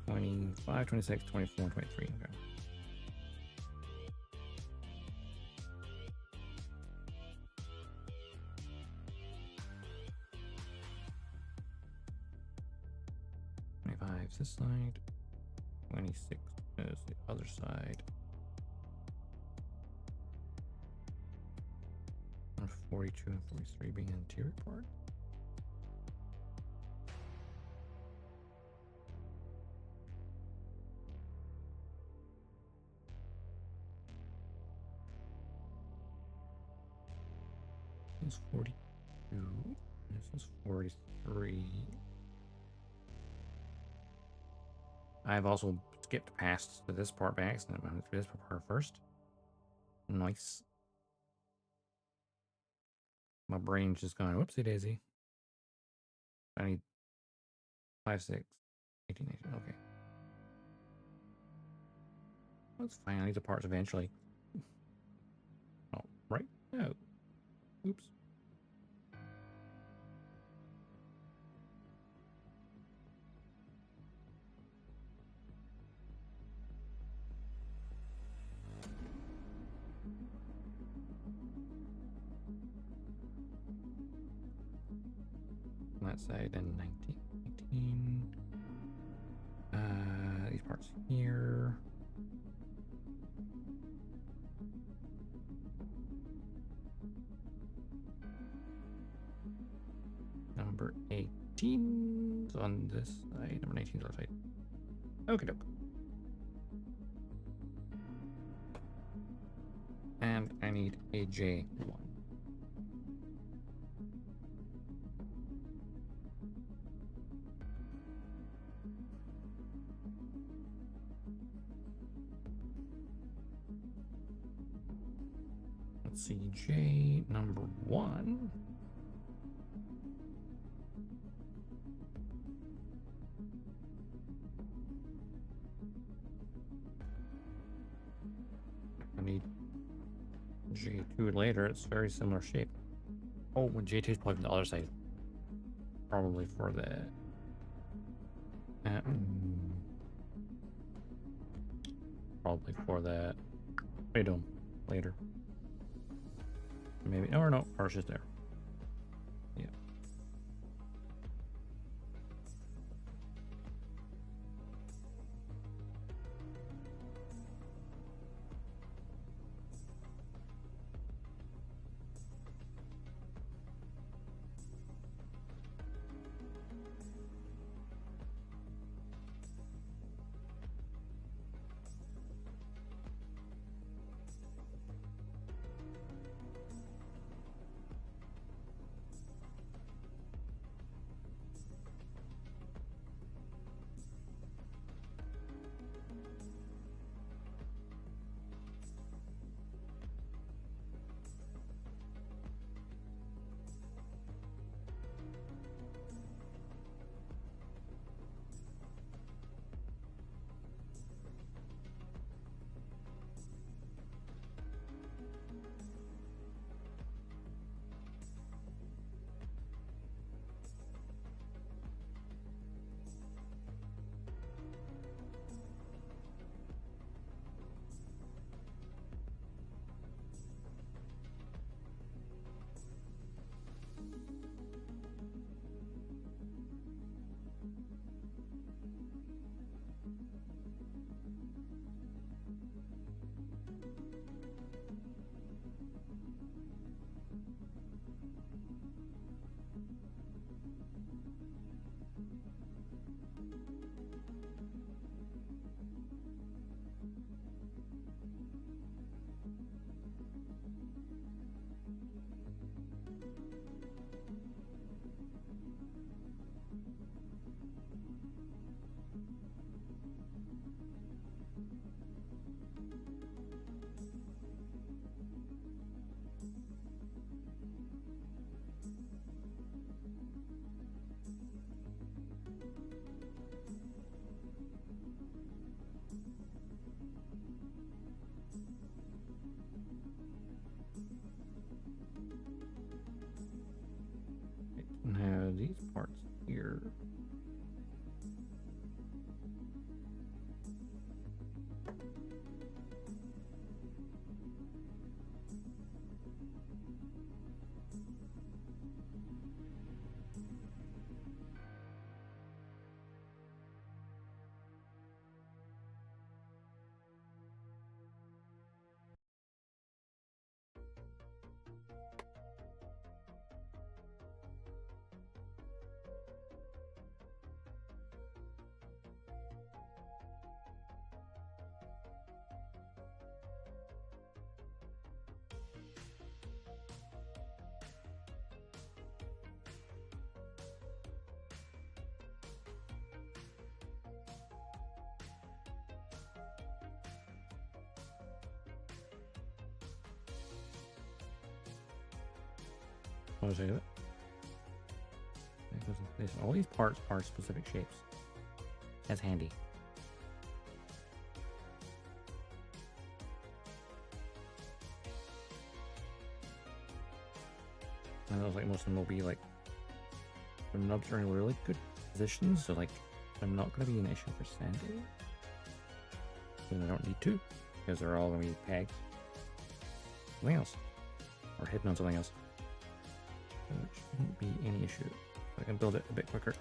$25, $26, $24, $23. Okay. $25 this side, 26 is the other side. 42 and 43 being interior part. is 42. This is 43. I've also skipped past to this part by accident. I went through this part first. Nice. My brain's just going, whoopsie daisy. I need 5, 6, 18, 18. Okay. That's fine. I need the parts eventually. Oh, right? No. Oops. That side and 19. These parts here. Number 18 is on this side. Number 19 is on the side. Okie doke. And I need AJ1. Let's see, J number 1. I need J2 later. It's very similar shape. Oh, when J2 is probably from the other side. Probably for the... probably for the radome later. Maybe. No, or no. Or it's just there. Yeah. I'll show you it. It goes in place. All these parts are specific shapes. That's handy. And it looks like most of them will be like, the nubs are in really good positions, so like they're not going to be an issue for sanding. And I don't need to, because they're all going to be pegged. Something else, or hidden on something else. So it shouldn't be any issue. I can build it a bit quicker.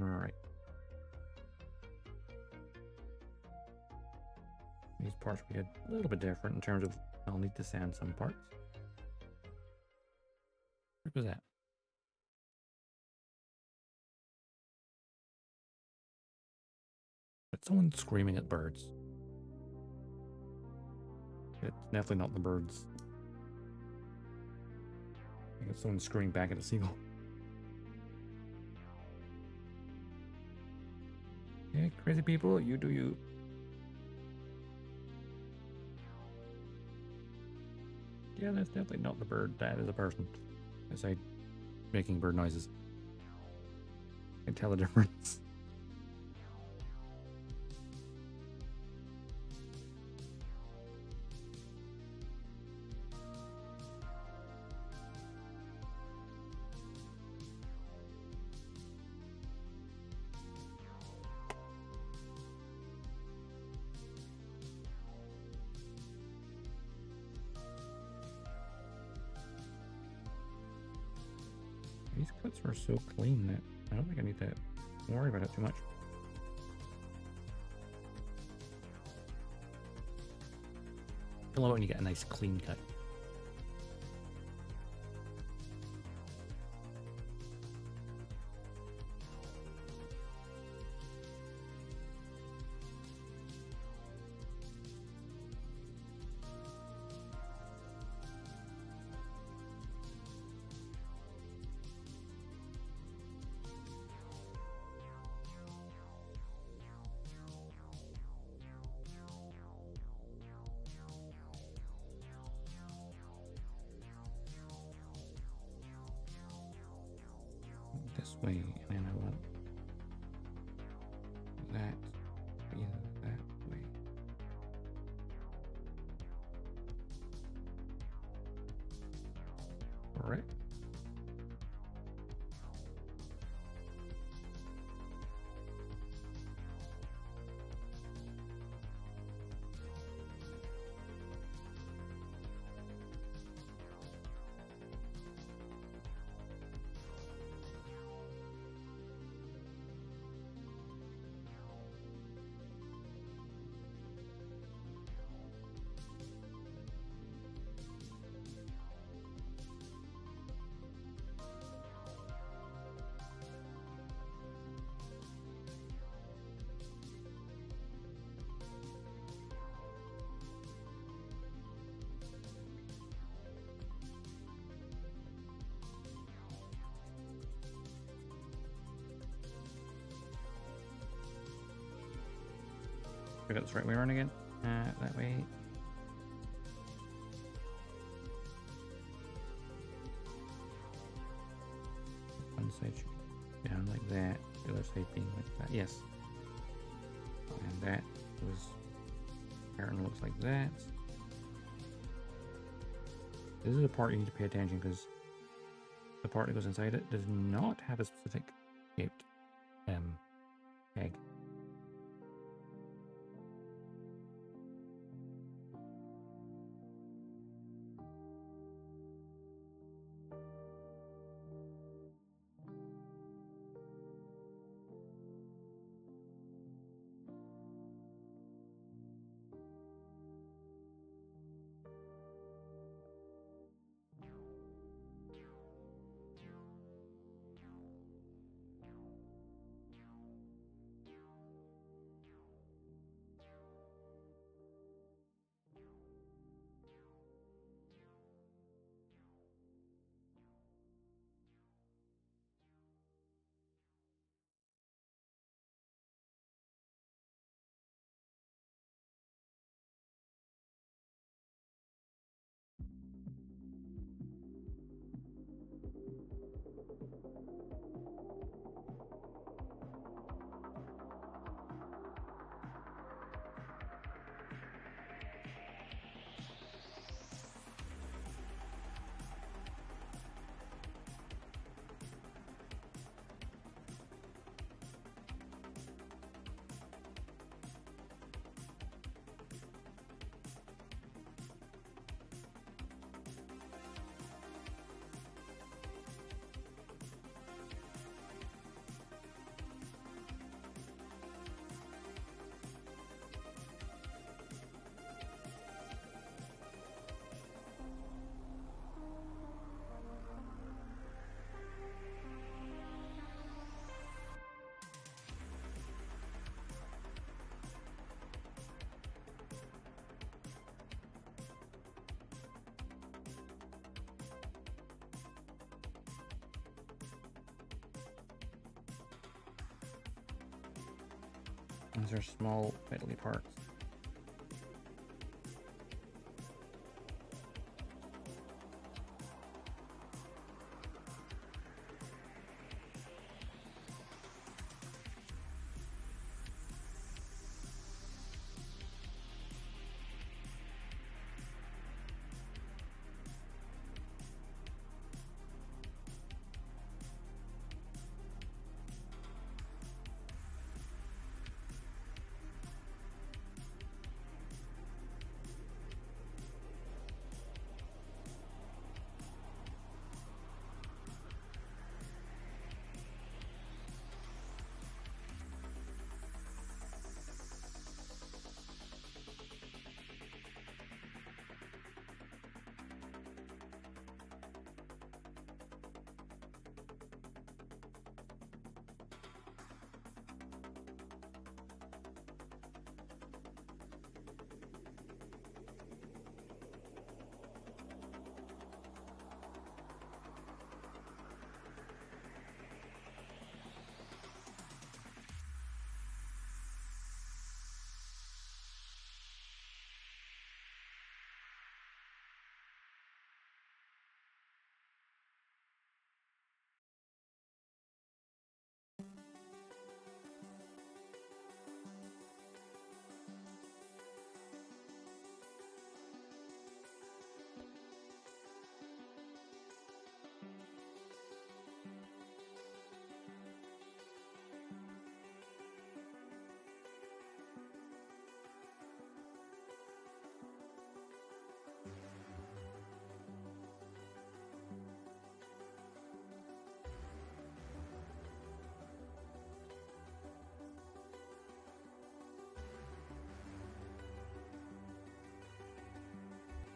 Alright. These parts will be a little bit different in terms of I'll need to sand some parts. What was that? It's someone screaming at birds. It's definitely not the birds. I think it's someone screaming back at a seagull. Yeah, crazy people, you do you. Yeah, that's definitely not the bird. That is a person. Aside making bird noises. I can tell the difference. These cuts are so clean that I don't think I need to worry about it too much. I love it when you get a nice clean cut. This way, and then I want that in that way. Correct. I got this right way around again. That way. One side should be down like that. The other side being like that. Yes. And that was pattern looks like that. This is the part you need to pay attention because the part that goes inside it does not have a specific shaped These are small fiddly parts.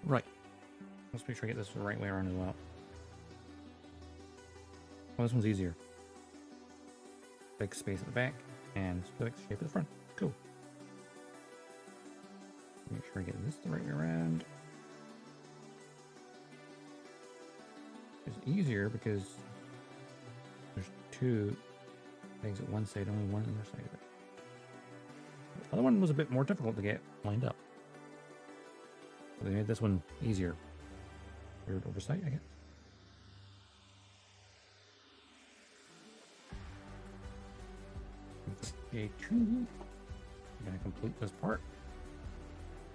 Right. Let's make sure I get this the right way around as well. Well, this one's easier. Big space at the back and like the shape of the front. Cool. Make sure I get this the right way around. It's easier because there's two things at one side, only one on the other side of it. The other one was a bit more difficult to get lined up. So they made this one easier. Weird oversight, I guess. J2. I'm gonna complete this part.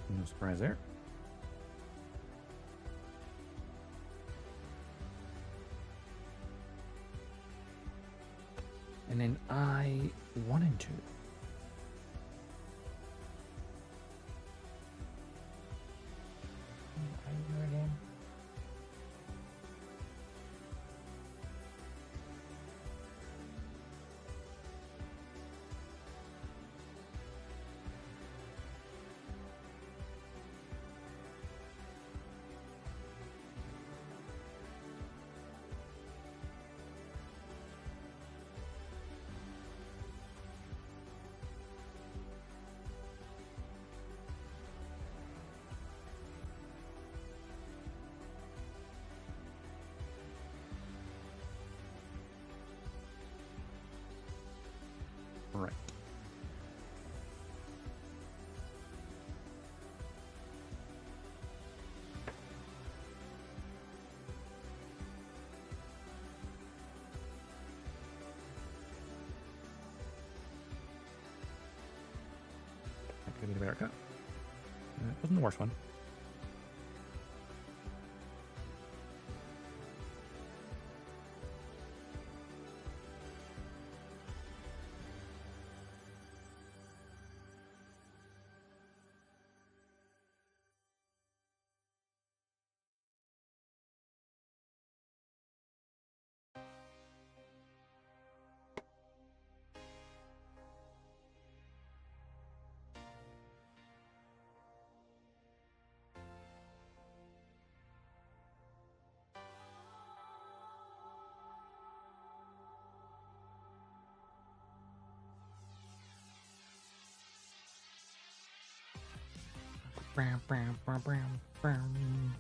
No surprise there. And then I1 and 2. Again. Right. That could be the better cut. It wasn't the worst one. Bam, bam, bam, bam, bam.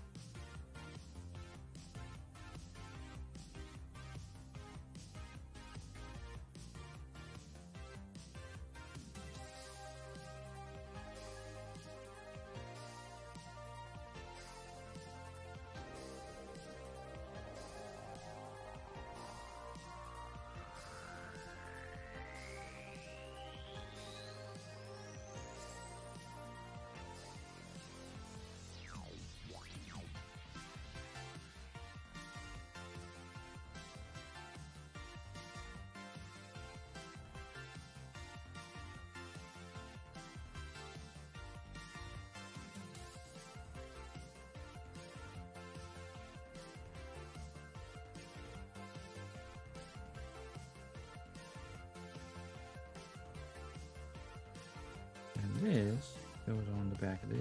this goes on the back of this.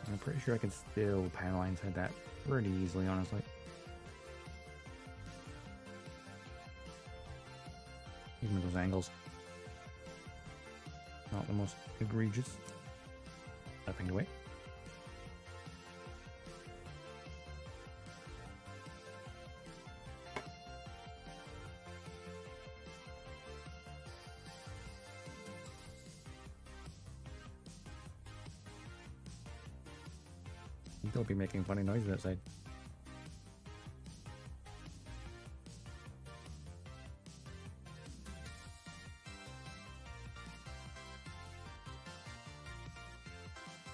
I'm pretty sure I can still panel inside that pretty easily, honestly. Even with those angles. Not the most egregious. Upping away. They'll be making funny noises outside.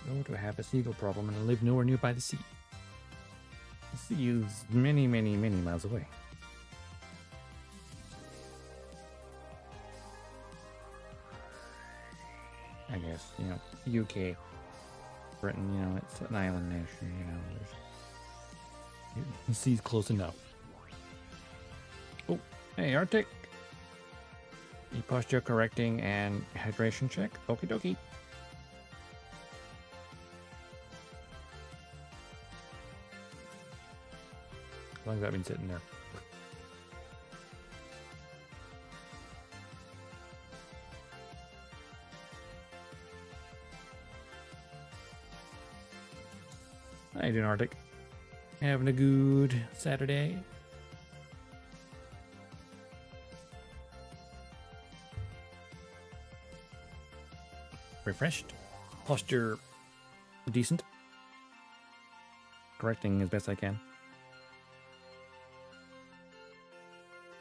Oh, do I have a seagull problem and I live nowhere nearby the sea? The sea is many, many, many miles away. I guess, you know, UK, Britain, you know, it's an island nation, you know, the sea's close enough. Oh, hey, Arctic. E posture correcting and hydration check. Okie dokie. How long has that been sitting there? How you doing, Arctic? Having a good Saturday? Refreshed? Posture decent? Correcting as best I can.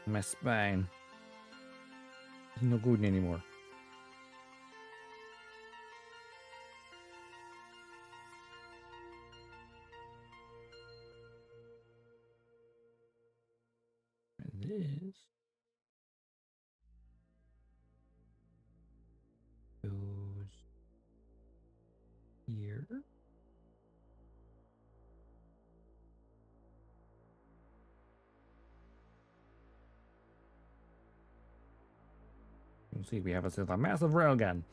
My spine is no good anymore. This goes here. You can see we have a massive railgun.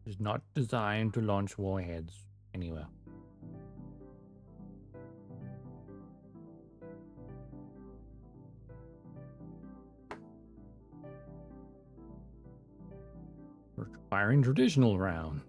It's not designed to launch warheads anywhere. We're firing traditional round.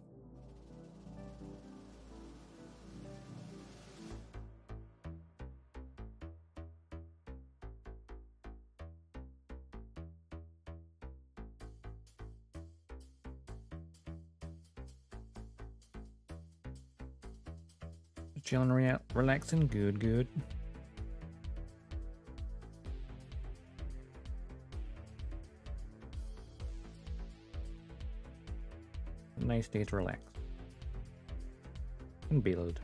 Chilling, relaxing, good, good. Nice day to relax and build.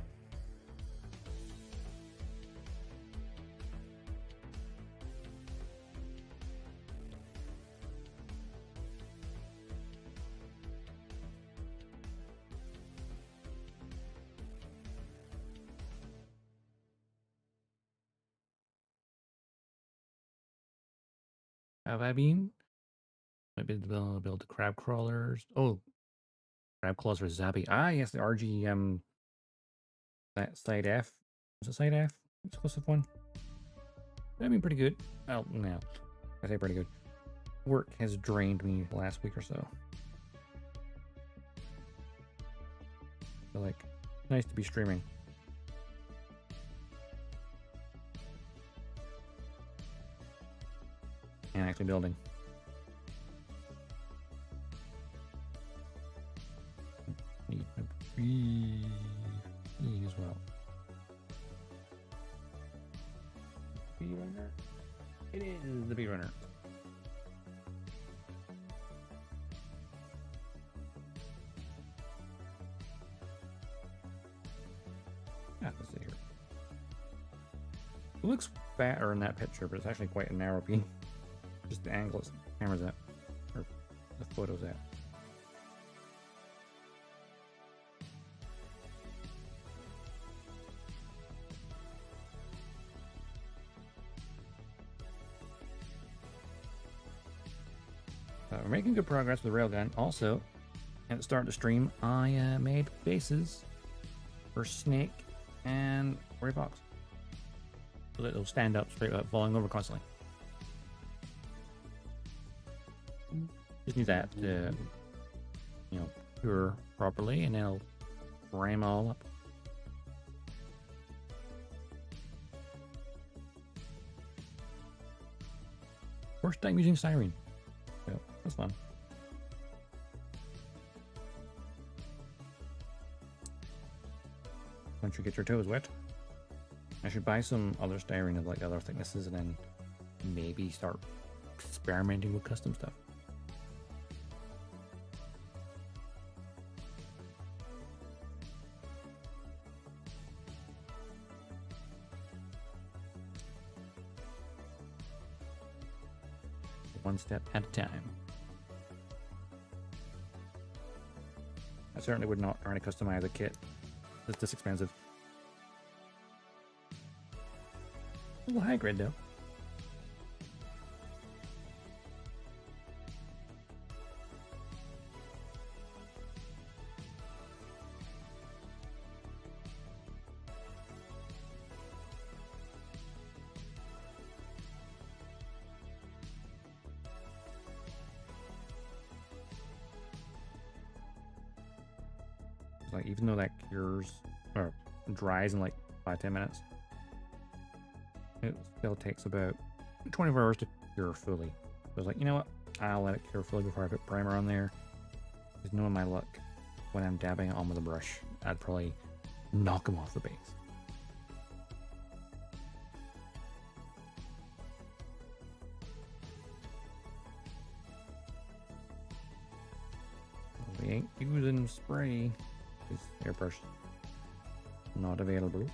Have I been? Might be able to build the crab crawlers. Oh, crab claws for Zappy. Ah, yes, the RG that side F. Was it side F? Exclusive one. That'd be pretty good. Oh, no. I say pretty good. Work has drained me the last week or so. So, like, nice to be streaming. And actually building. Need a breathe as well. Bee runner? It is the bee runner. Let's see here. It looks fatter in that picture, but it's actually quite a narrow beam. Just the angle the camera's at, or the photo's at. we're making good progress with the Railgun. Also, at the start of the stream, I made bases for Snake and Ray Fox, so that they'll stand up straight up, falling over constantly. Just need that to, you know, cure properly, and then I'll ram all up. First time using Siren. So that's fun. Once you get your toes wet, I should buy some other styrene of like other thicknesses and then maybe start experimenting with custom stuff. One step at a time. I certainly would not try to customize a kit that's this expensive. A little high grade though. Like, even though that cures or dries in like 5-10 minutes, it still takes about 24 hours to cure fully. So I was like, you know what? I'll let it cure fully before I put primer on there. Because knowing my luck, when I'm dabbing it on with a brush, I'd probably knock them off the base. We ain't using spray. Because airbrush not available.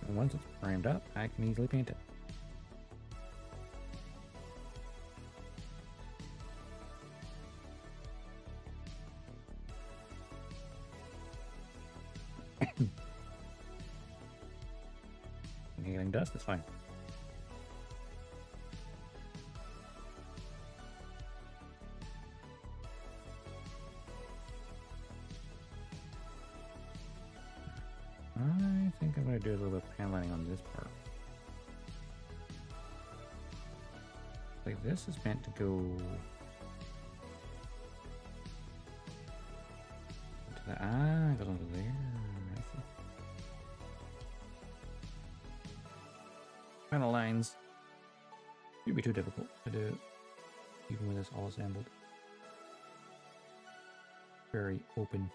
And once it's primed up, I can easily paint it. Healing dust is fine. I think I'm going to do a little bit of paneling on this part. Like, this is meant to go to the it goes onto there. I see. Panel lines would be too difficult to do, even with this all assembled. Very open.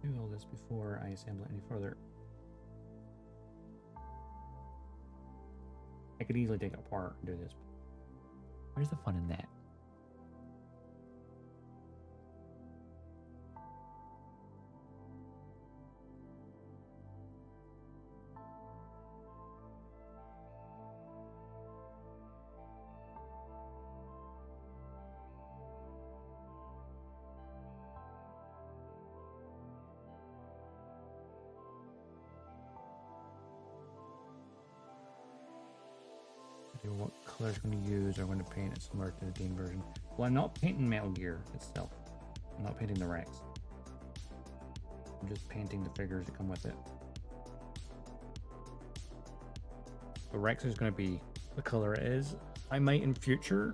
Do all this before I assemble it any further. I could easily take it apart and do this. Where's the fun in that? What colors I'm going to use? I'm going to paint it similar to the Dean version. Well, I'm not painting Metal Gear itself. I'm not painting the Rex. I'm just painting the figures that come with it. The Rex is going to be the color it is. I might in future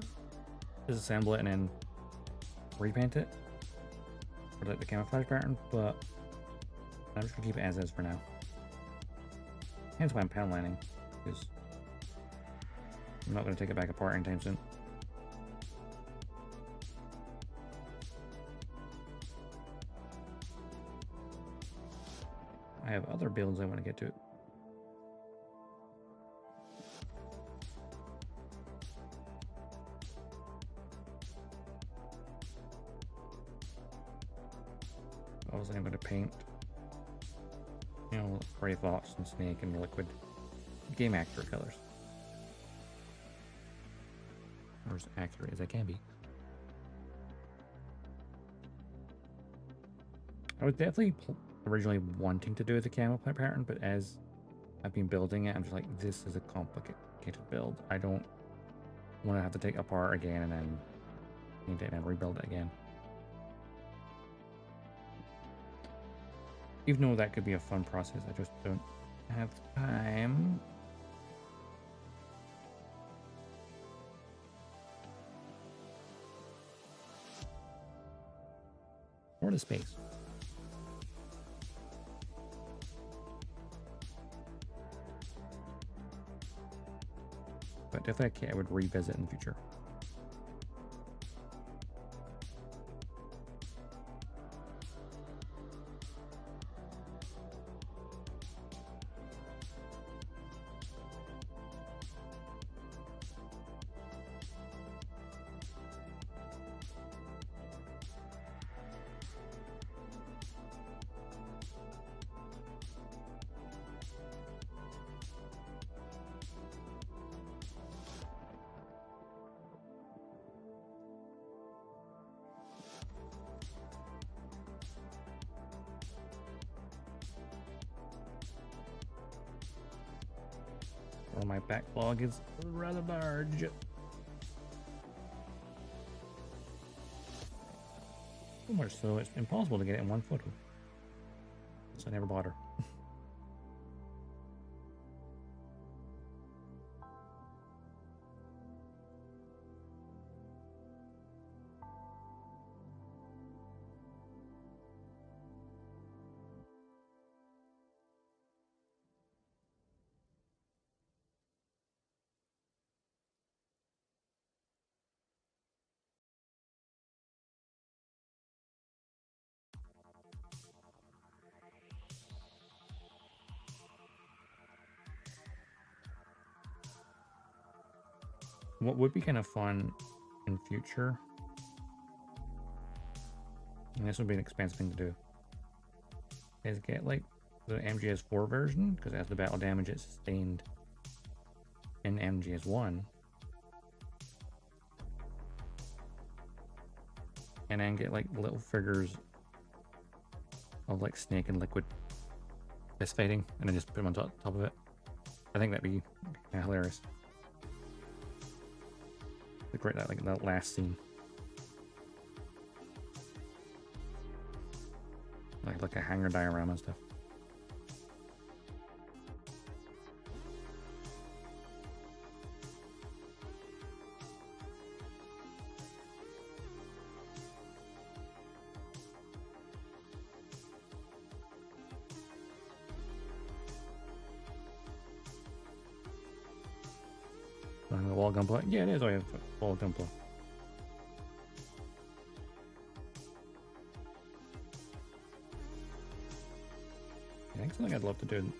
disassemble it and then repaint it for like the camouflage pattern, but I'm just going to keep it as is for now. Hence why I'm panel lining, because I'm not going to take it back apart anytime soon. I have other builds I want to get to. Obviously, I'm going to paint, you know, Gray Fox and Snake and Liquid game accurate colors. Or as accurate as I can be. I was definitely originally wanting to do the camo pattern, but as I've been building it, I'm just like, this is a complicated build. I don't want to have to take it apart again and then paint it and rebuild it again. Even though that could be a fun process, I just don't have time. Or the space. But definitely I would revisit in the future. Well, my backlog is rather large. So much so it's impossible to get it in one photo. So I never bother. What would be kind of fun in future, and this would be an expensive thing to do, is get like the MGS4 version, because it has the battle damage it sustained in MGS1, and then get like little figures of like Snake and Liquid fist fighting, and then just put them on top of it. I think that'd be hilarious. The great, like that last scene, like a hanger diorama and stuff. The wall gunpla. Yeah, it is. I have wall gunpla. Yeah, it's something I'd love to do in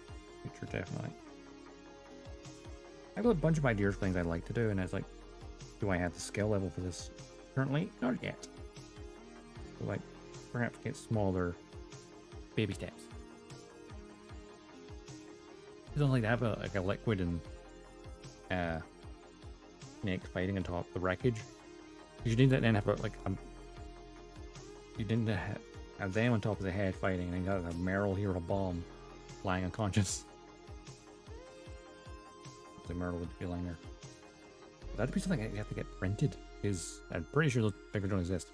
the future, definitely. I have a bunch of ideas for things I'd like to do, and it's like, do I have the skill level for this currently? Not yet. So like, perhaps get smaller baby steps. I don't like to have like a Liquid and Snake fighting on top of the wreckage. You need that then have like you didn't have them on top of the head fighting, and then got a Meryl hero bomb lying unconscious. The Meryl would be lying there. That'd be something you have to get printed, because I'm pretty sure those figures don't exist.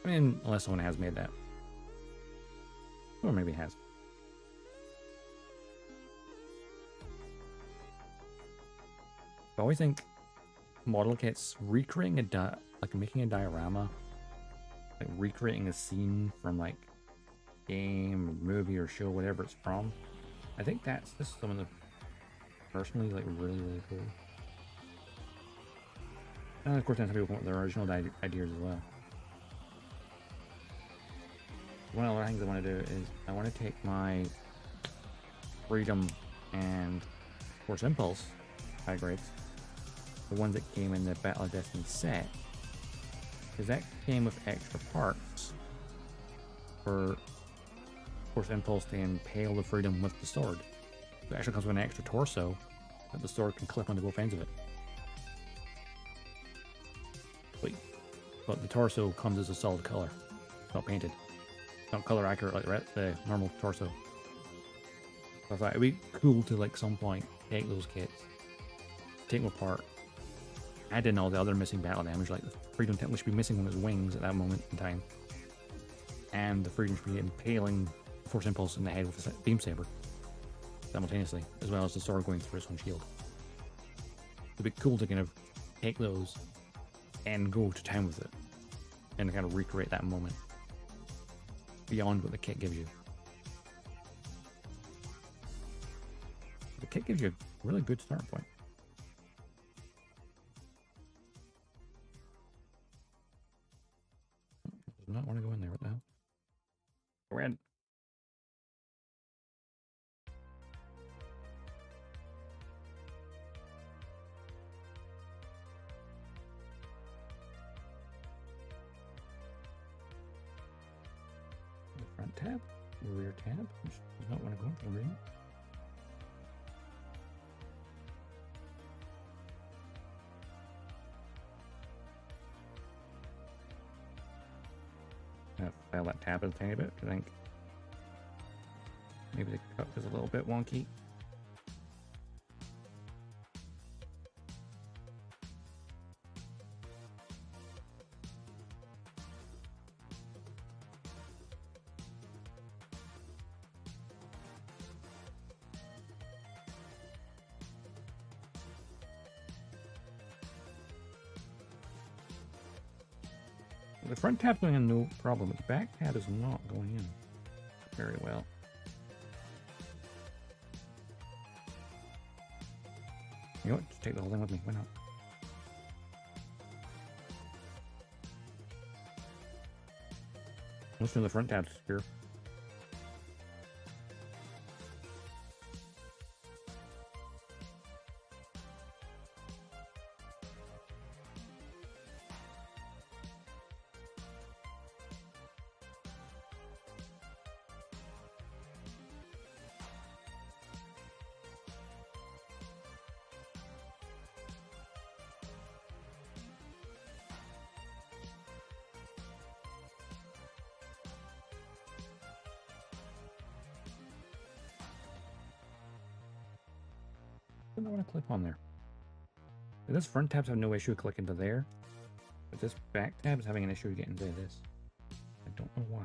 I mean, unless someone has made that, or maybe has. I always think model kits recreating like making a diorama, like recreating a scene from like game or movie or show, whatever it's from. I think that's just some of the personally like really cool. And of course, then some people come up with their original ideas as well. One of the other things I want to do is I want to take my Freedom and Force Impulse high grades, the ones that came in the Battle of Destiny set, because that came with extra parts for Force Impulse to impale the Freedom with the sword. It actually comes with an extra torso that the sword can clip onto both ends of it. But the torso comes as a solid color, not painted. It's not color accurate like the normal torso. So I thought it'd be cool to, like, some point take those kits, take them apart, add in all the other missing battle damage, like the Freedom technically should be missing one of its wings at that moment in time, and the Freedom should be impaling Force Impulse in the head with a beam saber simultaneously, as well as the sword going through its own shield. It'd be cool to kind of take those and go to town with it and kind of recreate that moment beyond what the kit gives you. The kit gives you a really good starting point. Does not want to go in there. What the hell? Go ahead. The front tab, the rear tab, which does not want to go into the rear. Fail that tab a tiny bit. I think maybe the cup is a little bit wonky. The front tab's going in no problem, but the back tab is not going in very well. You know what? Just take the whole thing with me. Why not? Most of the front tab's secure. I don't want to clip on there. This front tab's have no issue clicking to there, but this back tab is having an issue getting to this. I don't know why.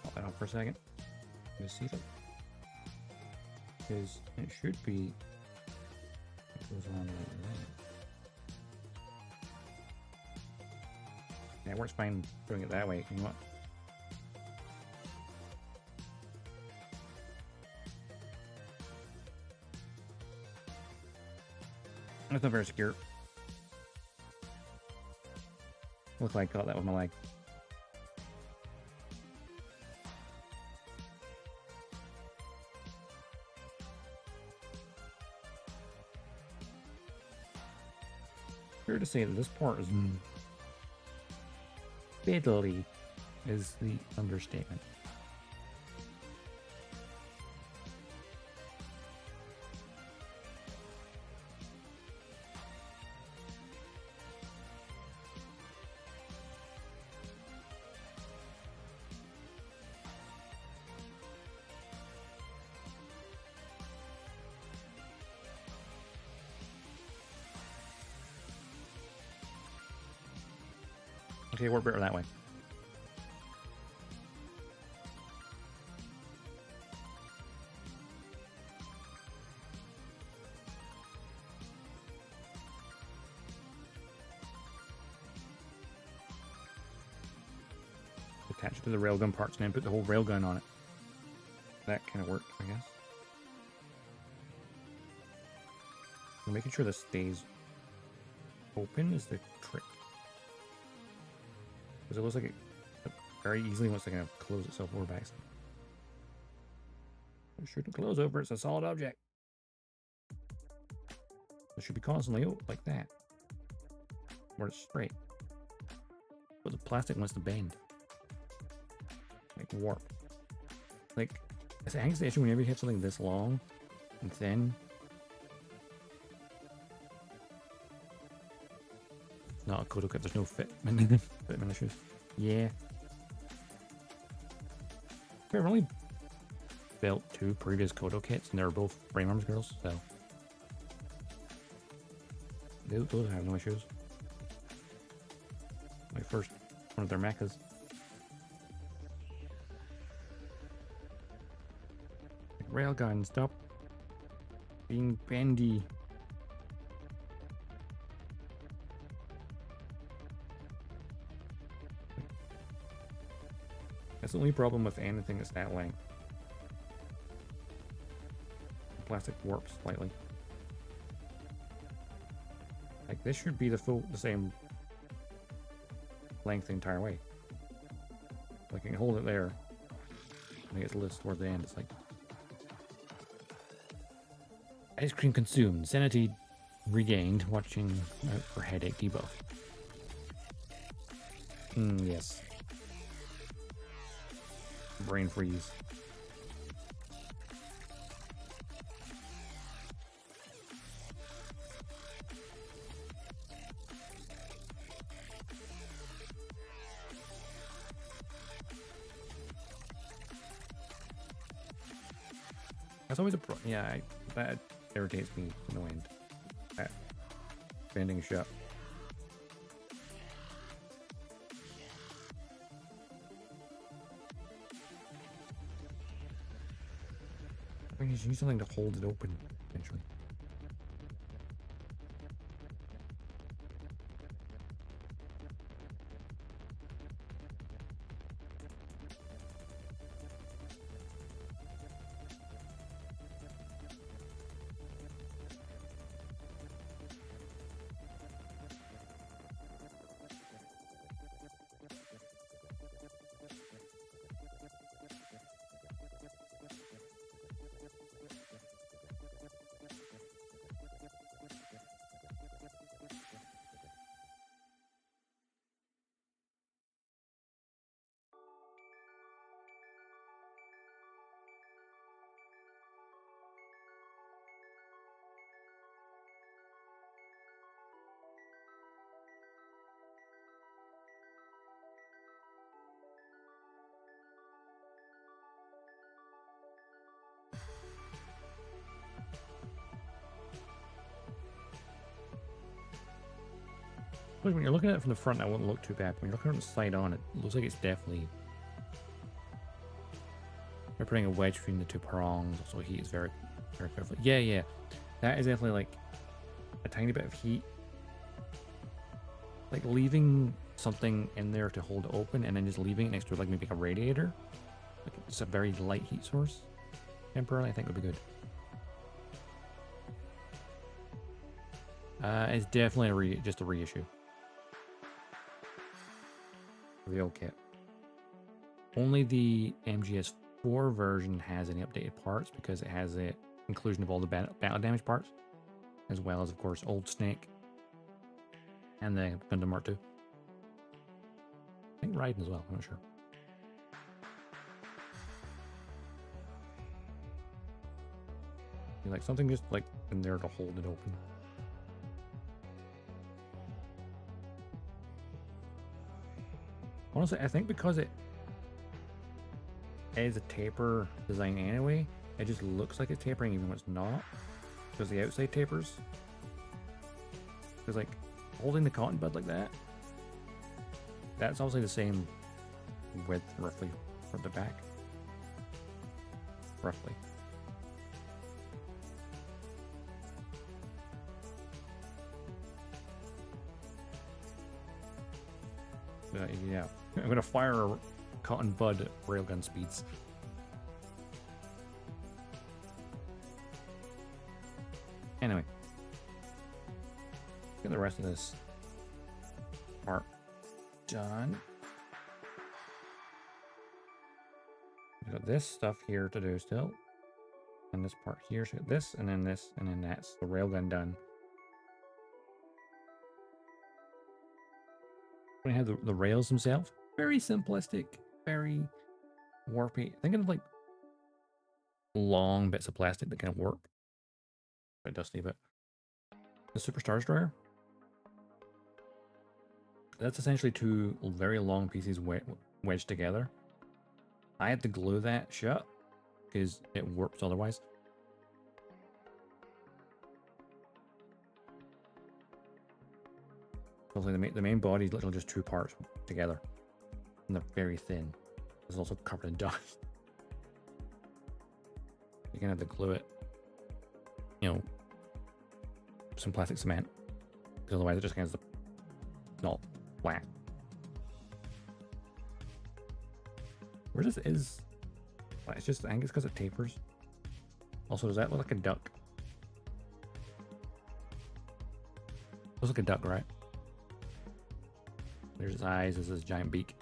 Pop that off for a second. Let's see if it, because it should be. It goes on like that. Yeah, it works fine doing it that way. You know what? That's not very secure. Look like I caught that with my leg. Fair to say that this part is fiddly is the understatement. Okay, work better that way. Attach it to the railgun parts and then put the whole railgun on it. That kind of worked, I guess. making sure this stays open is the trick. Because it looks like it very easily wants to kind of close itself over back. It shouldn't close over, it's a solid object. It should be constantly like that. Where it's straight. But the plastic wants to bend. Like warp. Like, it's actually the issue whenever you have something this long and thin. Not a Kotobukiya, there's no fitment issues. Yeah. I've only built 2 previous Koto kits and they were both frame arms girls, so those have no issues. My first one of their mechas. Railgun, stop being bendy. That's the only problem with anything that's that length. The plastic warps slightly. Like this should be the same length the entire way. Like I can hold it there. I think it's loose towards the end. It's like ice cream consumed, sanity regained, watching out for headache debuff. Yes. Brain freeze. That's always a problem. Yeah, that irritates me to no end. That bending shut. I mean, you just need something to hold it open, eventually. Look, when you're looking at it from the front, that wouldn't look too bad. When you're looking at the side on, it looks like it's definitely... They're putting a wedge between the 2 prongs, so heat is very, very careful. Yeah. That is definitely like a tiny bit of heat. Like leaving something in there to hold it open and then just leaving it next to like maybe a radiator. Like it's a very light heat source. Temporarily, I think would be good. It's definitely just a reissue. The old kit. Only the MGS4 version has any updated parts because it has the inclusion of all the battle damage parts, as well as, of course, Old Snake and the Gundam Mark II. I think Raiden as well. I'm not sure. Like something just like in there to hold it open. Honestly, I think because it is a taper design anyway, it just looks like it's tapering even when it's not. Because the outside tapers. Because like holding the cotton bud like that, that's obviously the same width roughly from the back. Roughly. Yeah, I'm gonna fire a cotton bud at railgun speeds. Anyway, get the rest of this part done. We've got this stuff here to do still. And this part here, so this, and then that's the railgun done. We have the rails themselves. Very simplistic, very warpy. Thinking of like long bits of plastic that kind of warp. Quite dusty, but the Superstar Destroyer. That's essentially two very long pieces wedged together. I had to glue that shut because it warps otherwise. Also, the main body is literally just two parts together, and they're very thin. It's also covered in dust. You're gonna have to glue it, you know, some plastic cement, because otherwise it just gets not flat. Where this is, it's just, I think it's because it tapers. Also, does that look like a duck? Looks like a duck, right? There's his eyes, there's his giant beak.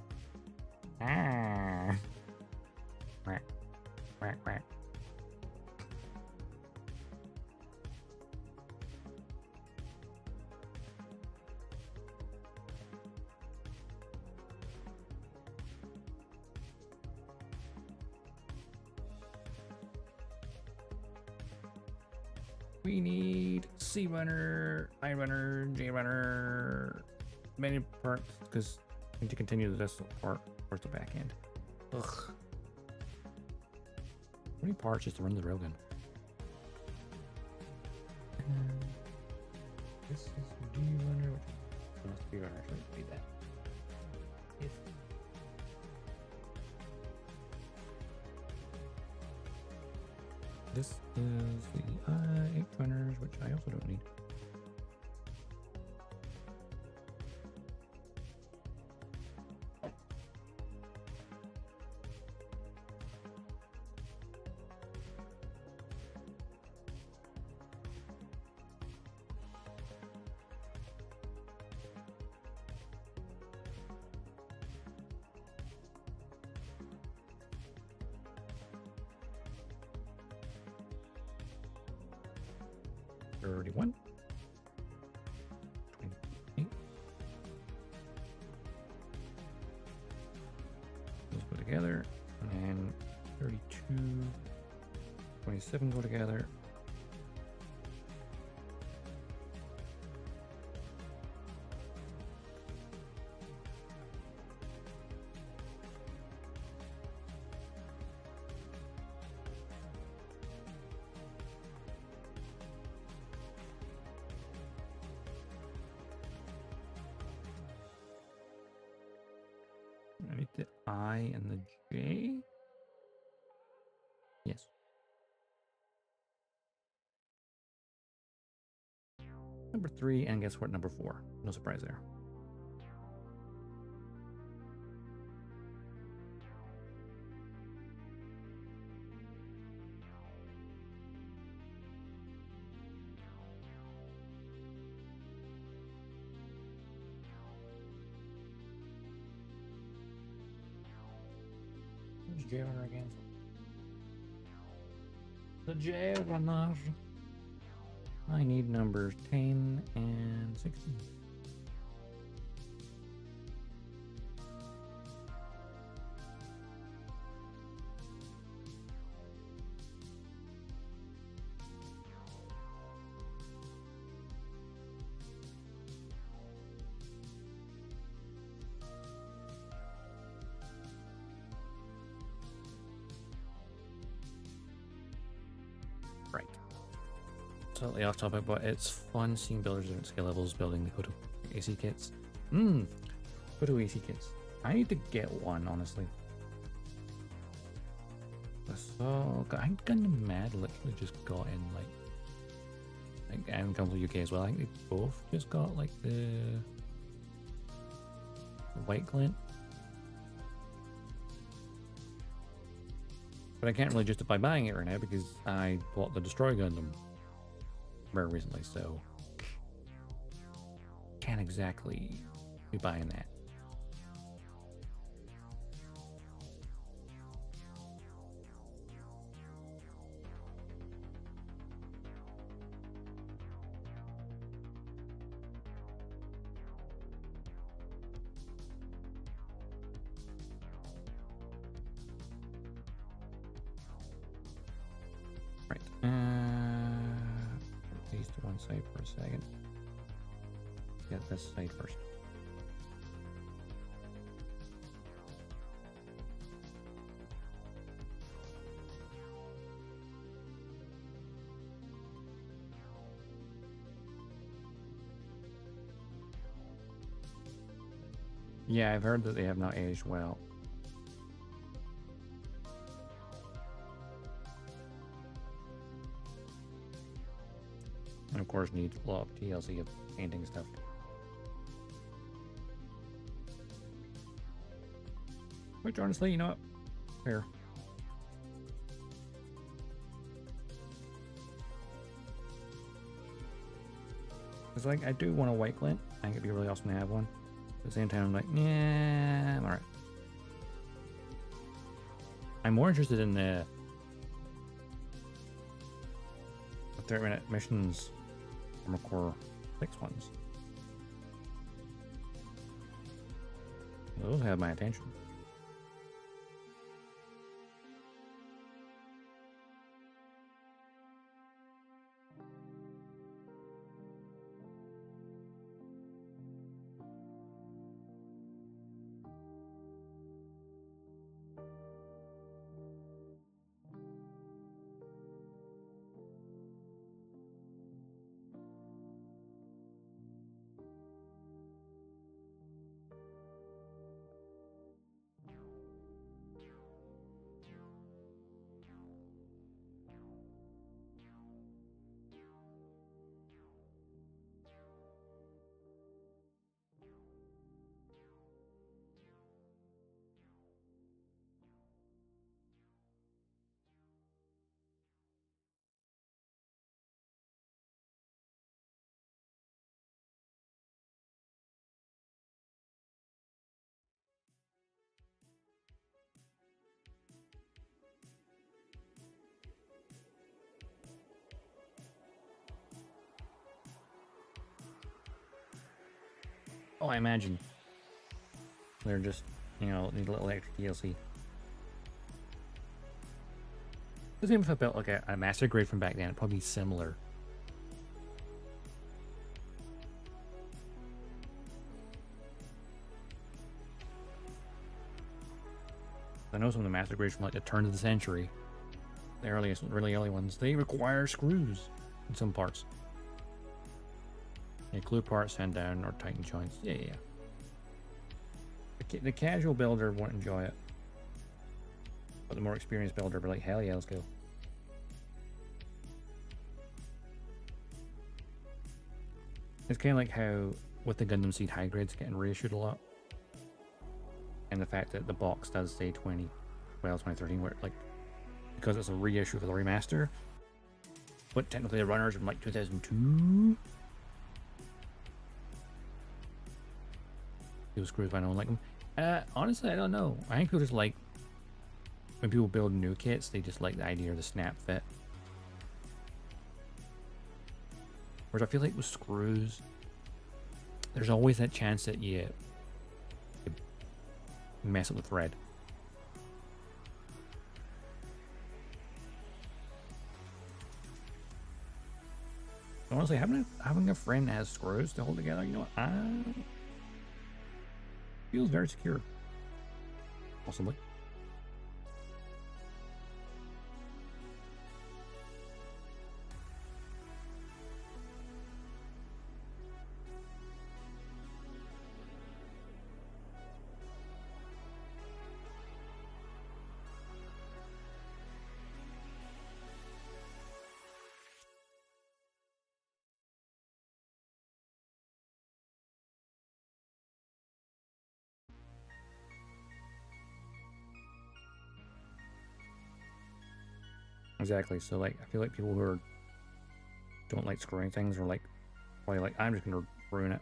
Ah. Quack, quack, quack. We need C runner, I runner, J runner, many parts because we need to continue this part towards the back end. Ugh. How many parts just to run the railgun? This is D runner, which must be runner. I should read that. Yes. This is the I8 runners, which I also don't need. One. 28. Those go together, and then 32, 27 go together. I need the I and the J. Yes. Number 3, and guess what? Number 4. No surprise there. J runner again. The J runner. I need numbers 10 and 16. Right. Totally off topic, but it's fun seeing builders at different skill levels building the Kotobukiya AC kits. Kotobukiya AC kits. I need to get one, honestly. So, I'm kinda mad, literally just got in, like and comes to UK as well. I think they both just got, like, the white glint. But I can't really justify buying it right now because I bought the Destroy Gundam very recently, so can't exactly be buying that. Right. Put these to one side for a second. Get this side first. Yeah, I've heard that they have not aged well. And of course needs a lot of TLC of painting stuff. Which honestly, you know what? Fair. It's like, I do want a white glint. I think it'd be really awesome to have one. At the same time, I'm like, yeah, I'm alright. I'm more interested in the 30-minute missions from Core 6 ones. Those have my attention. Oh, I imagine they're just, you know, need a little extra DLC. Because even if I built like a master grade from back then, it'd probably be similar. I know some of the master grades from like the turn of the century, the earliest, really early ones, they require screws in some parts. Yeah, glue parts, hand down, or tighten joints. Yeah, yeah. The casual builder won't enjoy it, but the more experienced builder will be like, hell yeah, let's go. It's kind of like how with the Gundam Seed high grades getting reissued a lot, and the fact that the box does say 2013, where like because it's a reissue for the remaster, but technically the runners from like 2002. Those screws, I don't like them. Honestly, I don't know. I think people just like when people build new kits, they just like the idea of the snap fit. Whereas I feel like with screws, there's always that chance that you mess up the thread. Honestly, having a friend that has screws to hold together, you know what? Feels very secure. Possibly. Exactly. So like, I feel like people who don't like screwing things are like, probably like, I'm just gonna ruin it.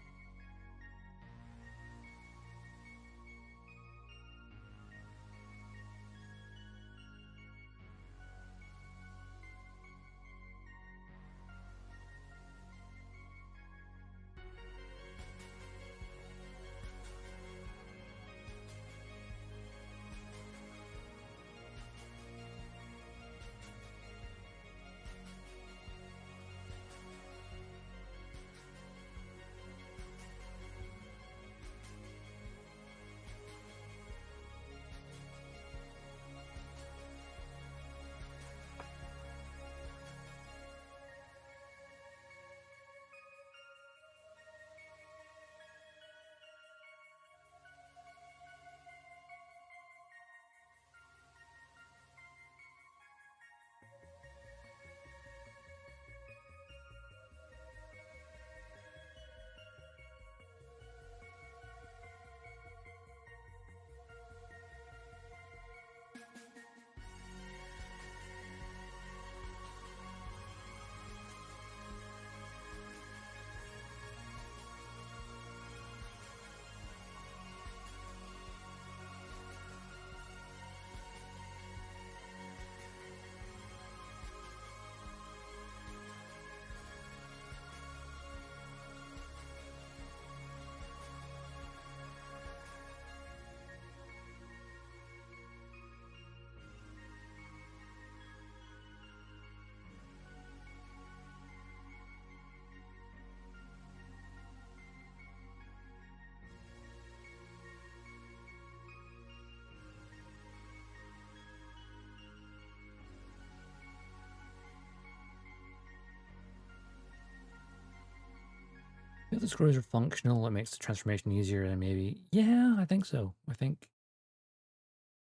the screws are functional, it makes the transformation easier, and maybe... Yeah, I think so. I think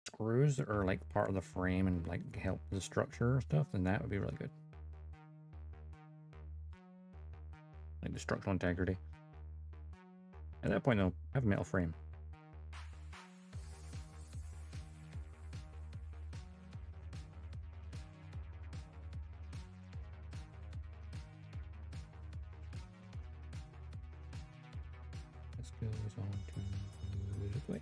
screws are like part of the frame and like help the structure and stuff, then that would be really good. Like the structural integrity. At that point though, have a metal frame. This goes on to this way.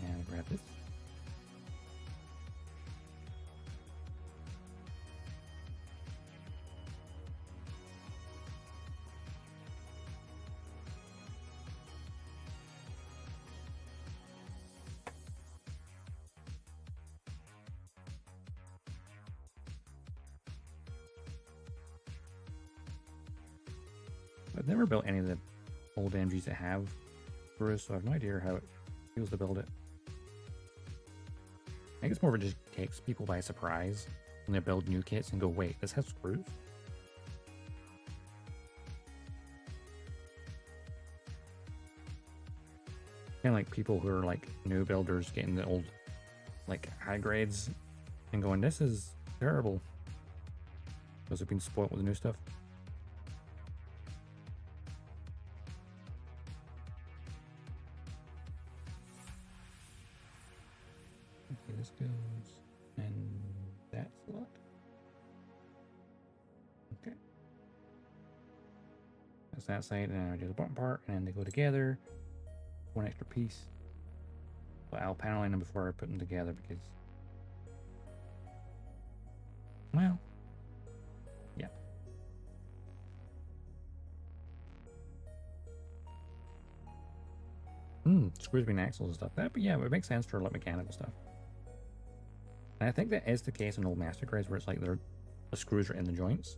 And grab this. I've never built any of the old MGs that have screws, so I have no idea how it feels to build it. I think it's more of it just takes people by surprise when they build new kits and go, wait, this has screws? Kind of like people who are like new builders getting the old like high grades and going, this is terrible because they've been spoiled with the new stuff. Okay, this goes and that slot. Okay. That's that side, and I do the bottom part, and then they go together. One extra piece. But I'll paneling them before I put them together because, well, yeah. Screws between axles and stuff. That, but yeah, it makes sense for like mechanical stuff. And I think that is the case in old master grades where it's like the screws are in the joints.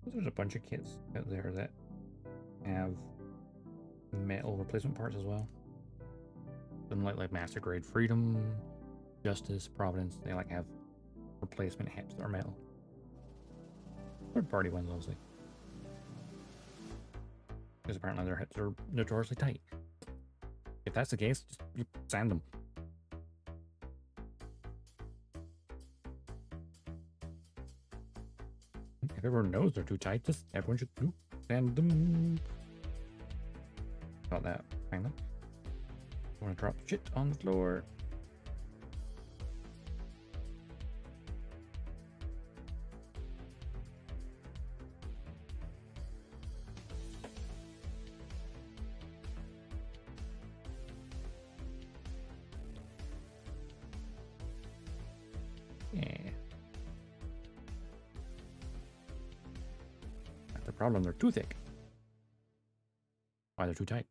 There's a bunch of kits out there that have metal replacement parts as well. Some like Master Grade Freedom, Justice, Providence, they like have replacement hips that are metal. Third party ones, obviously. Because apparently their hips are notoriously tight. If that's the case, just you sand them. If everyone knows they're too tight, just everyone should sand them. Got that. Hang on. I want to drop shit on the floor. problem, they're too thick. Why they're too tight.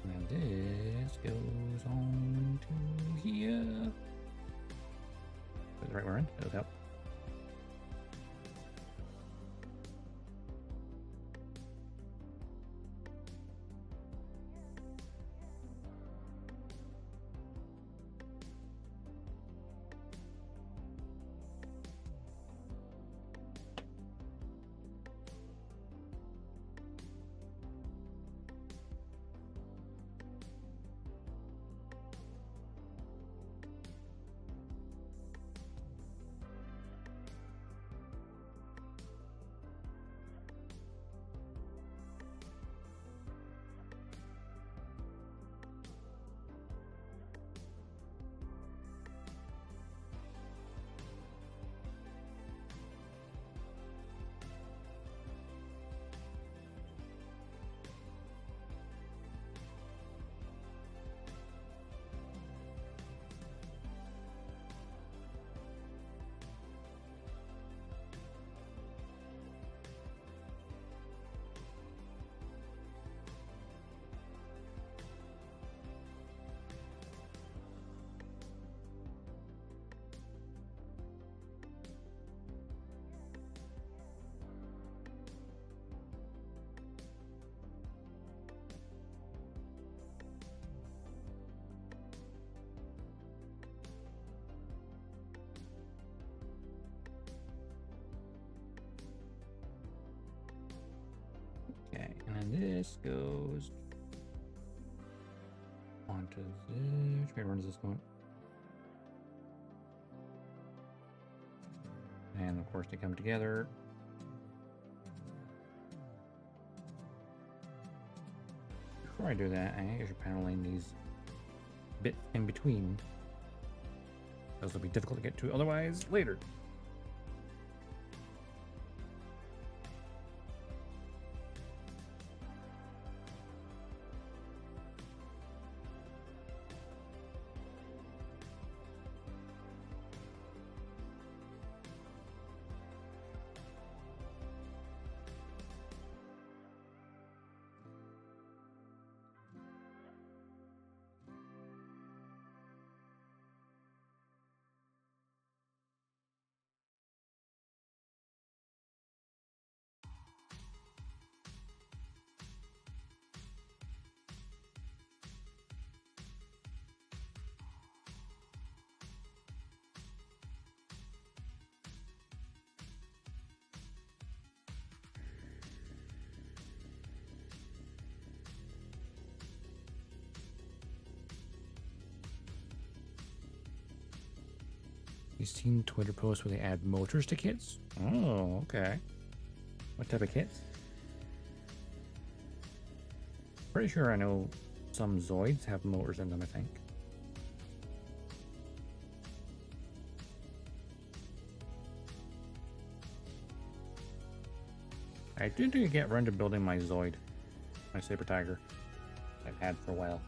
And this goes on to here. Is the right one? That does help. Okay, and then this goes onto this. Where is this going? And of course, they come together. Before I do that, I think I should paneling these bits in between. Those will be difficult to get to otherwise later. You've seen Twitter posts where they add motors to kits? Oh, okay. What type of kits? Pretty sure I know some Zoids have motors in them, I think. I did get around to building my Zoid, my Saber Tiger, I've had for a while.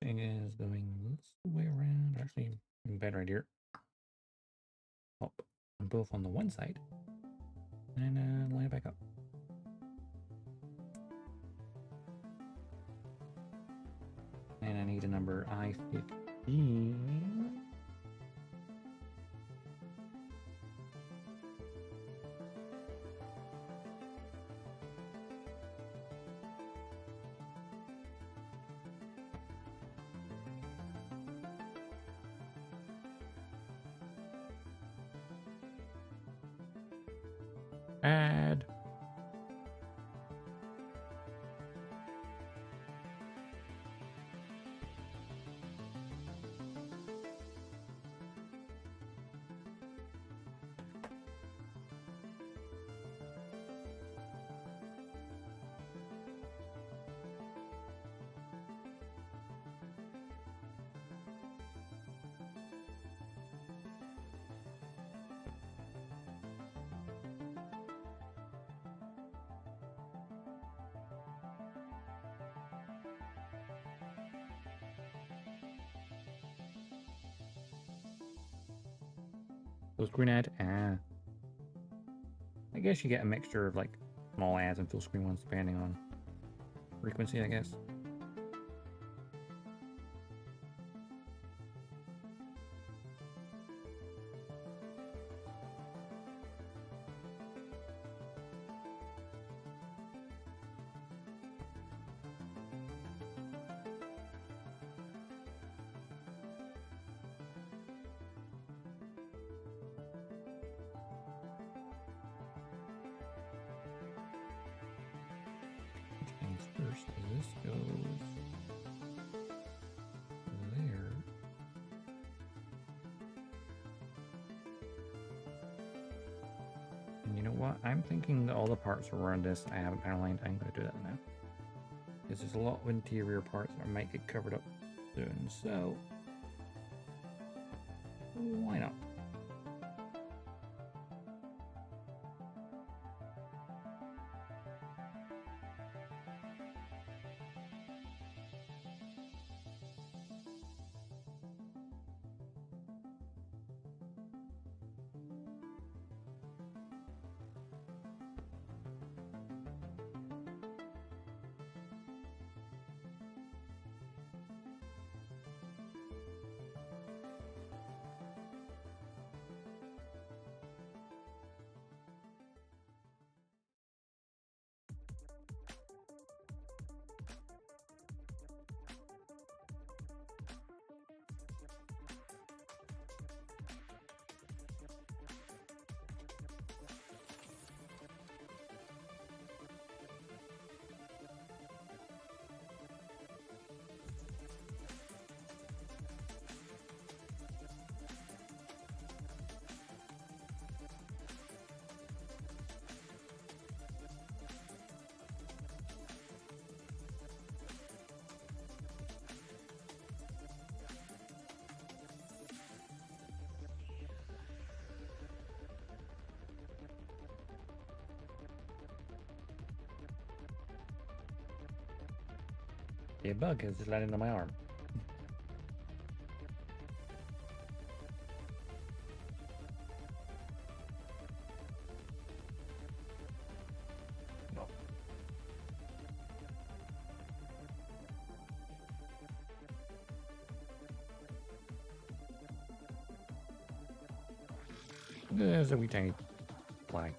Thing is going this way around. Actually, bed right here. Pop them both on the one side, and line it back up. And I need a number I-15. Add. Full screen ad. I guess you get a mixture of like small ads and full screen ones depending on frequency, I guess. First, this goes there. And you know what? I'm thinking that all the parts around this I haven't paneled. I'm going to do that now. Because there's a lot of interior parts that might get covered up soon. So, why not? A bug has just landed on my arm. There's a wee tiny fly.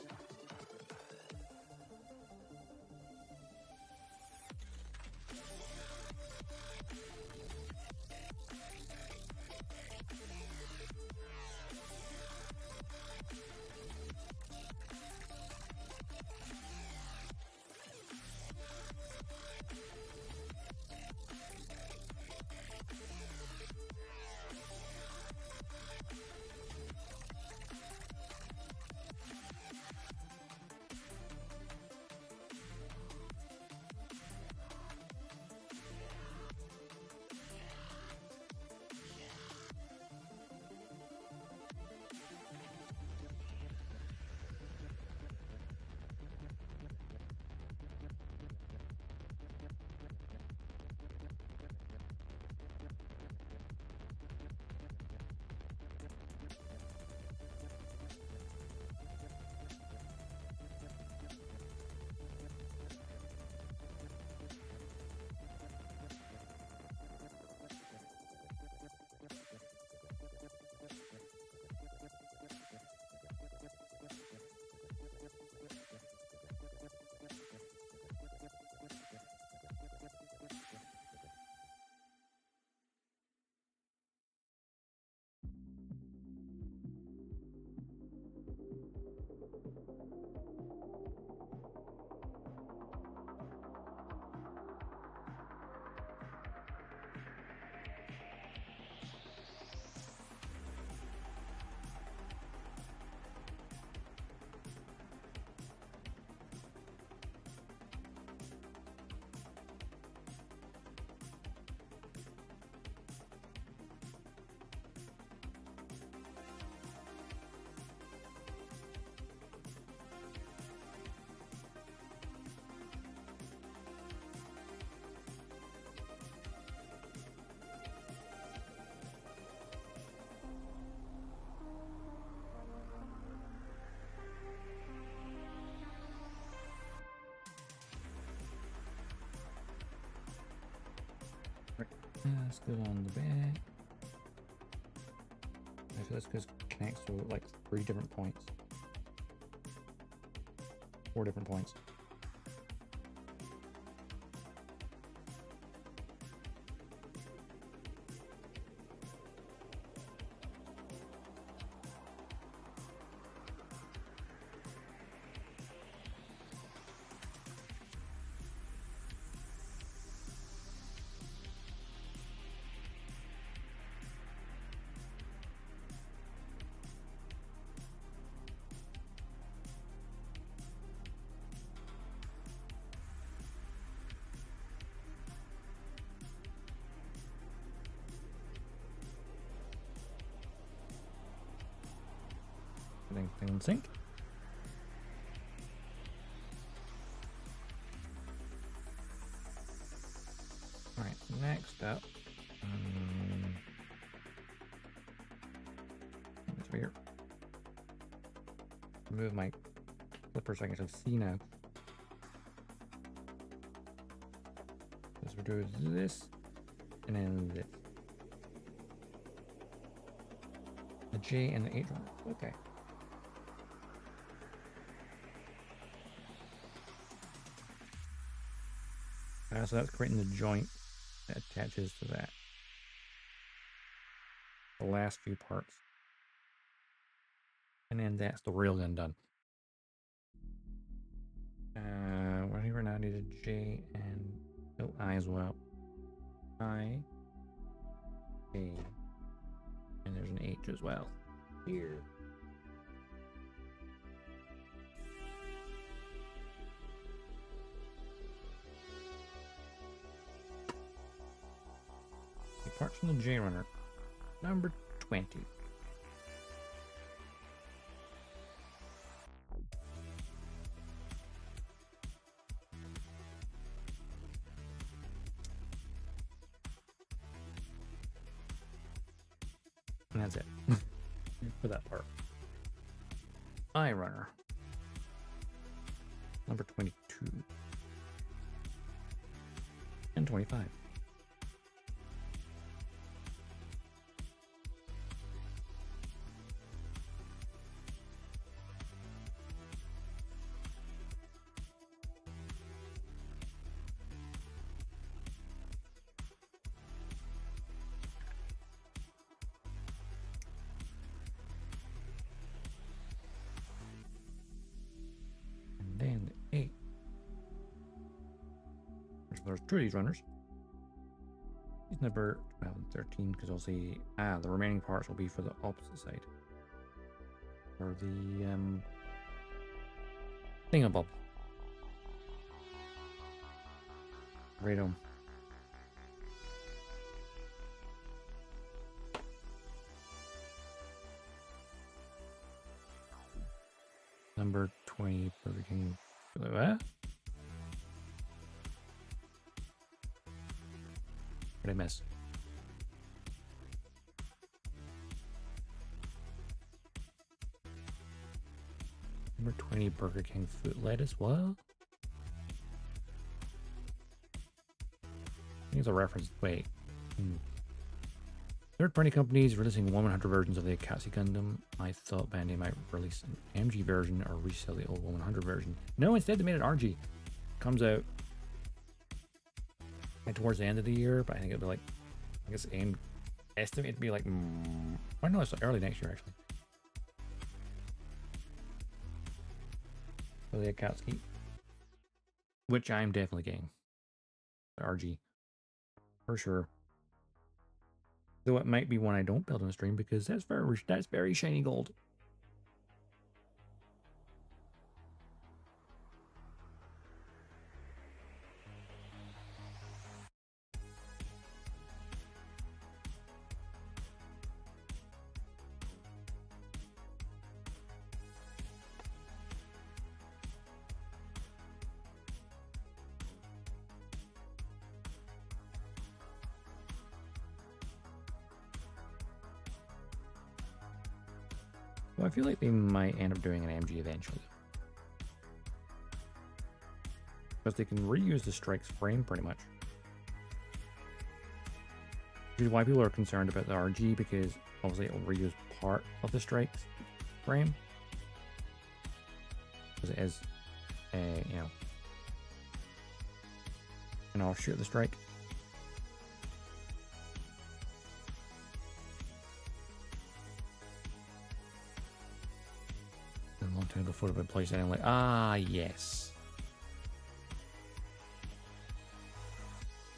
Let's go on the back. I feel this connects to like 3 different points. 4 different points. Everything in sync. Alright, next up. It's weird. Move my clipper so I can actually see now. So we're doing this and then this. The J and the H one. Okay. So that's creating the joint that attaches to that. The last few parts. And then that's the railgun done. Whatever now, I need a J and I as well. I, A, and there's an H as well. Here. Parts from the J runner, number 20. And that's it for that part. I runner, number 22 and 25. And the 8. There's 2 of these runners. He's number 12 and 13 because I'll see the remaining parts will be for the opposite side. For the thingamabob. Right on. Number 20 Burger King. What? What did I miss? Number 20 Burger King foot lettuce. What? I think it's a reference. Wait. Third-party companies releasing 100 versions of the Asticassia Gundam. I thought Bandai might release an MG version or resell the old 100 version. No, instead they made it RG. Comes out towards the end of the year, but I think it'll be like, I guess estimate to be like, I know it's early next year actually. For the Akatsuki, which I'm definitely getting. The RG, for sure. Though it might be one I don't build on the stream because that's very shiny gold. Well, I feel like they might end up doing an MG eventually. Because they can reuse the Strike's frame pretty much. Which is why people are concerned about the RG, because obviously it will reuse part of the strike's frame. Because it is, you know, an offshoot of the strike. A long time before it would place anything like, ah, yes.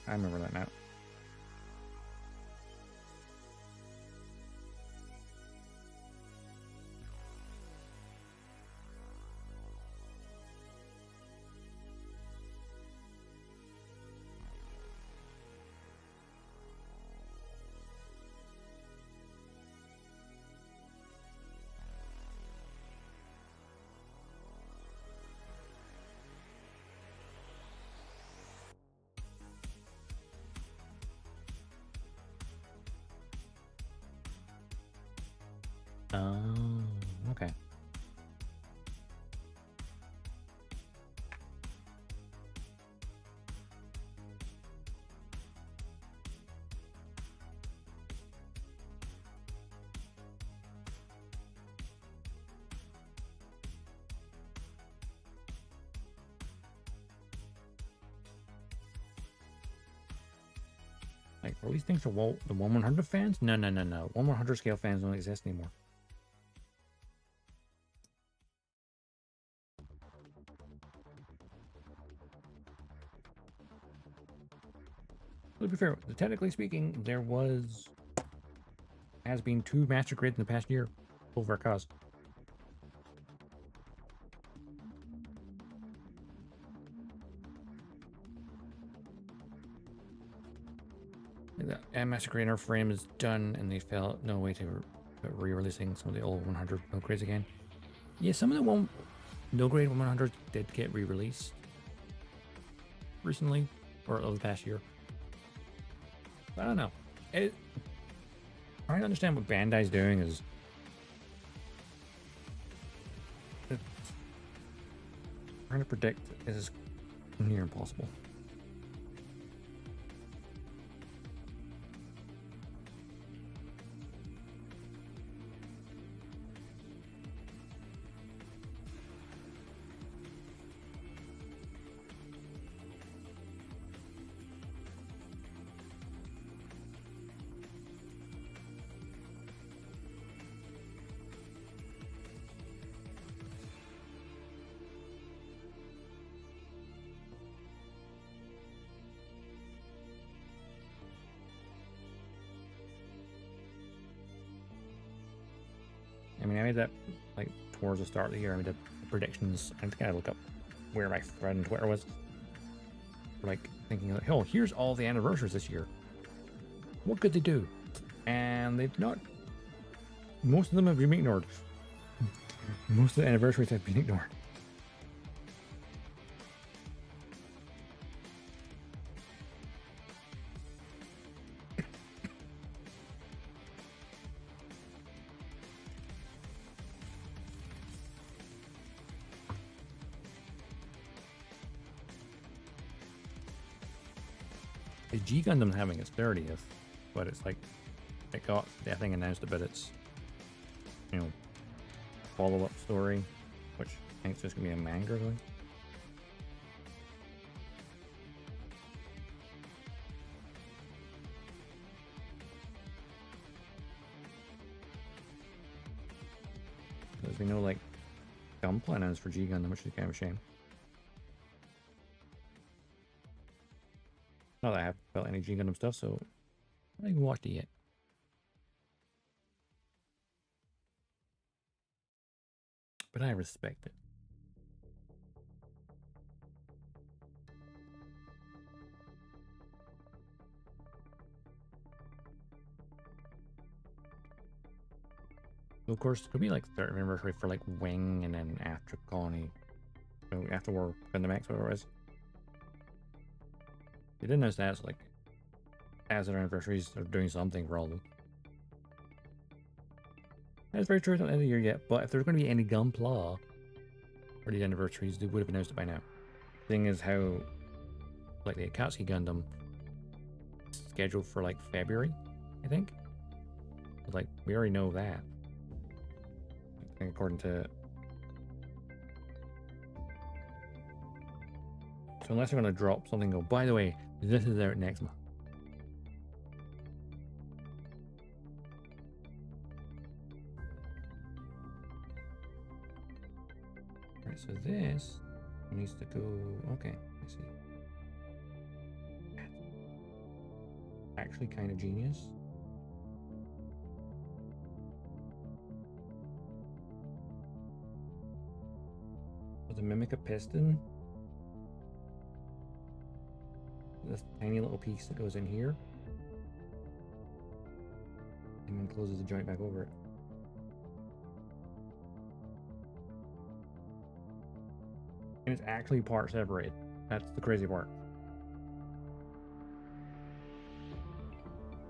I remember that now. Oh, okay. Like, are these things for the 1/100 fans? No, no, no, no. 1/100 scale fans don't exist anymore. To be fair, technically speaking, there has been 2 master grades in the past year over a cause. The master grade in our frame is done, and they felt no way to re-releasing some of the old 100 no grades again. Yeah, some of the no grade 100 did get re-released recently, or over the past year. I don't know. Trying to understand what Bandai's doing is trying to predict is near impossible. I mean, I made that like towards the start of the year. I made the predictions. I had to kind of look up where my thread on Twitter was. Like thinking like, oh, here's all the anniversaries this year. What could they do? And they've not. Most of them have been ignored. Most of the anniversaries have been ignored. The G Gundam having its 30th, but it's like it got that thing announced about its, you know, follow-up story, which I think it's just gonna be a manga thing. There's been no like Gunpla announced for G Gundam, which is kind of a shame. Not that I have felt any G Gundam stuff, so I haven't even watched it yet. But I respect it. So of course, it'll be like 30th anniversary for like Wing, and then after Colony, so after War Gundam X, whatever it is. They didn't notice that, so like, as their anniversaries, they're doing something for all of them. That's very true, it's not the end of the year yet, but if there's going to be any Gunpla for these anniversaries, they would have announced it by now. The thing is how, like the Akatsuki Gundam, scheduled for like February, I think. But, like, we already know that. I think according to. So unless you're going to drop something, go, by the way, this is out next month. Right, so this needs to go. Okay, I see. Actually, kind of genius. So to mimic a piston, this tiny little piece that goes in here, and then closes the joint back over it. And it's actually part separated. That's the crazy part.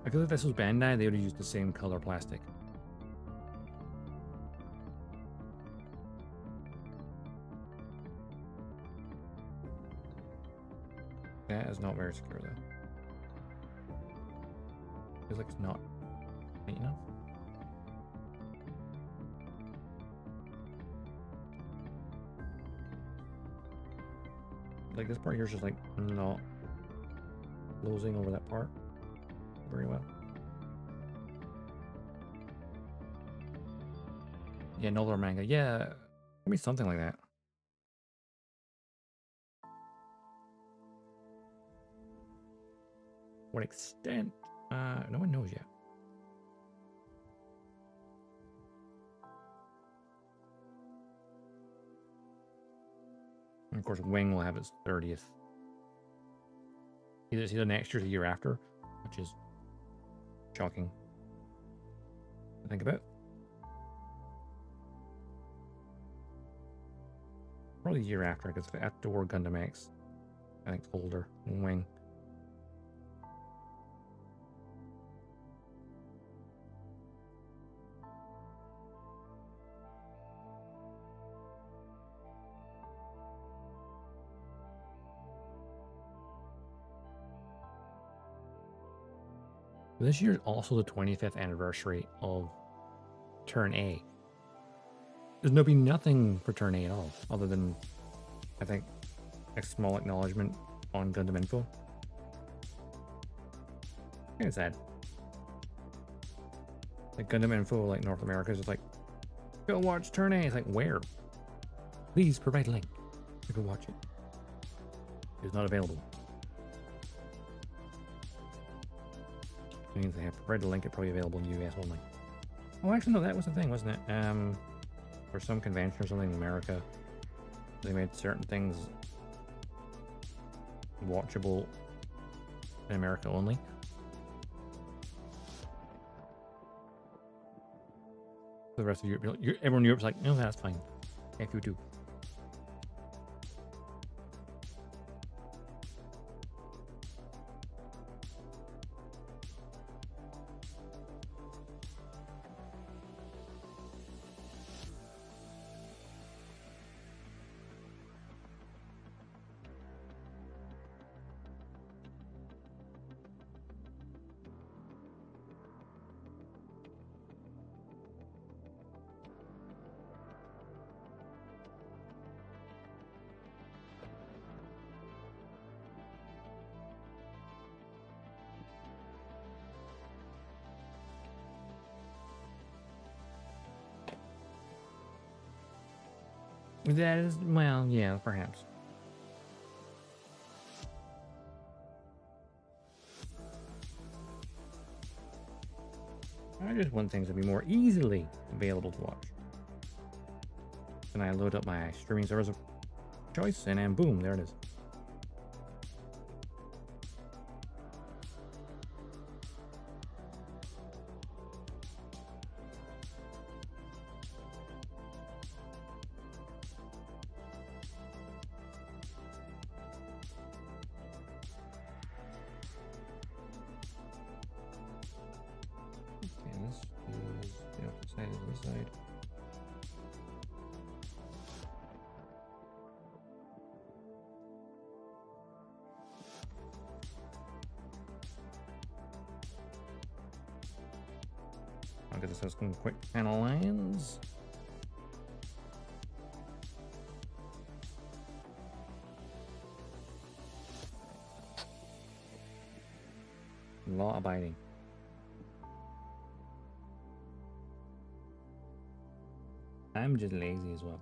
I feel like if this was Bandai, they would have used the same color plastic. That is not very secure though. Feels like it's not tight enough. Like this part here is just like not closing over that part very well. Yeah, Nolar manga. Yeah, maybe something like that. What extent? No one knows yet. And of course, Wing will have its 30th. Either next year or the year after, which is shocking to think about. Probably the year after, because after War Gundam X, I think it's older than Wing. This year is also the 25th anniversary of Turn A. There's nothing for Turn A at all, other than, I think, a small acknowledgement on Gundam Info. Kind of sad. Like Gundam Info, like North America, is just like, go watch Turn A. It's like, where? Please provide a link. You can watch it. It's not available. It means they have provided a link. It's probably available in US only. Oh, actually, no, that was the thing, wasn't it? For some convention or something in America, they made certain things watchable in America only. The rest of Europe, everyone in Europe's like, no, that's fine. If you do. That is, well, yeah, perhaps. I just want things to be more easily available to watch. And I load up my streaming service of choice, and then boom, there it is. I'll get this has some quick panel lines. Law abiding. I'm just lazy as well.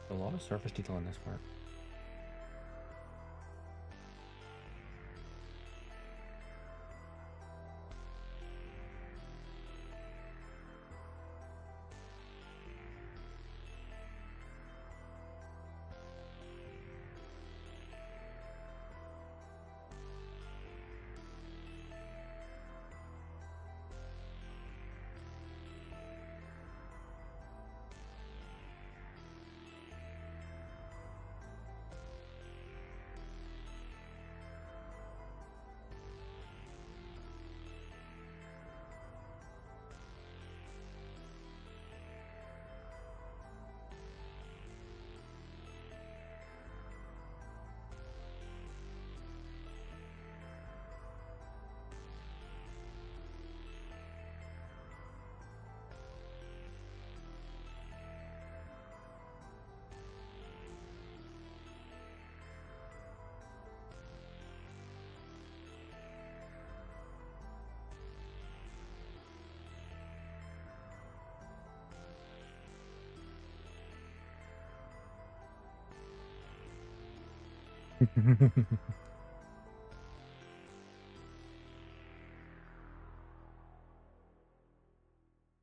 A lot of surface detail in this part.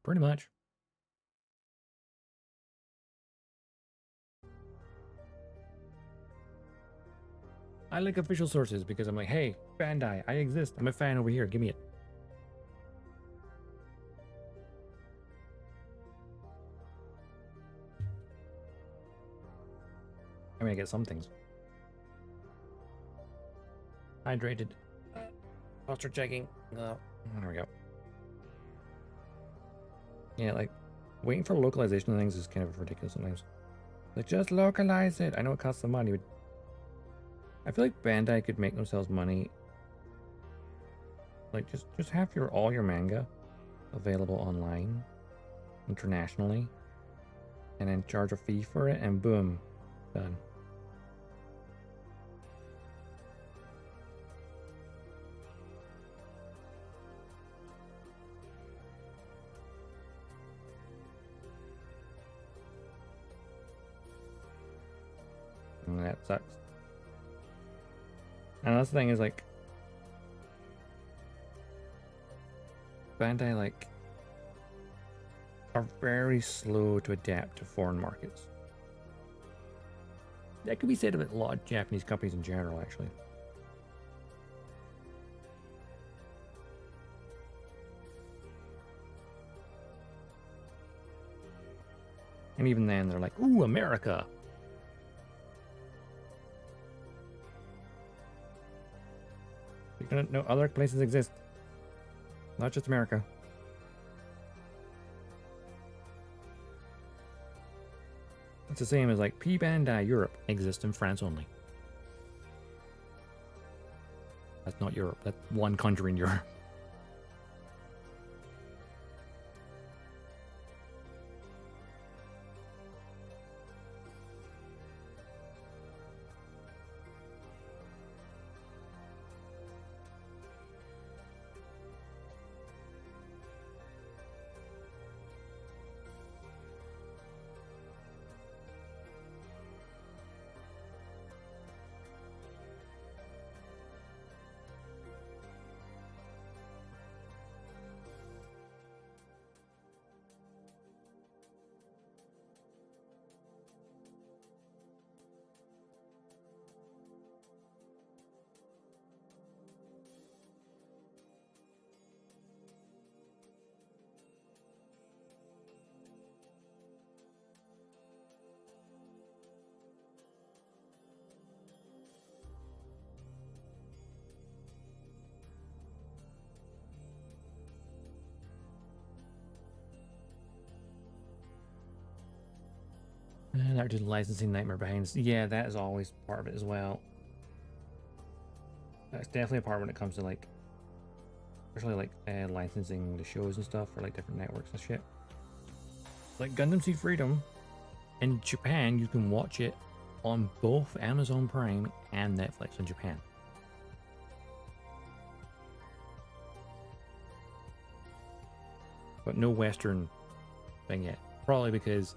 Pretty much. I like official sources because I'm like, hey, Bandai, I exist. I'm a fan over here. Give me it. I mean, I get some things. Hydrated. Posture checking. There we go. Yeah, like, waiting for localization of things is kind of ridiculous sometimes. Like, just localize it. I know it costs some money, but I feel like Bandai could make themselves money. Like, just have all your manga available online, internationally, and then charge a fee for it, and boom, done. And that sucks. And that's the thing is, like, Bandai, like, are very slow to adapt to foreign markets. That could be said about a lot of Japanese companies in general, actually. And even then, they're like, ooh, America! No other places exist. Not just America. It's the same as like P Bandai Europe exists in France only. That's not Europe. That's one country in Europe. That did licensing nightmare behind. Yeah, that is always part of it as well. That's definitely a part when it comes to like, especially like licensing the shows and stuff for like different networks and shit. Like Gundam Seed Freedom in Japan, you can watch it on both Amazon Prime and Netflix in Japan. But no Western thing yet. Probably because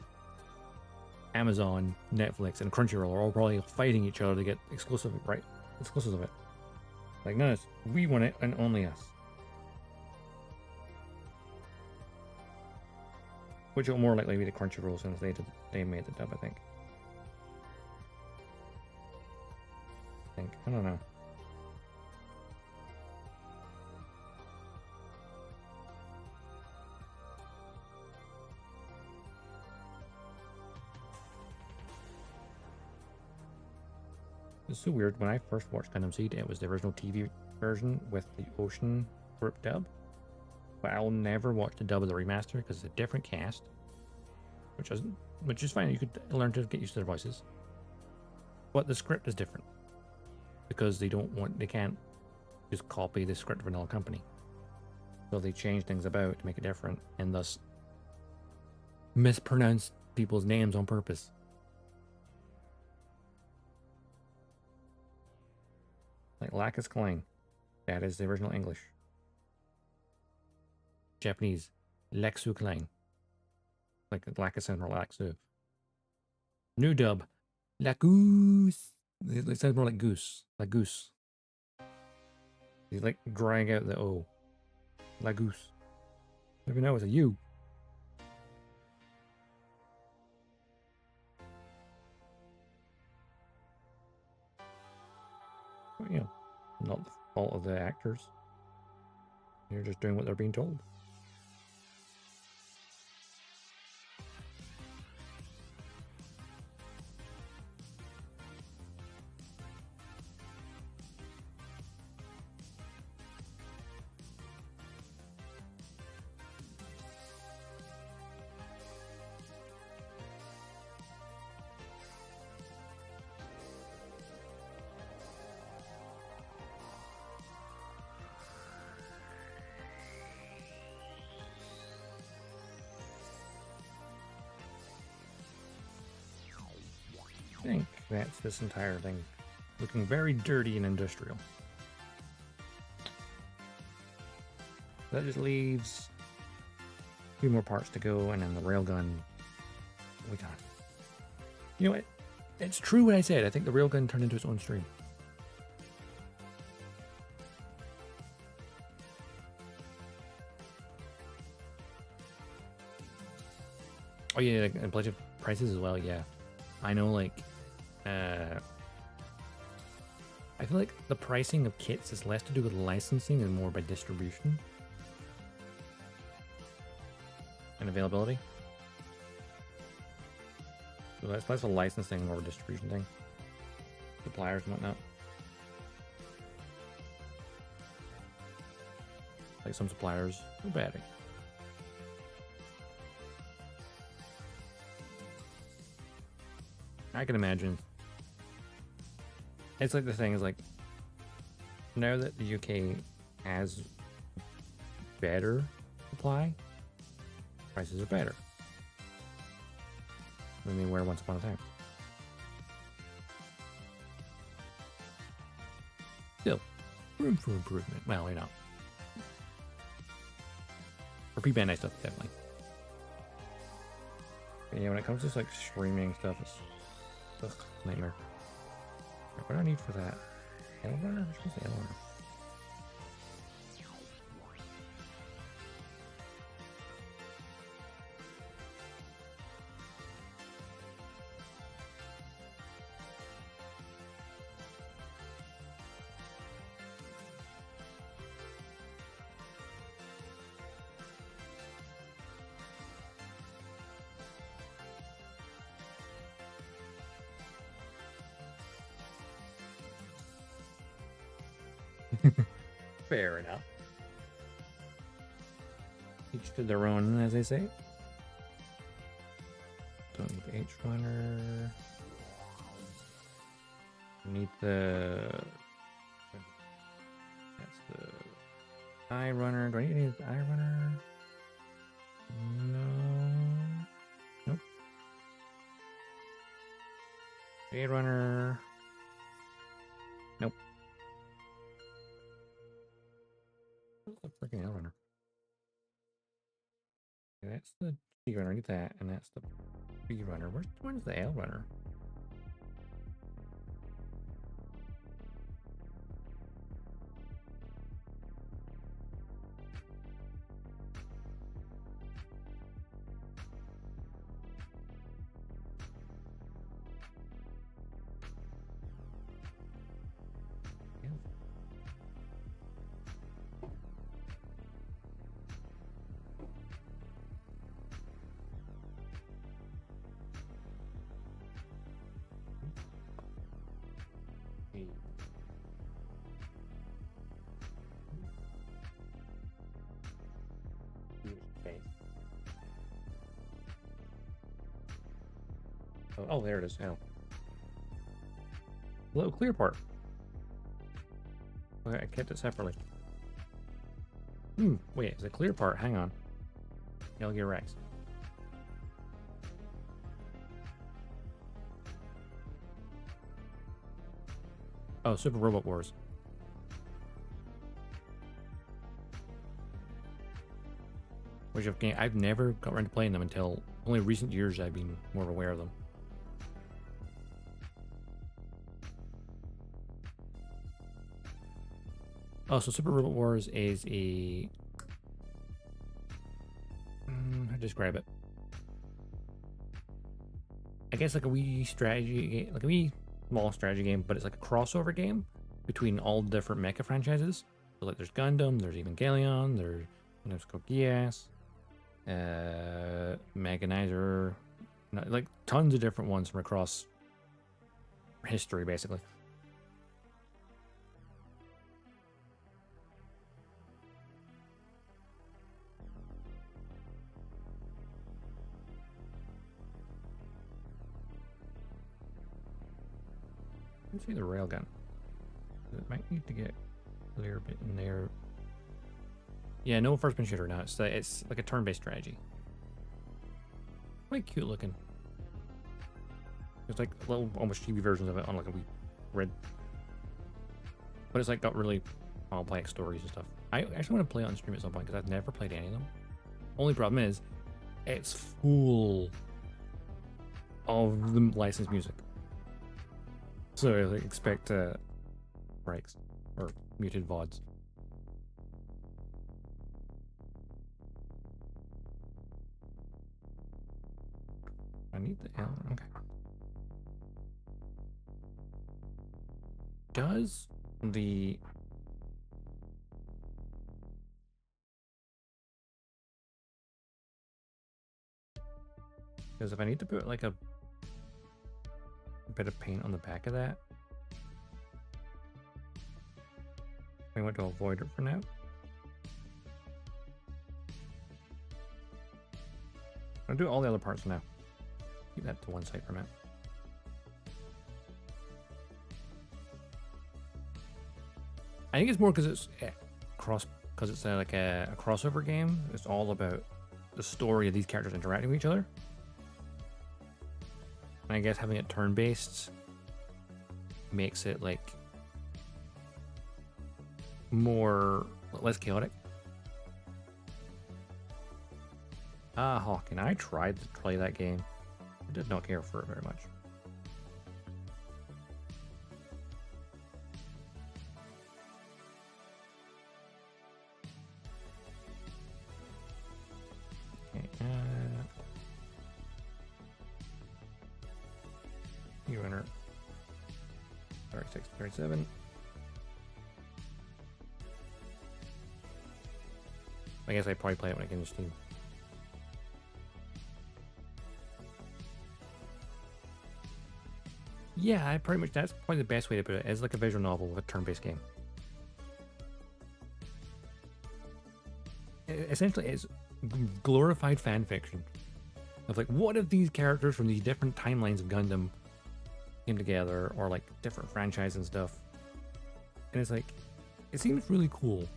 Amazon, Netflix, and Crunchyroll are all probably fighting each other to get exclusives of it. Like, no, we want it and only us. Which will more likely be the Crunchyroll since they made the dub, I think. I don't know. It's so weird. When I first watched Gundam Seed, it was the original TV version with the Ocean Group dub. But I'll never watch the dub of the remaster because it's a different cast, which is fine. You could learn to get used to their voices. But the script is different because they can't just copy the script of another company. So they change things about to make it different and thus mispronounce people's names on purpose. Like Lacus Klein. That is the original English. Japanese. Lexu Klein. Like Lacus and Laxu. New dub. La Goose. It sounds more like goose. La Goose. He's like drawing out the O. La Goose. I don't even know it's a U. You know, not the fault of the actors. They're just doing what they're being told. I think that's this entire thing. Looking very dirty and industrial. That just leaves a few more parts to go, and then the railgun. We done. You know what? It's true what I said. I think the railgun turned into its own stream. Oh yeah, like, and budget prices as well. Yeah, I know. Like, I feel like the pricing of kits is less to do with licensing and more by distribution and availability. So that's less a licensing, more of a distribution thing. Suppliers and whatnot. Like some suppliers, no bad. I can imagine. It's like the thing is like, now that the UK has better supply, prices are better than they were once upon a time. Still, room for improvement. Well, you know. For P-Bandai stuff, definitely. But yeah, when it comes to just, like streaming stuff, it's nightmare. What do I need for that? Elrunner? I'm supposed to say Elrunner. Fair enough. Each to their own, as they say. Don't need H runner. We need the. That's the eye runner. Do I need the eye runner? No. Nope. A runner. Nope. What's the freaking L runner? Okay, that's the C runner. I need that, and that's the B runner. Where's the L runner? Oh, there it is now. The little clear part. Okay, I kept it separately. Wait, it's a clear part. Hang on. Metal Rex. Oh, Super Robot Wars. Which I've never got around to playing them until only recent years I've been more aware of them. Oh, so Super Robot Wars is a... how to describe it? I guess like a wee strategy game, like a wee small strategy game, but it's like a crossover game between all different mecha franchises. So like there's Gundam, there's Evangelion, there's Kotobukiya, Mechanizer, like tons of different ones from across history, basically. Let's see the railgun. It might need to get a clear bit in there. Yeah, no first-person shooter now. It's like a turn-based strategy. Quite cute looking. It's like little almost chibi versions of it on like a wee red. But it's like got really complex stories and stuff. I actually want to play it on stream at some point because I've never played any of them. Only problem is, it's full of the licensed music. So I expect breaks or muted VODs. I need the L. Okay. Does the if I need to put like a bit of paint on the back of that, I want to avoid it for now. I'll do all the other parts now. Keep that to one side for a minute. I think it's more because it's like a crossover game. It's all about the story of these characters interacting with each other. And I guess having it turn-based makes it like less chaotic. Hawking, I tried to play that game. I did not care for it very much. Okay, you enter 36, 37. I guess I probably play it when I get into Steam. Yeah, that's probably the best way to put it. It's like a visual novel with a turn-based game. Essentially, it's glorified fan fiction. Of like, what if these characters from these different timelines of Gundam came together, or like different franchises and stuff. And it's like, it seems really cool.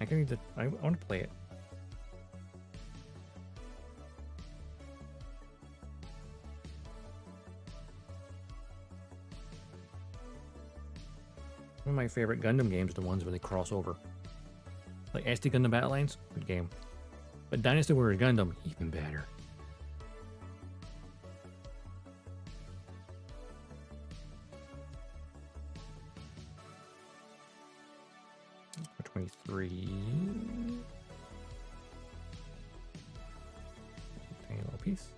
I want to play it. One of my favorite Gundam games are the ones where they cross over. Like SD Gundam Battle Lines, good game. But Dynasty Warriors Gundam, even better. For 23. Tiny little piece.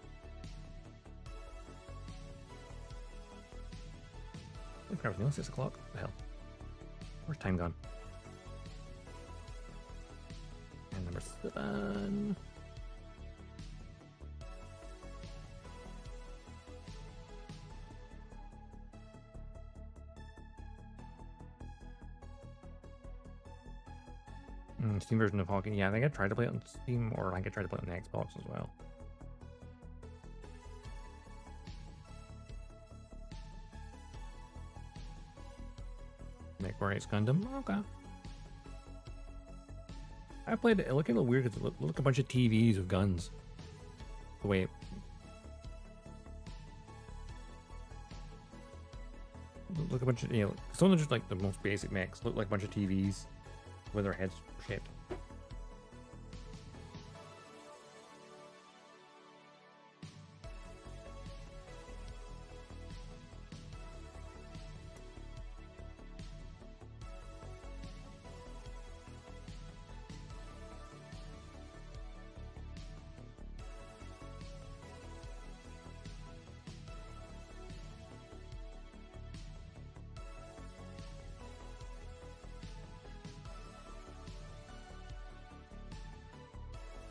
Look at everything else, 6 o'clock. What the hell? Where's time gone? And number 7. Steam version of Hawking. Yeah, I think I tried to play it on Steam, or I think I tried to play it on the Xbox as well. MechWarriors Gundam. Okay. I played it. It looked a little weird because it looked like a bunch of TVs with guns. The way it... Look a bunch of, you know, some of them just like the most basic mechs look like a bunch of TVs with their heads shaped.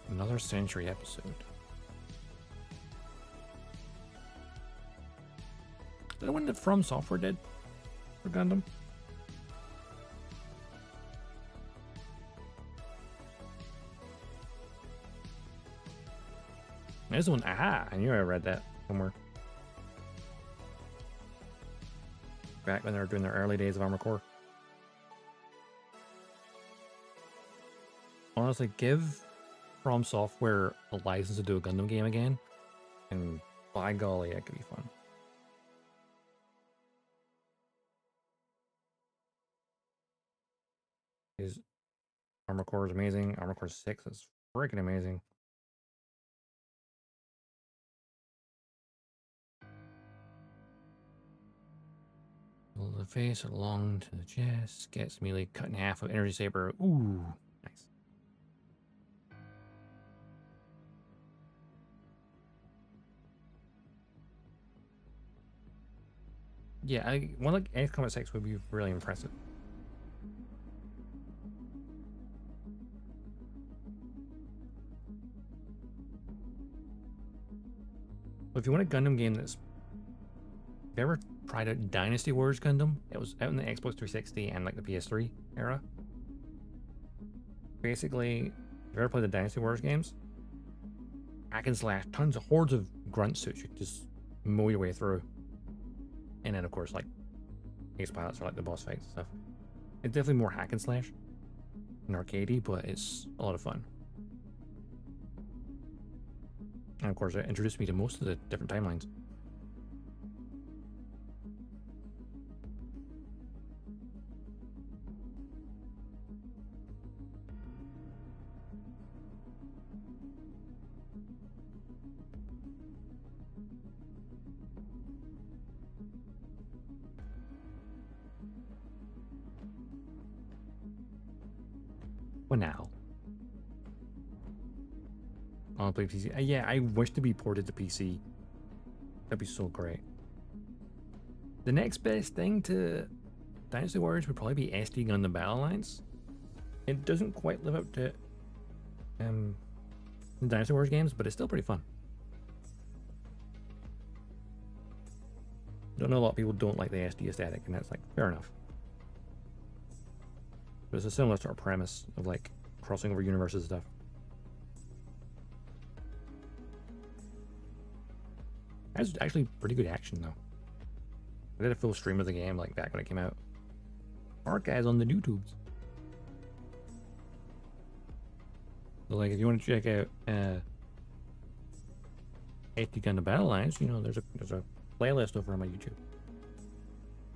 Another Century episode. Is that one that From Software did for Gundam? There's one. Aha! I knew I read that somewhere. Back when they were doing their early days of Armored Core. Honestly, give From Software a license to do a Gundam game again, and by golly, that could be fun. His Armored Core is amazing. Armored Core 6 is freaking amazing. The face along to the chest gets immediately cut in half with energy saber. Ooh, nice. Yeah, one like Ace Combat 6 would be really impressive. But if you want a Gundam game that's... Have you ever tried out Dynasty Warriors Gundam? It was out in the Xbox 360 and like the PS3 era. Basically, if you ever played the Dynasty Warriors games, hack and slash, tons of hordes of grunt suits you can just mow your way through. And then of course like ace pilots are like the boss fights and stuff. It's definitely more hack and slash and arcadey, but it's a lot of fun. And of course it introduced me to most of the different timelines. Well, now I'll play PC. Yeah, I wish to be ported to PC. That'd be so great. The next best thing to Dynasty Warriors would probably be SD Gundam Battle Lines. It doesn't quite live up to the Dynasty Warriors games, but it's still pretty fun. Don't know, a lot of people don't like the SD aesthetic, and that's like fair enough. But it's a similar sort of premise of like crossing over universes and stuff. That's actually pretty good action though. I did a full stream of the game like back when it came out. Archives on the YouTubes. So like if you want to check out AT Gundam Battle Lines, you know, there's a playlist over on my YouTube.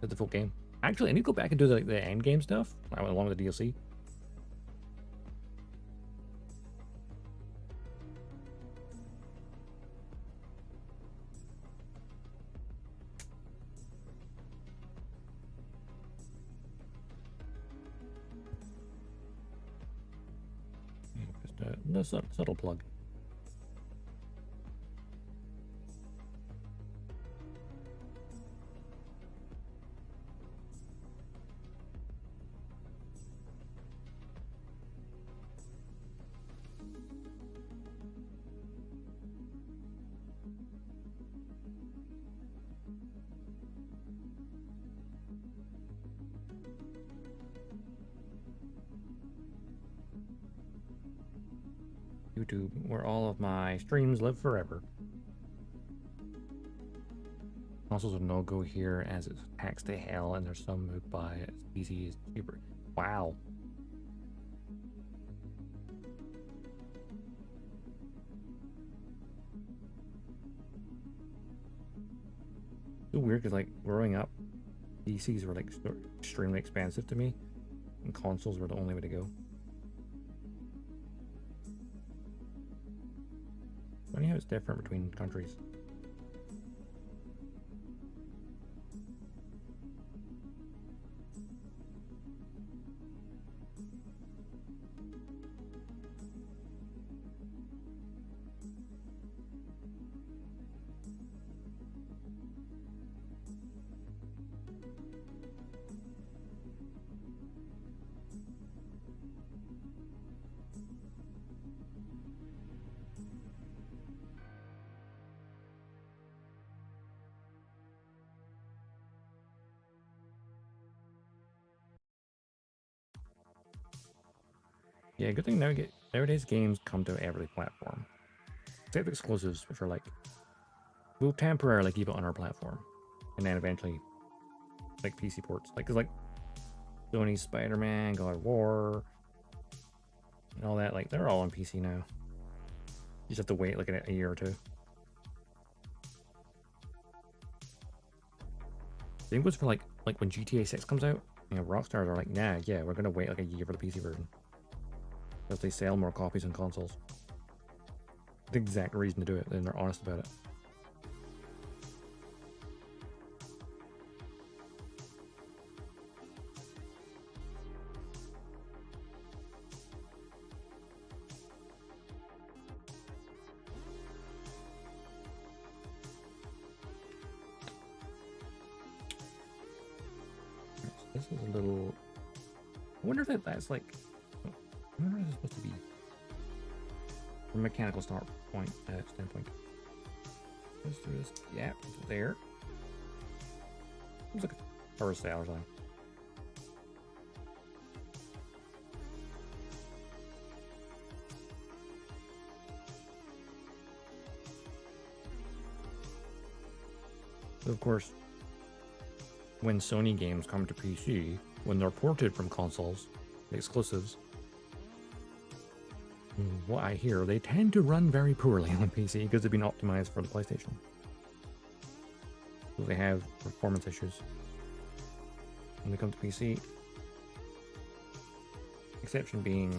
That's the full game. Actually, I need to go back and do the end game stuff along with the DLC. Just a subtle plug. YouTube, where all of my streams live forever. Also, a no-go here as it's taxed to hell, and there's some who buy it. PC is cheaper. Wow. It's weird because, like, growing up, PCs were like extremely expensive to me, and consoles were the only way to go. Funny how it's different between countries. Yeah, good thing nowadays games come to every platform. Except the exclusives, which are like, we'll temporarily keep it on our platform, and then eventually, like PC ports, like, cause like Sony's Spider-Man, God of War, and all that, like they're all on PC now. You just have to wait like a year or two. Same goes for like when GTA 6 comes out, you know, Rockstars are like, nah, yeah, we're gonna wait like a year for the PC version. Because they sell more copies on consoles. The exact reason to do it, and they're honest about it. This is a little... I wonder if that's like... I wonder what it's supposed to be. From a mechanical standpoint. Let's do this. Yeah, it's there. Looks like a power sail or something. So of course, when Sony games come to PC, when they're ported from consoles, the exclusives, what I hear, they tend to run very poorly on PC because they've been optimized for the PlayStation. So they have performance issues. When they come to PC, exception being,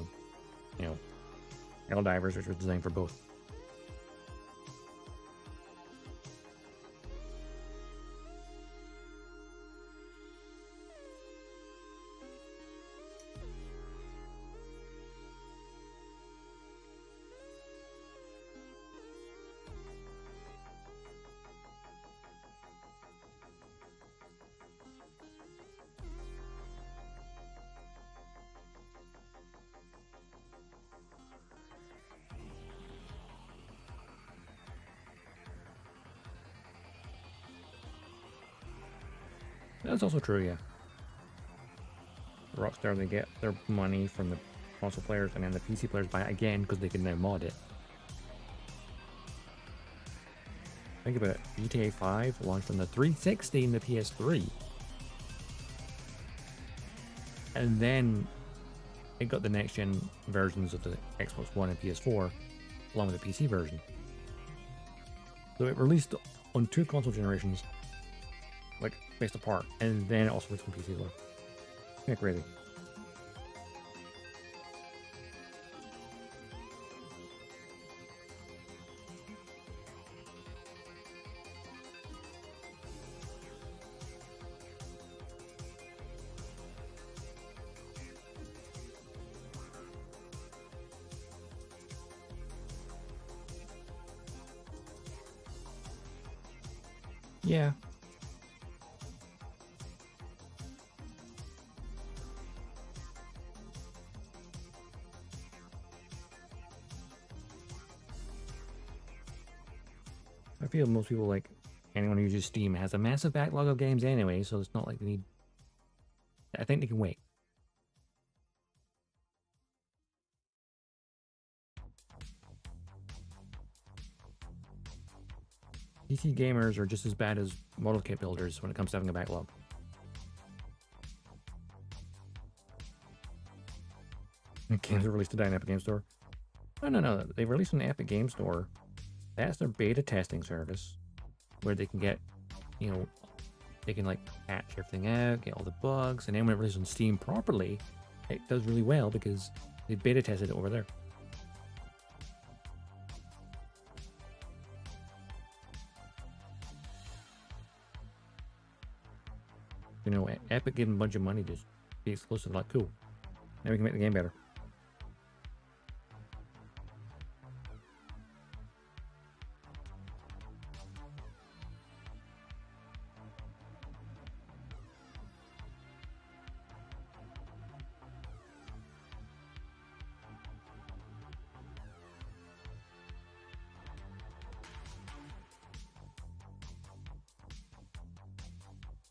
you know, Helldivers, which was designed for both. That's also true, yeah. Rockstar, they get their money from the console players, and then the PC players buy it again because they can now mod it. Think about it. GTA 5 launched on the 360 and the PS3. And then it got the next gen versions of the Xbox One and PS4 along with the PC version. So it released on 2 console generations, like spaced apart, and then it also released on PC as well. Isn't that crazy? Yeah. I feel most people, like anyone who uses Steam, has a massive backlog of games anyway, so it's not like they need. I think they can wait. PC gamers are just as bad as model kit builders when it comes to having a backlog. Games are released to die in Epic Game Store. No. They released on the Epic Game Store. That's their beta testing service, where they can get, you know, they can like patch everything out, get all the bugs, and then when it releases on Steam properly, it does really well because they beta tested it over there. You know, Epic gave them a bunch of money to be exclusive. Like, cool. Now we can make the game better.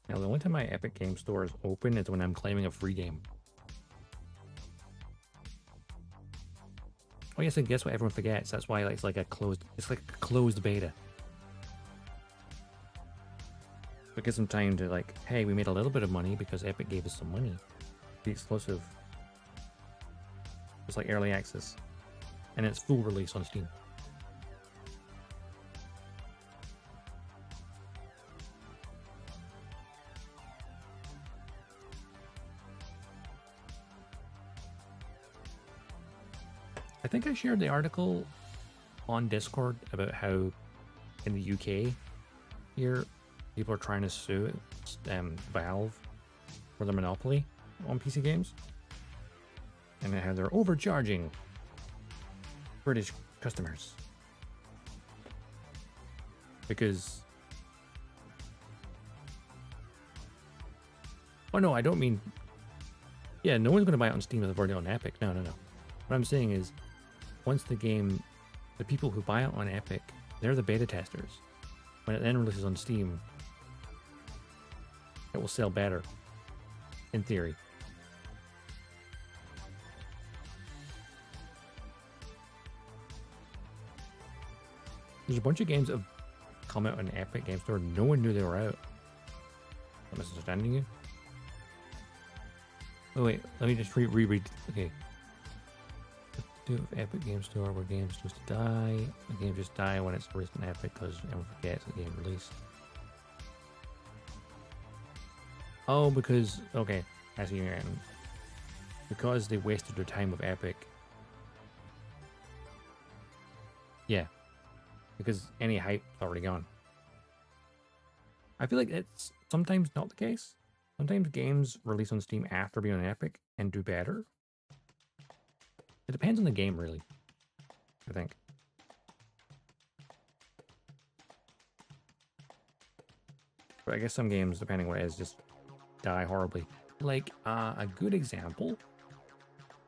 Now, the only time my Epic Game Store is open is when I'm claiming a free game. Oh yes, and guess what everyone forgets? That's why it's like a closed beta. It gives them time to like, hey, we made a little bit of money because Epic gave us some money. The exclusive. It's like early access. And it's full release on Steam. I think I shared the article on Discord about how in the UK here, people are trying to sue Valve for their monopoly on PC games. And how they're overcharging British customers. Because... Oh no, I don't mean... Yeah, no one's going to buy it on Steam if they've already on Epic. No. What I'm saying is, once the game, the people who buy it on Epic, they're the beta testers. When it then releases on Steam, it will sell better, in theory. There's a bunch of games that have come out on Epic Game Store. No one knew they were out. I'm misunderstanding you. Oh wait, let me just reread. Okay. Do Epic Game Store where games just die. The game just die when it's released on Epic because everyone forgets the game released. Oh, because okay, I see you. Because they wasted their time with Epic. Yeah, because any hype is already gone. I feel like it's sometimes not the case. Sometimes games release on Steam after being on Epic and do better. It depends on the game, really, I think. But I guess some games, depending on what it is, just die horribly. Like, a good example,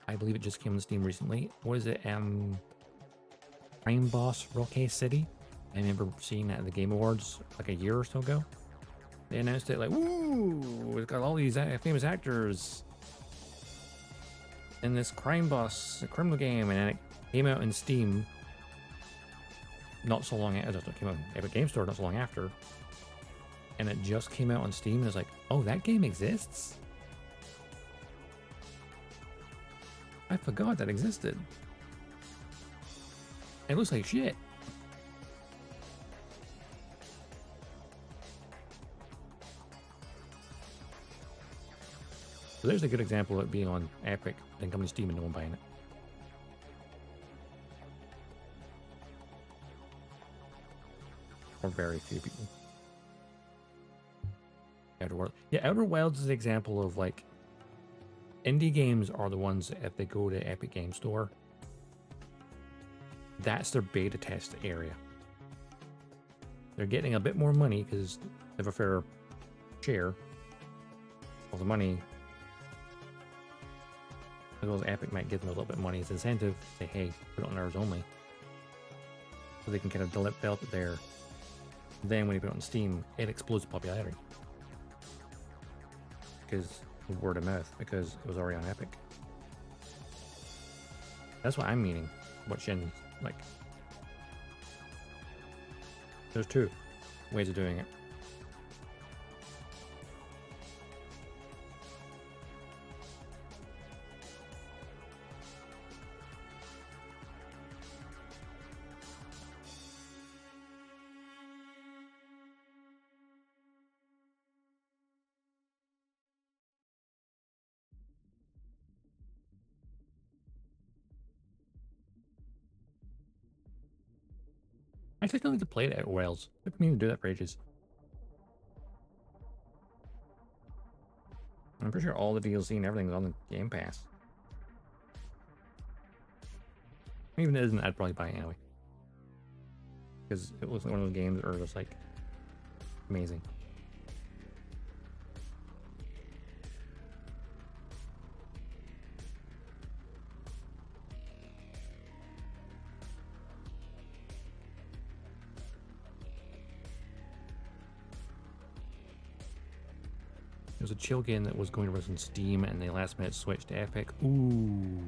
I believe it just came on Steam recently. What is it? Crime Boss Roque City? I remember seeing that at the Game Awards like a year or so ago. They announced it like, woo! It's got all these famous actors. in this crime boss, a criminal game, and then it came out in Steam not so long after. It came out in Epic Game Store not so long after, and it just came out on Steam. And it's like, oh, that game exists. I forgot that existed. It looks like shit. So there's a good example of it being on Epic, then coming to Steam and no one buying it. Or very few people. Outer Worlds. Yeah, Outer Worlds is an example of like indie games are the ones that if they go to Epic Game Store, that's their beta test area. They're getting a bit more money because they have a fair share of the money. As well as Epic might give them a little bit of money as incentive. Say, hey, put it on ours only. So they can kind of develop it there. Then when you put it on Steam, it explodes in popularity. Because word of mouth, because it was already on Epic. That's what I'm meaning. What Shin's like. There's two ways of doing it. I actually still need to play it at Wales. I've been meaning to do that for ages. I'm pretty sure all the DLC and everything is on the Game Pass. Even if it isn't, I'd probably buy it anyway. Because it looks like one of those games that are just like amazing. There was a chill game that was going to run on Steam and they last minute switched to Epic. Ooh.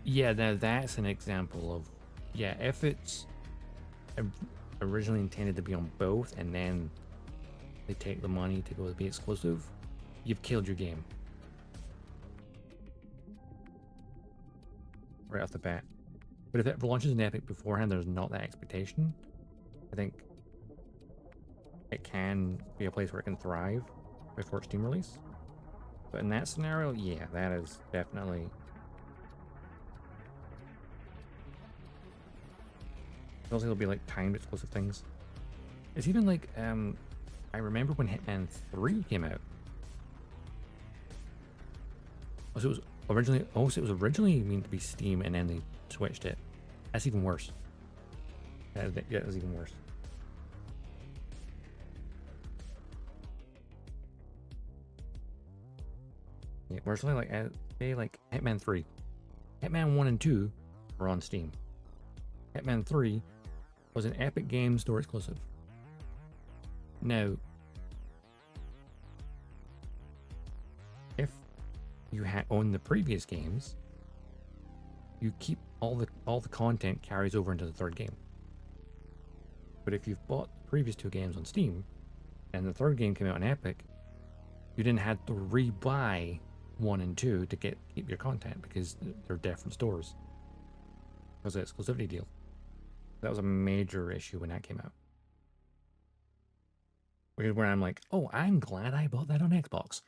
Yeah, now that's an example of, yeah, if it's originally intended to be on both and then they take the money to go to be exclusive, you've killed your game. Right off the bat. But if it launches in Epic beforehand, there's not that expectation. I think it can be a place where it can thrive before its Steam release. But in that scenario, yeah, that is definitely... Also, it'll be like timed exclusive things. It's even like, I remember when Hitman 3 came out. So it was originally meant to be Steam and then they switched it. That's even worse. Yeah, it was even worse. Yeah, personally, like, say, like Hitman 3. Hitman 1 and 2 were on Steam. Hitman 3 was an Epic Game Store exclusive. Now, if you own the previous games, you keep all the content carries over into the third game. But if you've bought the previous two games on Steam, and the third game came out on Epic, you didn't have to rebuy 1 and 2 to keep your content because they're different stores. It was an exclusivity deal. That was a major issue when that came out. Where I'm like, oh, I'm glad I bought that on Xbox.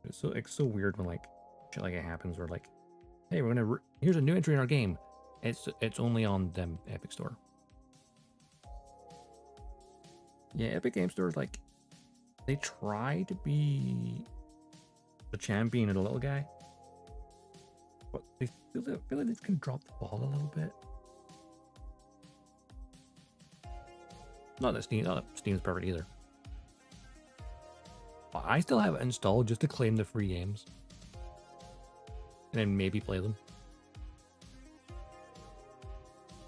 It's so weird when like shit like it happens where like, hey, we're gonna here's a new entry in our game. It's only on the Epic Store. Yeah, Epic Game Store is like, they try to be the champion of the little guy, but they feel like they can drop the ball a little bit. Not that Steam's perfect either. But I still have it installed just to claim the free games, and then maybe play them.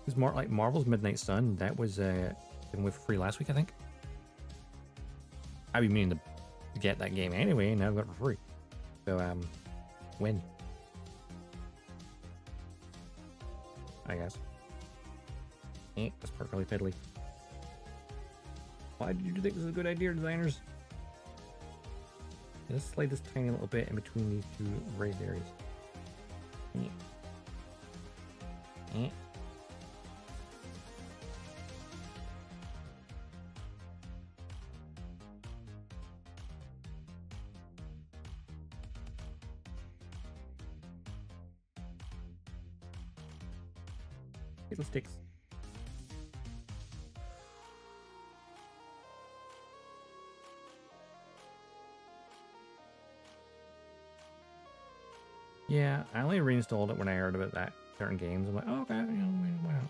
It's more like Marvel's Midnight Sun. That was given away for free last week, I think. I've been meaning to get that game anyway, and now I've got it for free. So, win. I guess. That's part really fiddly. Why did you think this is a good idea, designers? Let's slide this tiny little bit in between these two raised areas. Little sticks. Yeah, I only reinstalled it when I heard about that certain games. I'm like, oh, okay, why not?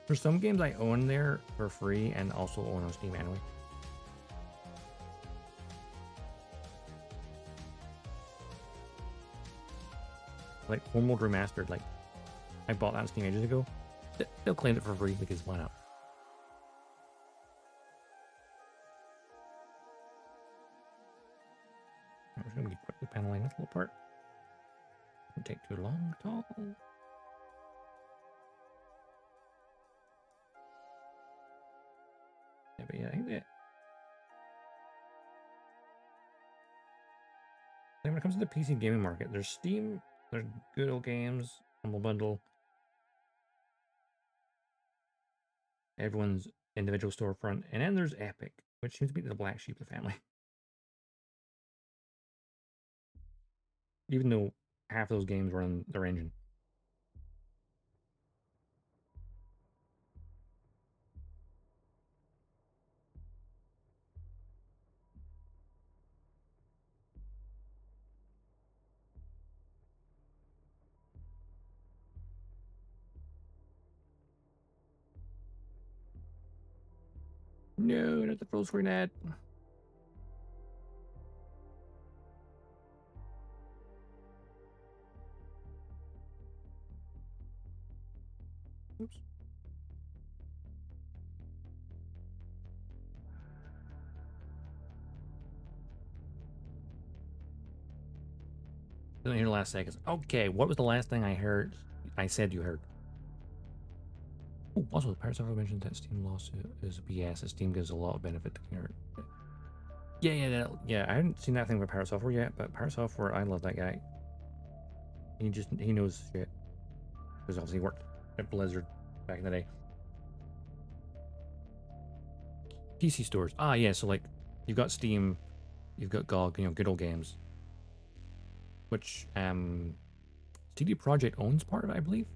There's some games I own there for free and also own on Steam anyway. Like Homeworld Remastered, like I bought that on Steam ages ago. They'll claim it for free because why not? I'm just gonna be quickly paneling this little part. Won't take too long at all. Yeah, but yeah, I think that. Then when it comes to the PC gaming market, there's Steam, there's Good Old Games, Humble Bundle, everyone's individual storefront, and then there's Epic, which seems to be the black sheep of the family. Even though half those games were on their engine. No, not the full screen ad. Oops. Didn't hear the last seconds. Okay, what was the last thing I heard? I said you heard. Oh, also, the Pirates of mentioned that Steam lawsuit is BS. That Steam gives a lot of benefit to community. Yeah. I haven't seen that thing with Pirate Software yet, but Pirate Software, I love that guy. He knows shit. Because obviously he worked at Blizzard back in the day. PC stores. Ah, yeah. So like, you've got Steam, you've got GOG, Good Old Games, which CD Projekt owns part of it, I believe.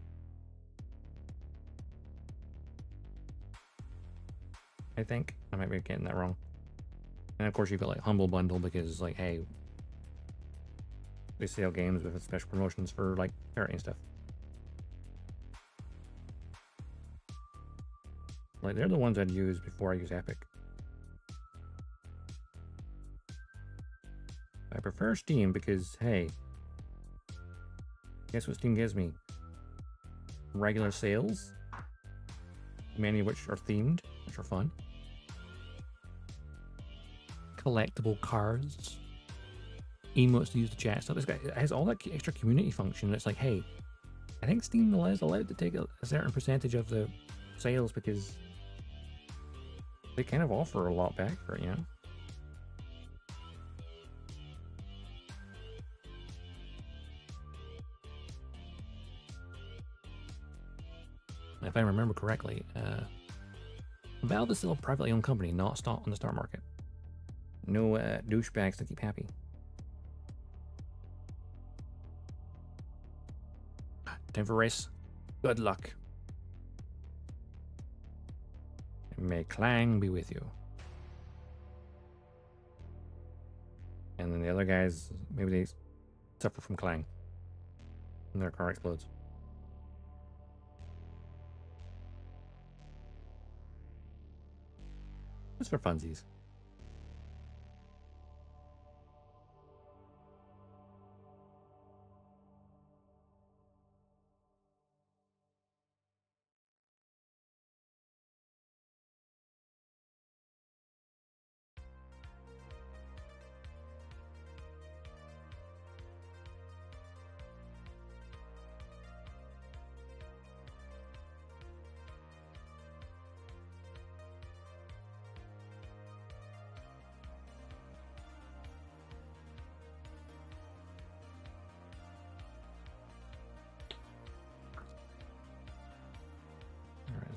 I think I might be getting that wrong. And of course, you've got like Humble Bundle because like, hey, they sell games with special promotions for like charity and stuff. Like they're the ones I'd use before I use Epic. I prefer Steam because hey, guess what Steam gives me? Regular sales, many of which are themed, which are fun. Collectible cards, emotes to use the chat stuff. This guy has all that extra community function. It's like, hey, I think Steam is allowed to take a certain percentage of the sales because they kind of offer a lot back for it, you know? If I remember correctly, Valve is still a privately owned company, not stock on the stock market. No douchebags to keep happy. Time for a race. Good luck. And may Clang be with you. And then the other guys, maybe they suffer from Clang when their car explodes. Just for funsies.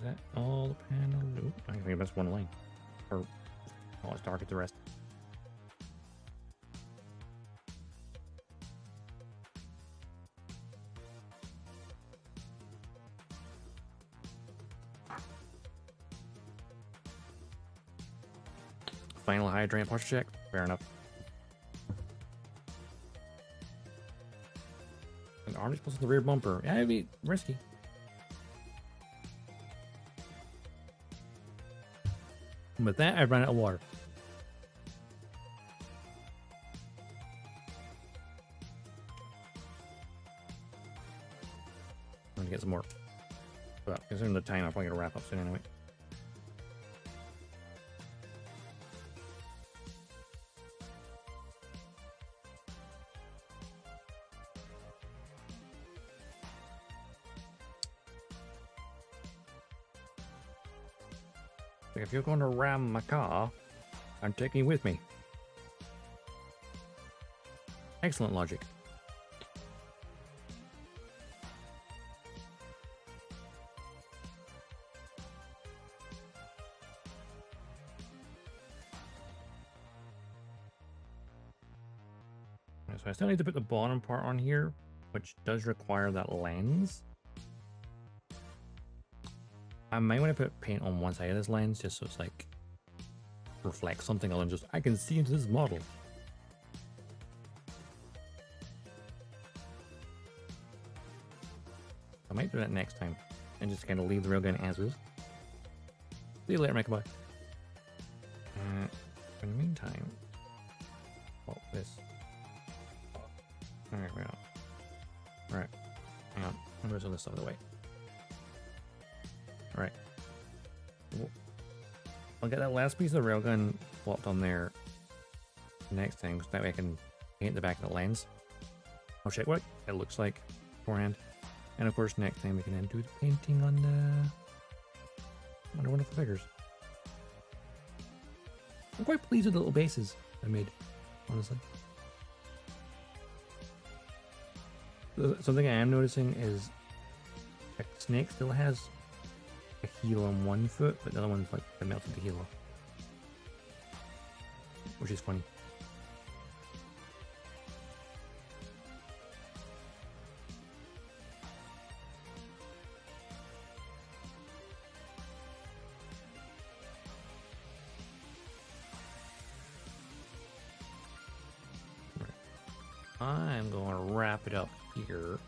that all the panel? Ooh, I think that's one lane. Or, oh, it's dark at the rest. Final hydrant posture check. Fair enough. An arm explosive to the rear bumper. Yeah, it'd be risky. With that, I've run out of water. I'm gonna get some more. But considering the time, I'm probably gonna wrap up soon anyway. If you're going to ram my car, I'm taking you with me. Excellent logic. So I still need to put the bottom part on here, which does require that lens. I might want to put paint on one side of this lens just so it's like reflects something other than just I can see into this model. I might do that next time and just kind of leave the railgun as is. See you later, Mike. Bye. In the meantime, oh, this. Alright, we're out. Alright, hang on. I'm going to move this out of the way. Alright. I'll get that last piece of the railgun plopped on there next time, so that way I can paint the back of the lens. I'll check what it looks like beforehand. And of course, next time we can then do the painting on the wonderful figures. I'm quite pleased with the little bases I made, honestly. Something I am noticing is like Snake still has a heel on one foot, but the other one's like the melted the heel off, which is funny. I'm going to wrap it up here.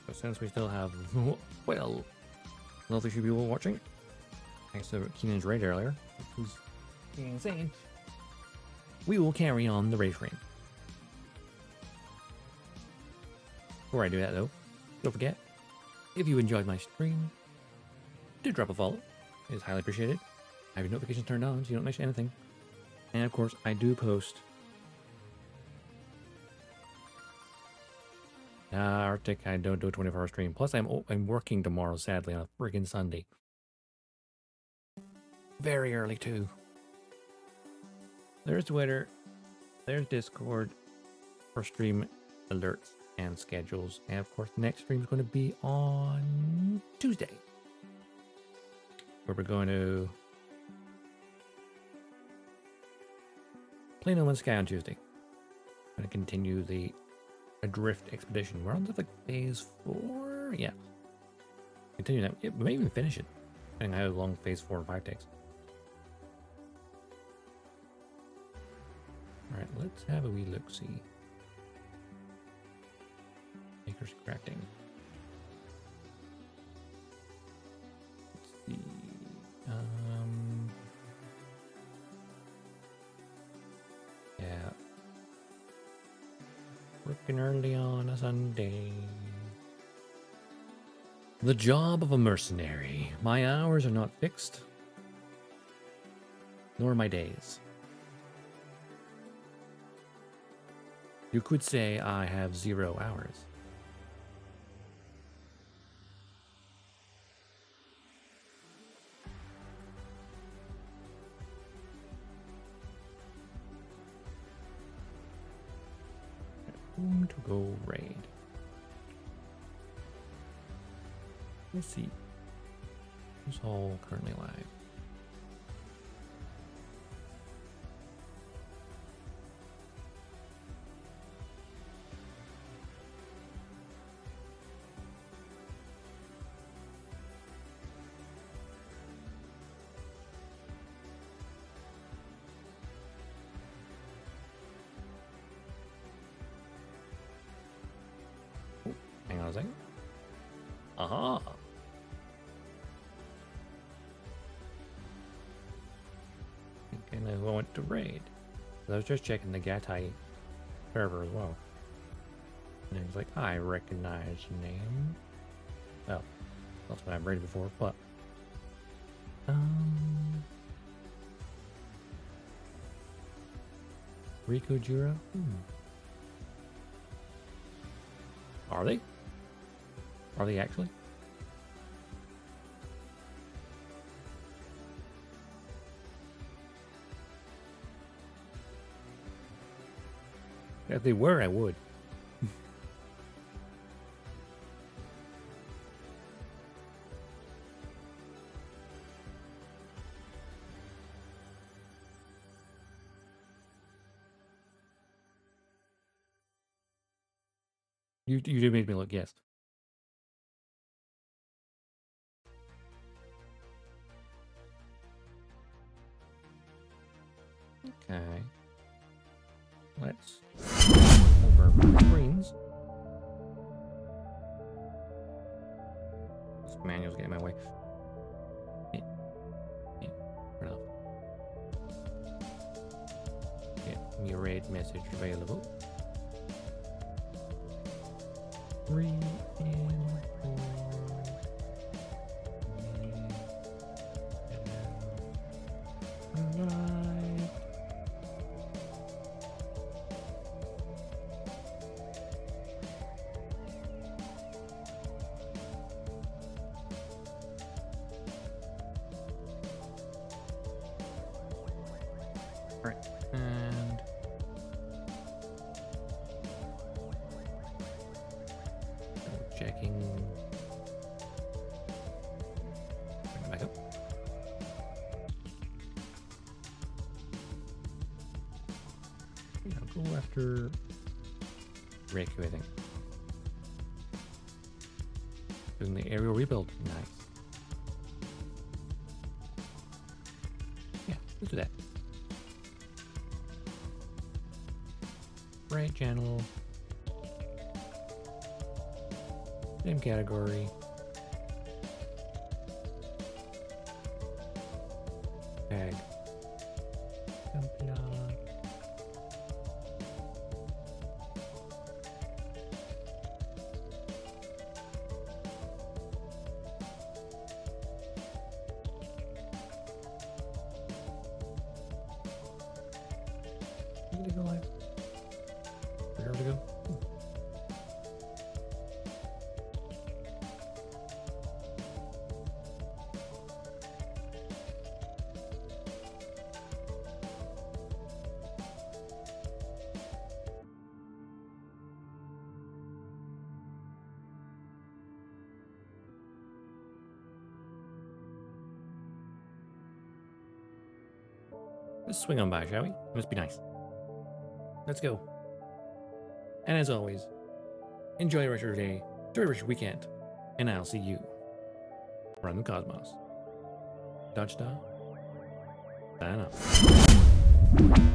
So since we still have, well, lovely few people watching, thanks to Keenan's raid earlier, which was insane, we will carry on the raid frame. Before I do that though, don't forget, if you enjoyed my stream, do drop a follow. It is highly appreciated. I have your notifications turned on so you don't miss anything. And of course, I do post Arctic, I don't do a 24-hour stream. Plus, I'm working tomorrow, sadly, on a friggin' Sunday. Very early, too. There's Twitter. There's Discord for stream alerts and schedules. And, of course, the next stream is going to be on Tuesday, where we're going to play No Man's Sky on Tuesday. I'm going to continue the Adrift expedition. We're on to like phase 4. Yeah. Continue that. Yeah, we may even finish it, depending on how long phase 4 and 5 takes. Alright, let's have a wee look-see. Maker's crafting. Let's see. Yeah. Working early on a Sunday. The job of a mercenary. My hours are not fixed, nor my days. You could say I have 0 hours. Whom to go raid? Let's see. It's all currently live. Oh, hang on a second. Aha! Okay, now I went to raid. I was just checking the Gatai server as well. And it was like, I recognize the name. Well, that's what I've raided before, but Rico Jura? Are they? Are they actually? If they were, I would. You did make me look, yes. Okay. Let's over my screens. This manual's getting in my way. Yeah, fair enough. Get new raid message available. 3 in 4. Alright, and checking. Bring it back up. Yeah, I'll go after Riku, I think. Doing the aerial rebuild. Nice. Yeah, let's do that. Right channel. Same category. Tag. Did it go live? Where to go? Let's swing on by, shall we? Must be nice. Let's go. And as always, enjoy the rest of your day, enjoy the rest of your weekend, and I'll see you around the cosmos. Dodgestar, sign up.